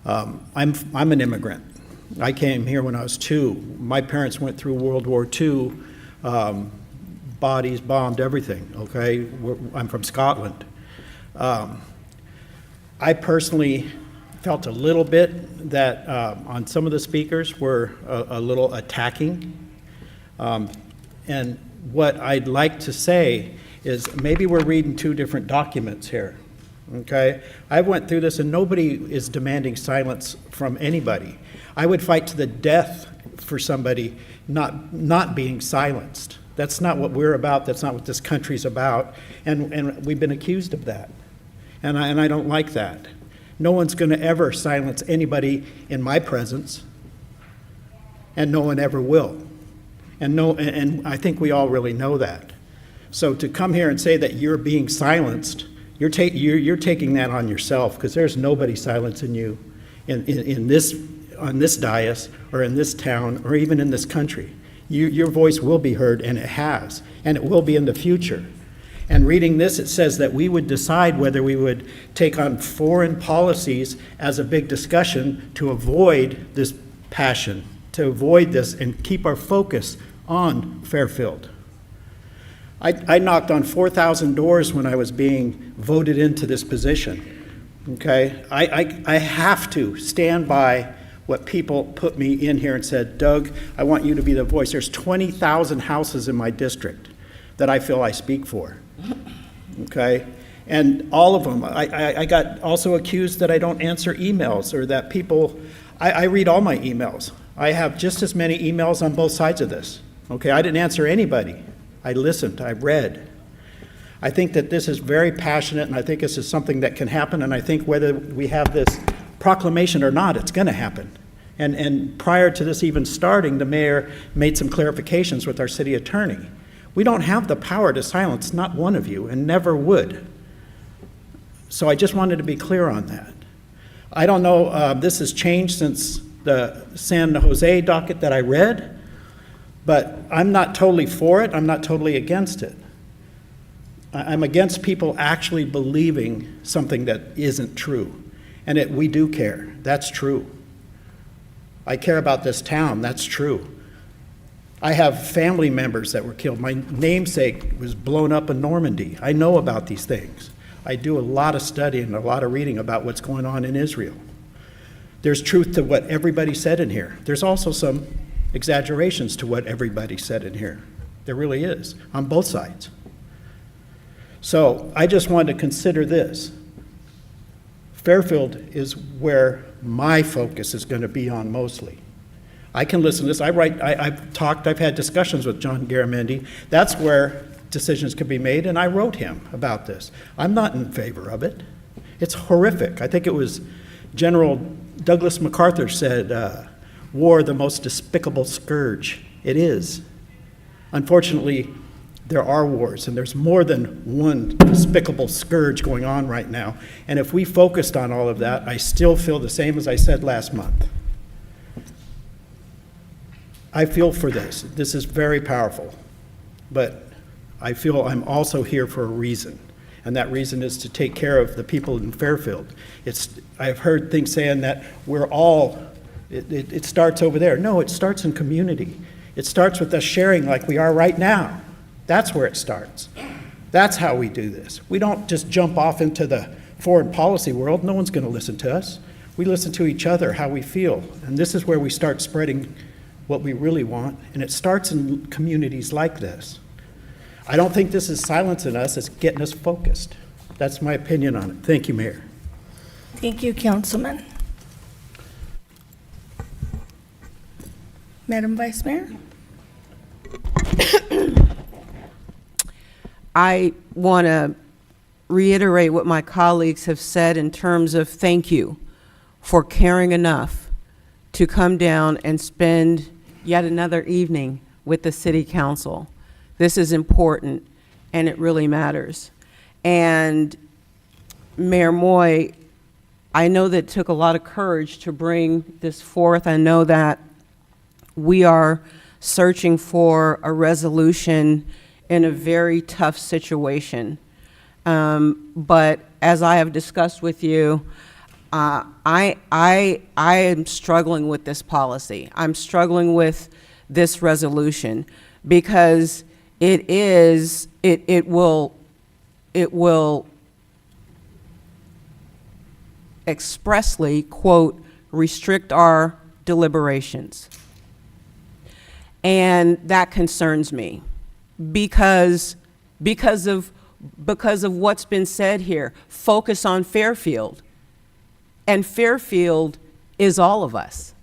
I'm an immigrant. I came here when I was 2. My parents went through World War II, bodies bombed, everything, okay? I'm from Scotland. I personally felt a little bit that on some of the speakers were a little attacking. And what I'd like to say is maybe we're reading 2 different documents here, okay? I went through this and nobody is demanding silence from anybody. I would fight to the death for somebody not being silenced. That's not what we're about. That's not what this country's about. And we've been accused of that. And I don't like that. No one's going to ever silence anybody in my presence, and no one ever will. And I think we all really know that. So to come here and say that you're being silenced, you're taking that on yourself, because there's nobody silencing you on this dais or in this town or even in this country. Your voice will be heard, and it has, and it will be in the future. And reading this, it says that we would decide whether we would take on foreign policies as a big discussion to avoid this passion, to avoid this and keep our focus on Fairfield. I knocked on 4,000 doors when I was being voted into this position, okay? I have to stand by what people put me in here and said, Doug, I want you to be the voice. There's 20,000 houses in my district that I feel I speak for, okay? And all of them, I got also accused that I don't answer emails, or that people, I read all my emails. I have just as many emails on both sides of this, okay? I didn't answer anybody. I listened, I read. I think that this is very passionate, and I think this is something that can happen, and I think whether we have this proclamation or not, it's going to happen. And prior to this even starting, the mayor made some clarifications with our city attorney. We don't have the power to silence not one of you, and never would. So I just wanted to be clear on that. I don't know, this has changed since the San Jose docket that I read, but I'm not totally for it. I'm not totally against it. I'm against people actually believing something that isn't true. And we do care. That's true. I care about this town. That's true. I have family members that were killed. My namesake was blown up in Normandy. I know about these things. I do a lot of studying and a lot of reading about what's going on in Israel. There's truth to what everybody said in here. There's also some exaggerations to what everybody said in here. There really is, on both sides. So I just wanted to consider this. Fairfield is where my focus is going to be on mostly. I can listen to this. I've had discussions with John Garamendi. That's where decisions can be made, and I wrote him about this. I'm not in favor of it. It's horrific. I think it was General Douglas MacArthur said, war, the most despicable scourge. It is. Unfortunately, there are wars, and there's more than one despicable scourge going on right now. And if we focused on all of that, I still feel the same as I said last month. I feel for this. This is very powerful. But I feel I'm also here for a reason. And that reason is to take care of the people in Fairfield. I've heard things saying that we're all, it starts over there. No, it starts in community. It starts with us sharing like we are right now. That's where it starts. That's how we do this. We don't just jump off into the foreign policy world. No one's going to listen to us. We listen to each other, how we feel. And this is where we start spreading what we really want. And it starts in communities like this. I don't think this is silencing us. It's getting us focused. That's my opinion on it. Thank you, Mayor. Thank you, Councilman. Madam Vice Mayor? I want to reiterate what my colleagues have said in terms of thank you for caring enough to come down and spend yet another evening with the City Council. This is important, and it really matters. And Mayor Moy, I know that it took a lot of courage to bring this forth. I know that we are searching for a resolution in a very tough situation. But as I have discussed with you, I am struggling with this policy. I'm struggling with this resolution because it will expressly, quote, restrict our deliberations. And that concerns me because of what's been said here. Focus on Fairfield. And Fairfield is all of us.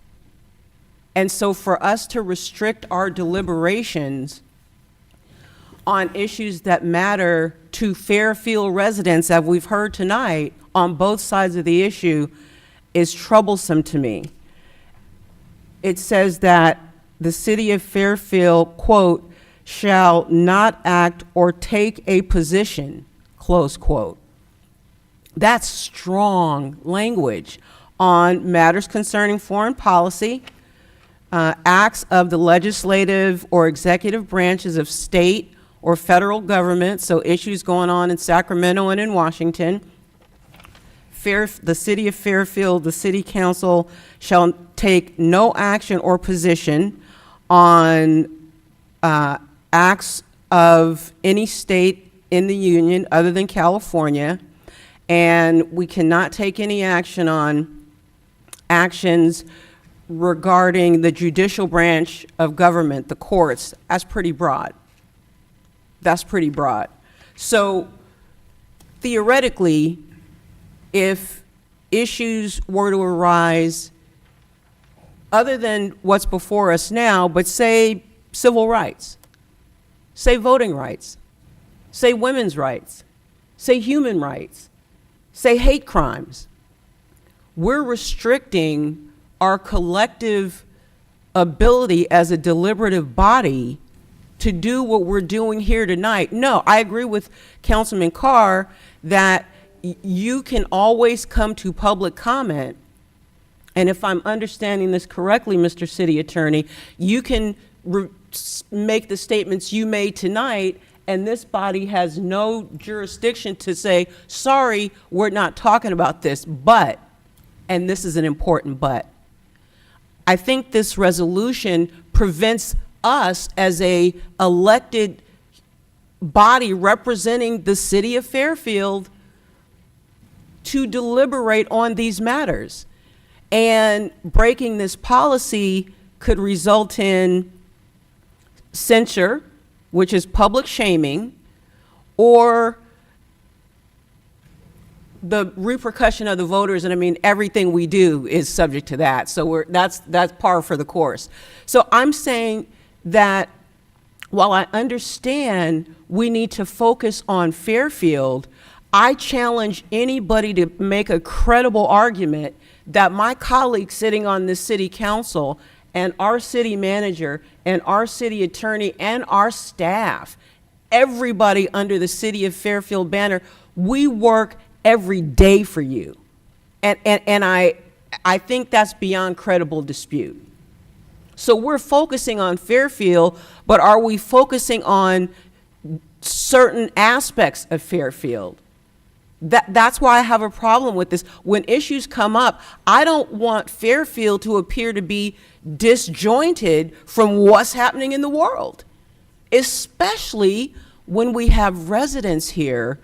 And so for us to restrict our deliberations on issues that matter to Fairfield residents, as we've heard tonight, on both sides of the issue, is troublesome to me. It says that the city of Fairfield, quote, shall not act or take a position, close quote. That's strong language on matters concerning foreign policy, acts of the legislative or executive branches of state or federal government, so issues going on in Sacramento and in Washington. The city of Fairfield, the city council shall take no action or position on acts of any state in the union other than California, and we cannot take any action on actions regarding the judicial branch of government, the courts. That's pretty broad. That's pretty broad. So theoretically, if issues were to arise other than what's before us now, but say civil rights, say voting rights, say women's rights, say human rights, say hate crimes, we're restricting our collective ability as a deliberative body to do what we're doing here tonight. No, I agree with Councilman Carr that you can always come to public comment, and if I'm understanding this correctly, Mr. City Attorney, you can make the statements you made tonight, and this body has no jurisdiction to say, sorry, we're not talking about this, but, and this is an important but, I think this resolution prevents us as a elected body representing the city of Fairfield to deliberate on these matters. And breaking this policy could result in censure, which is public shaming, or the repercussion of the voters, and I mean, everything we do is subject to that. So that's par for the course. So I'm saying that while I understand we need to focus on Fairfield, I challenge anybody to make a credible argument that my colleagues sitting on this city council and our city manager and our city attorney and our staff, everybody under the City of Fairfield banner, we work every day for you. And I think that's beyond credible dispute. So we're focusing on Fairfield, but are we focusing on certain aspects of Fairfield? That's why I have a problem with this. When issues come up, I don't want Fairfield to appear to be disjointed from what's happening in the world, especially when we have residents here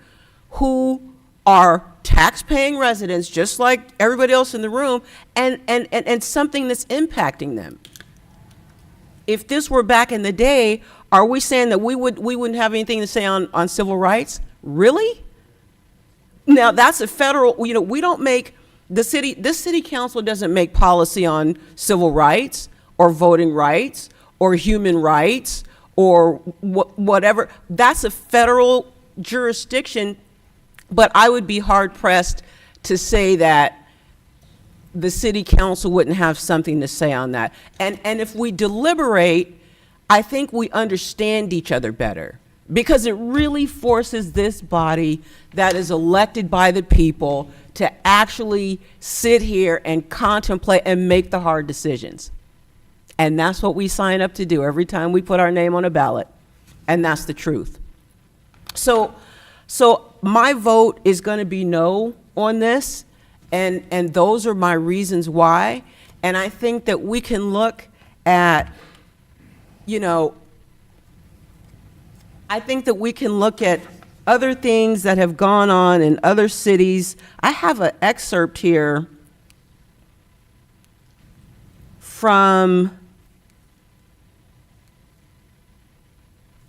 who are tax-paying residents, just like everybody else in the room, and something that's impacting them. If this were back in the day, are we saying that we wouldn't have anything to say on civil rights? Really? Now, that's a federal, we don't make, this city council doesn't make policy on civil rights or voting rights or human rights or whatever. That's a federal jurisdiction, but I would be hard pressed to say that the city council wouldn't have something to say on that. And if we deliberate, I think we understand each other better, because it really forces this body that is elected by the people to actually sit here and contemplate and make the hard decisions. And that's what we sign up to do every time we put our name on a ballot. And that's the truth. So my vote is going to be no on this, and those are my reasons why. And I think that we can look at, I think that we can look at other things that have gone on in other cities. I have an excerpt here from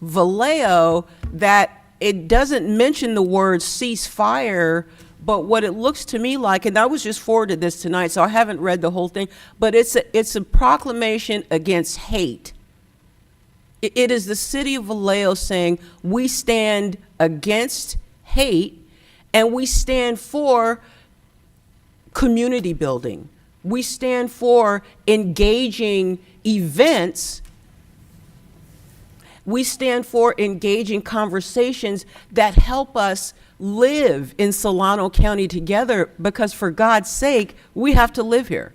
Vallejo that it doesn't mention the word ceasefire, but what it looks to me like, and I was just forwarded this tonight, so I haven't read the whole thing, but it's a proclamation against hate. It is the city of Vallejo saying, we stand against hate and we stand for community building. We stand for engaging events. We stand for engaging conversations that help us live in Solano County together, because for God's sake, we have to live here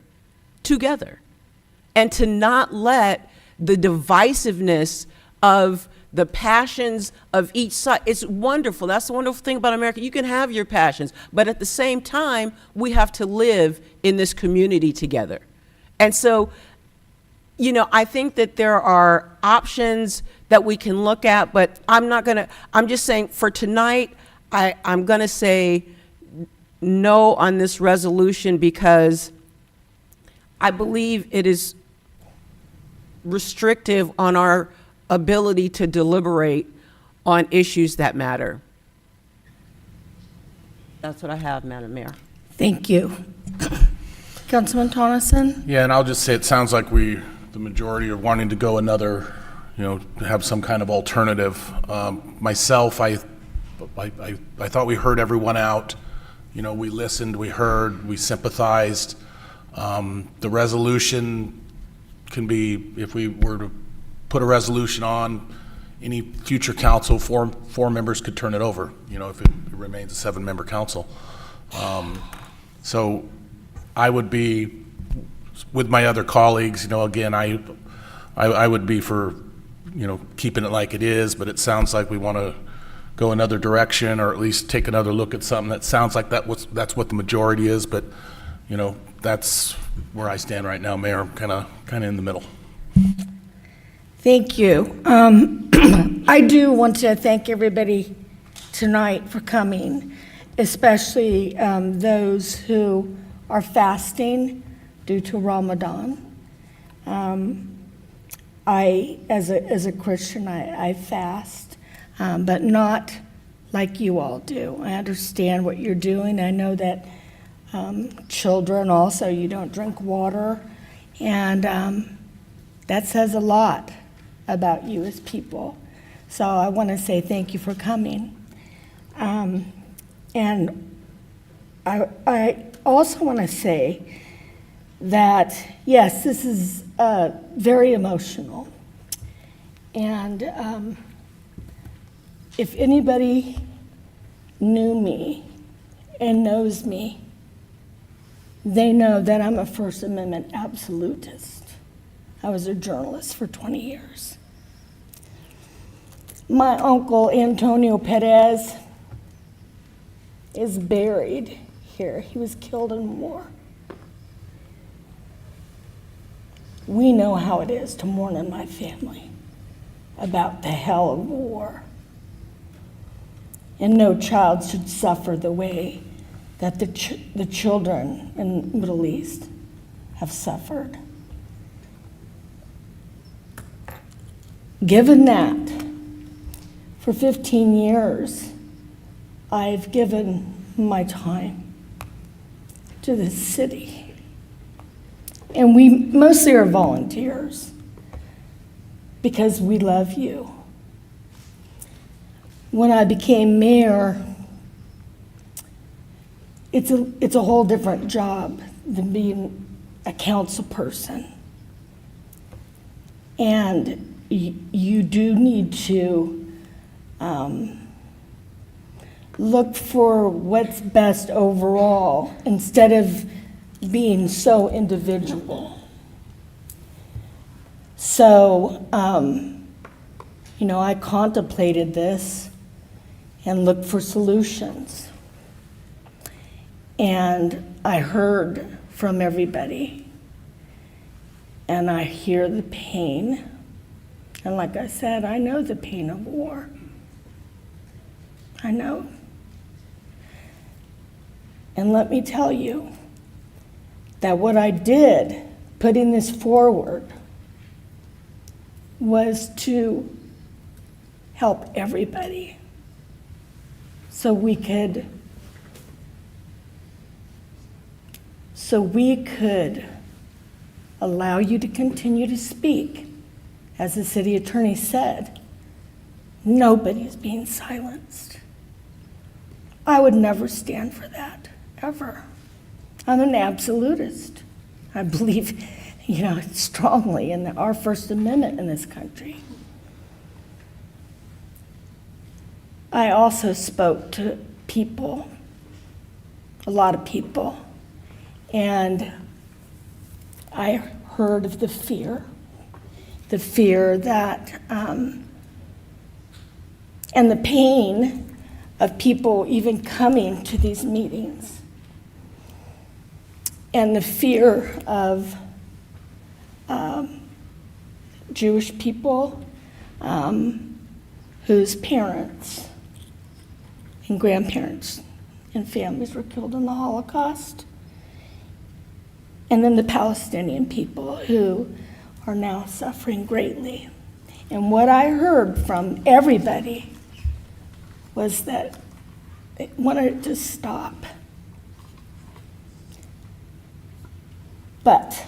together. And to not let the divisiveness of the passions of each side, it's wonderful. That's the wonderful thing about America. You can have your passions, but at the same time, we have to live in this community together. And so, I think that there are options that we can look at, but I'm just saying for tonight, I'm gonna say no on this resolution, because I believe it is restrictive on our ability to deliberate on issues that matter. That's what I have, Madam Mayor. Thank you. Councilman Tonneson? Yeah, and I'll just say, it sounds like the majority are wanting to go another, have some kind of alternative. Myself, I thought we heard everyone out. We listened, we heard, we sympathized. The resolution can be, if we were to put a resolution on, any future council, four members could turn it over, if it remains a 7-member council. So I would be, with my other colleagues, again, I would be for, keeping it like it is, but it sounds like we want to go another direction, or at least take another look at something that sounds like that's what the majority is, but, that's where I stand right now, Mayor. I'm kind of in the middle. Thank you. I do want to thank everybody tonight for coming, especially those who are fasting due to Ramadan. As a Christian, I fast, but not like you all do. I understand what you're doing. I know that children also, you don't drink water, and that says a lot about you as people. So I want to say thank you for coming. And I also want to say that, yes, this is very emotional. And if anybody knew me and knows me, they know that I'm a First Amendment absolutist. I was a journalist for 20 years. My uncle, Antonio Perez, is buried here. He was killed in war. We know how it is to mourn in my family about the hell of war. And no child should suffer the way that the children in the Middle East have suffered. Given that, for 15 years, I've given my time to this city. And we mostly are volunteers because we love you. When I became mayor, it's a whole different job than being a council person. And you do need to look for what's best overall instead of being so individual. So, I contemplated this and looked for solutions. And I heard from everybody, and I hear the pain. And like I said, I know the pain of war. I know. And let me tell you that what I did, putting this forward, was to help everybody so we could allow you to continue to speak. As the city attorney said, nobody is being silenced. I would never stand for that, ever. I'm an absolutist. I believe, strongly in our First Amendment in this country. I also spoke to people, a lot of people, and I heard of the fear that, and the pain of people even coming to these meetings, and the fear of Jewish people whose parents and grandparents and families were killed in the Holocaust, and then the Palestinian people who are now suffering greatly. And what I heard from everybody was that they wanted it to stop. But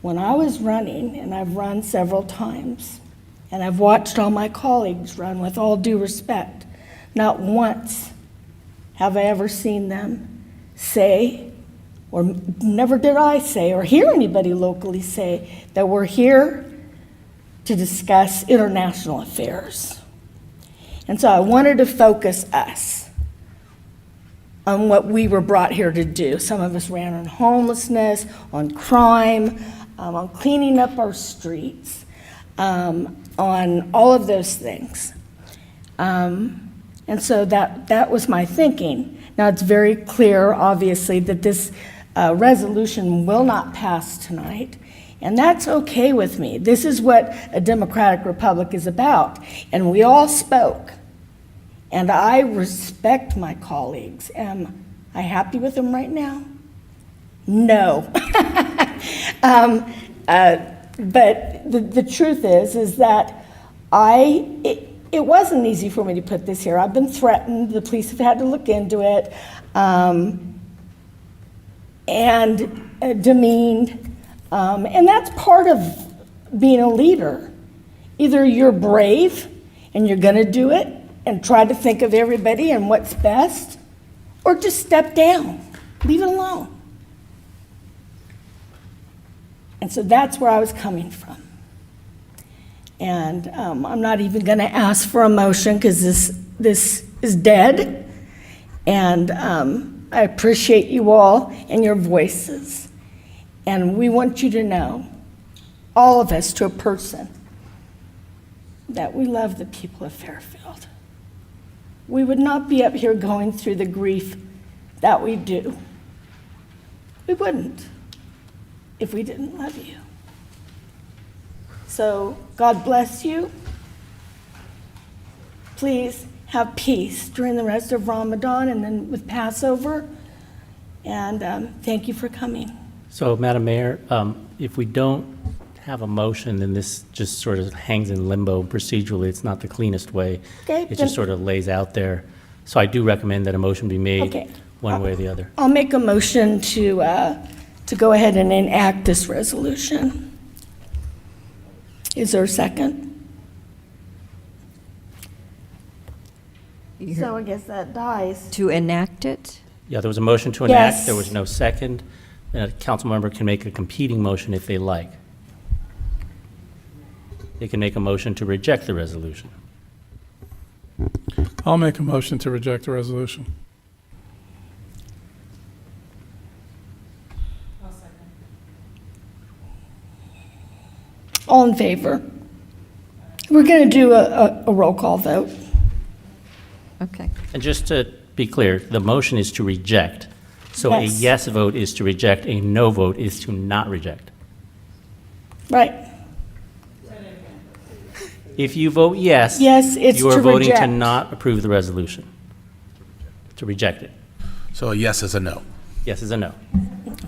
when I was running, and I've run several times, and I've watched all my colleagues run with all due respect, not once have I ever seen them say, or never did I say, or hear anybody locally say, that we're here to discuss international affairs. And so I wanted to focus us on what we were brought here to do. Some of us ran on homelessness, on crime, on cleaning up our streets, on all of those things. And so that was my thinking. Now, it's very clear, obviously, that this resolution will not pass tonight, and that's okay with me. This is what a democratic republic is about, and we all spoke, and I respect my colleagues. Am I happy with them right now? No. But the truth is that it wasn't easy for me to put this here. I've been threatened. The police have had to look into it, and demeaned. And that's part of being a leader. Either you're brave and you're going to do it and try to think of everybody and what's best, or just step down, leave it alone. And so that's where I was coming from. And I'm not even going to ask for a motion because this is dead. And I appreciate you all and your voices. And we want you to know, all of us to a person, that we love the people of Fairfield. We would not be up here going through the grief that we do. We wouldn't if we didn't love you. So God bless you. Please have peace during the rest of Ramadan and then with Passover. And thank you for coming. So, Madam Mayor, if we don't have a motion, then this just sort of hangs in limbo procedurally. It's not the cleanest way. Okay, It just sort of lays out there. So I do recommend that a motion be made Okay. one way or the other. I'll make a motion to to go ahead and enact this resolution. Is there a second? So I guess that dies. To enact it? Yeah, there was a motion to enact, Yes. there was no second. And a council member can make a competing motion if they like. They can make a motion to reject the resolution. I'll make a motion to reject the resolution. All in favor? We're going to do a roll call vote. Okay. And just to be clear, the motion is to reject. So a Yes. yes vote is to reject, a no vote is to not reject. Right. If you vote yes, Yes, it's you are to voting to reject. not approve the resolution, to reject it. So a yes is a no. Yes is a no.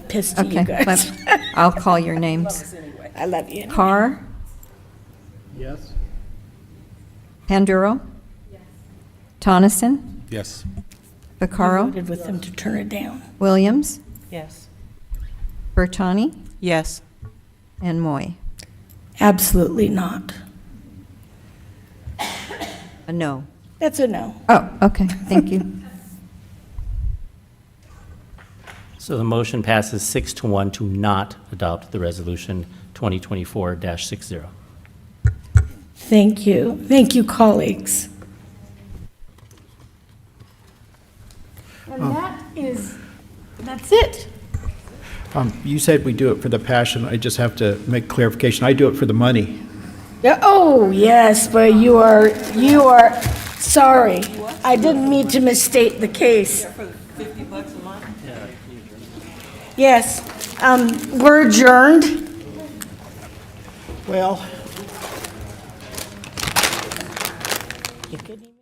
Pissed at you Okay, guys. I'll call your names. I love you. Carr, Yes. Panduro? Tonneson, Yes. I Vaccaro, voted with them to turn it down. Williams, Yes. Bertani, Yes. and Moy. Absolutely not. A no. That's a no. Oh, okay, thank you. So the motion passes 6-1 to not adopt the resolution 2024-60. Thank you. Thank you, colleagues. And that's it. You said we do it for the passion. I just have to make clarification. I do it for the money. Yeah, oh, yes, but you are, sorry. I didn't mean to misstate the case. Yes, we're adjourned. Well. You couldn't even-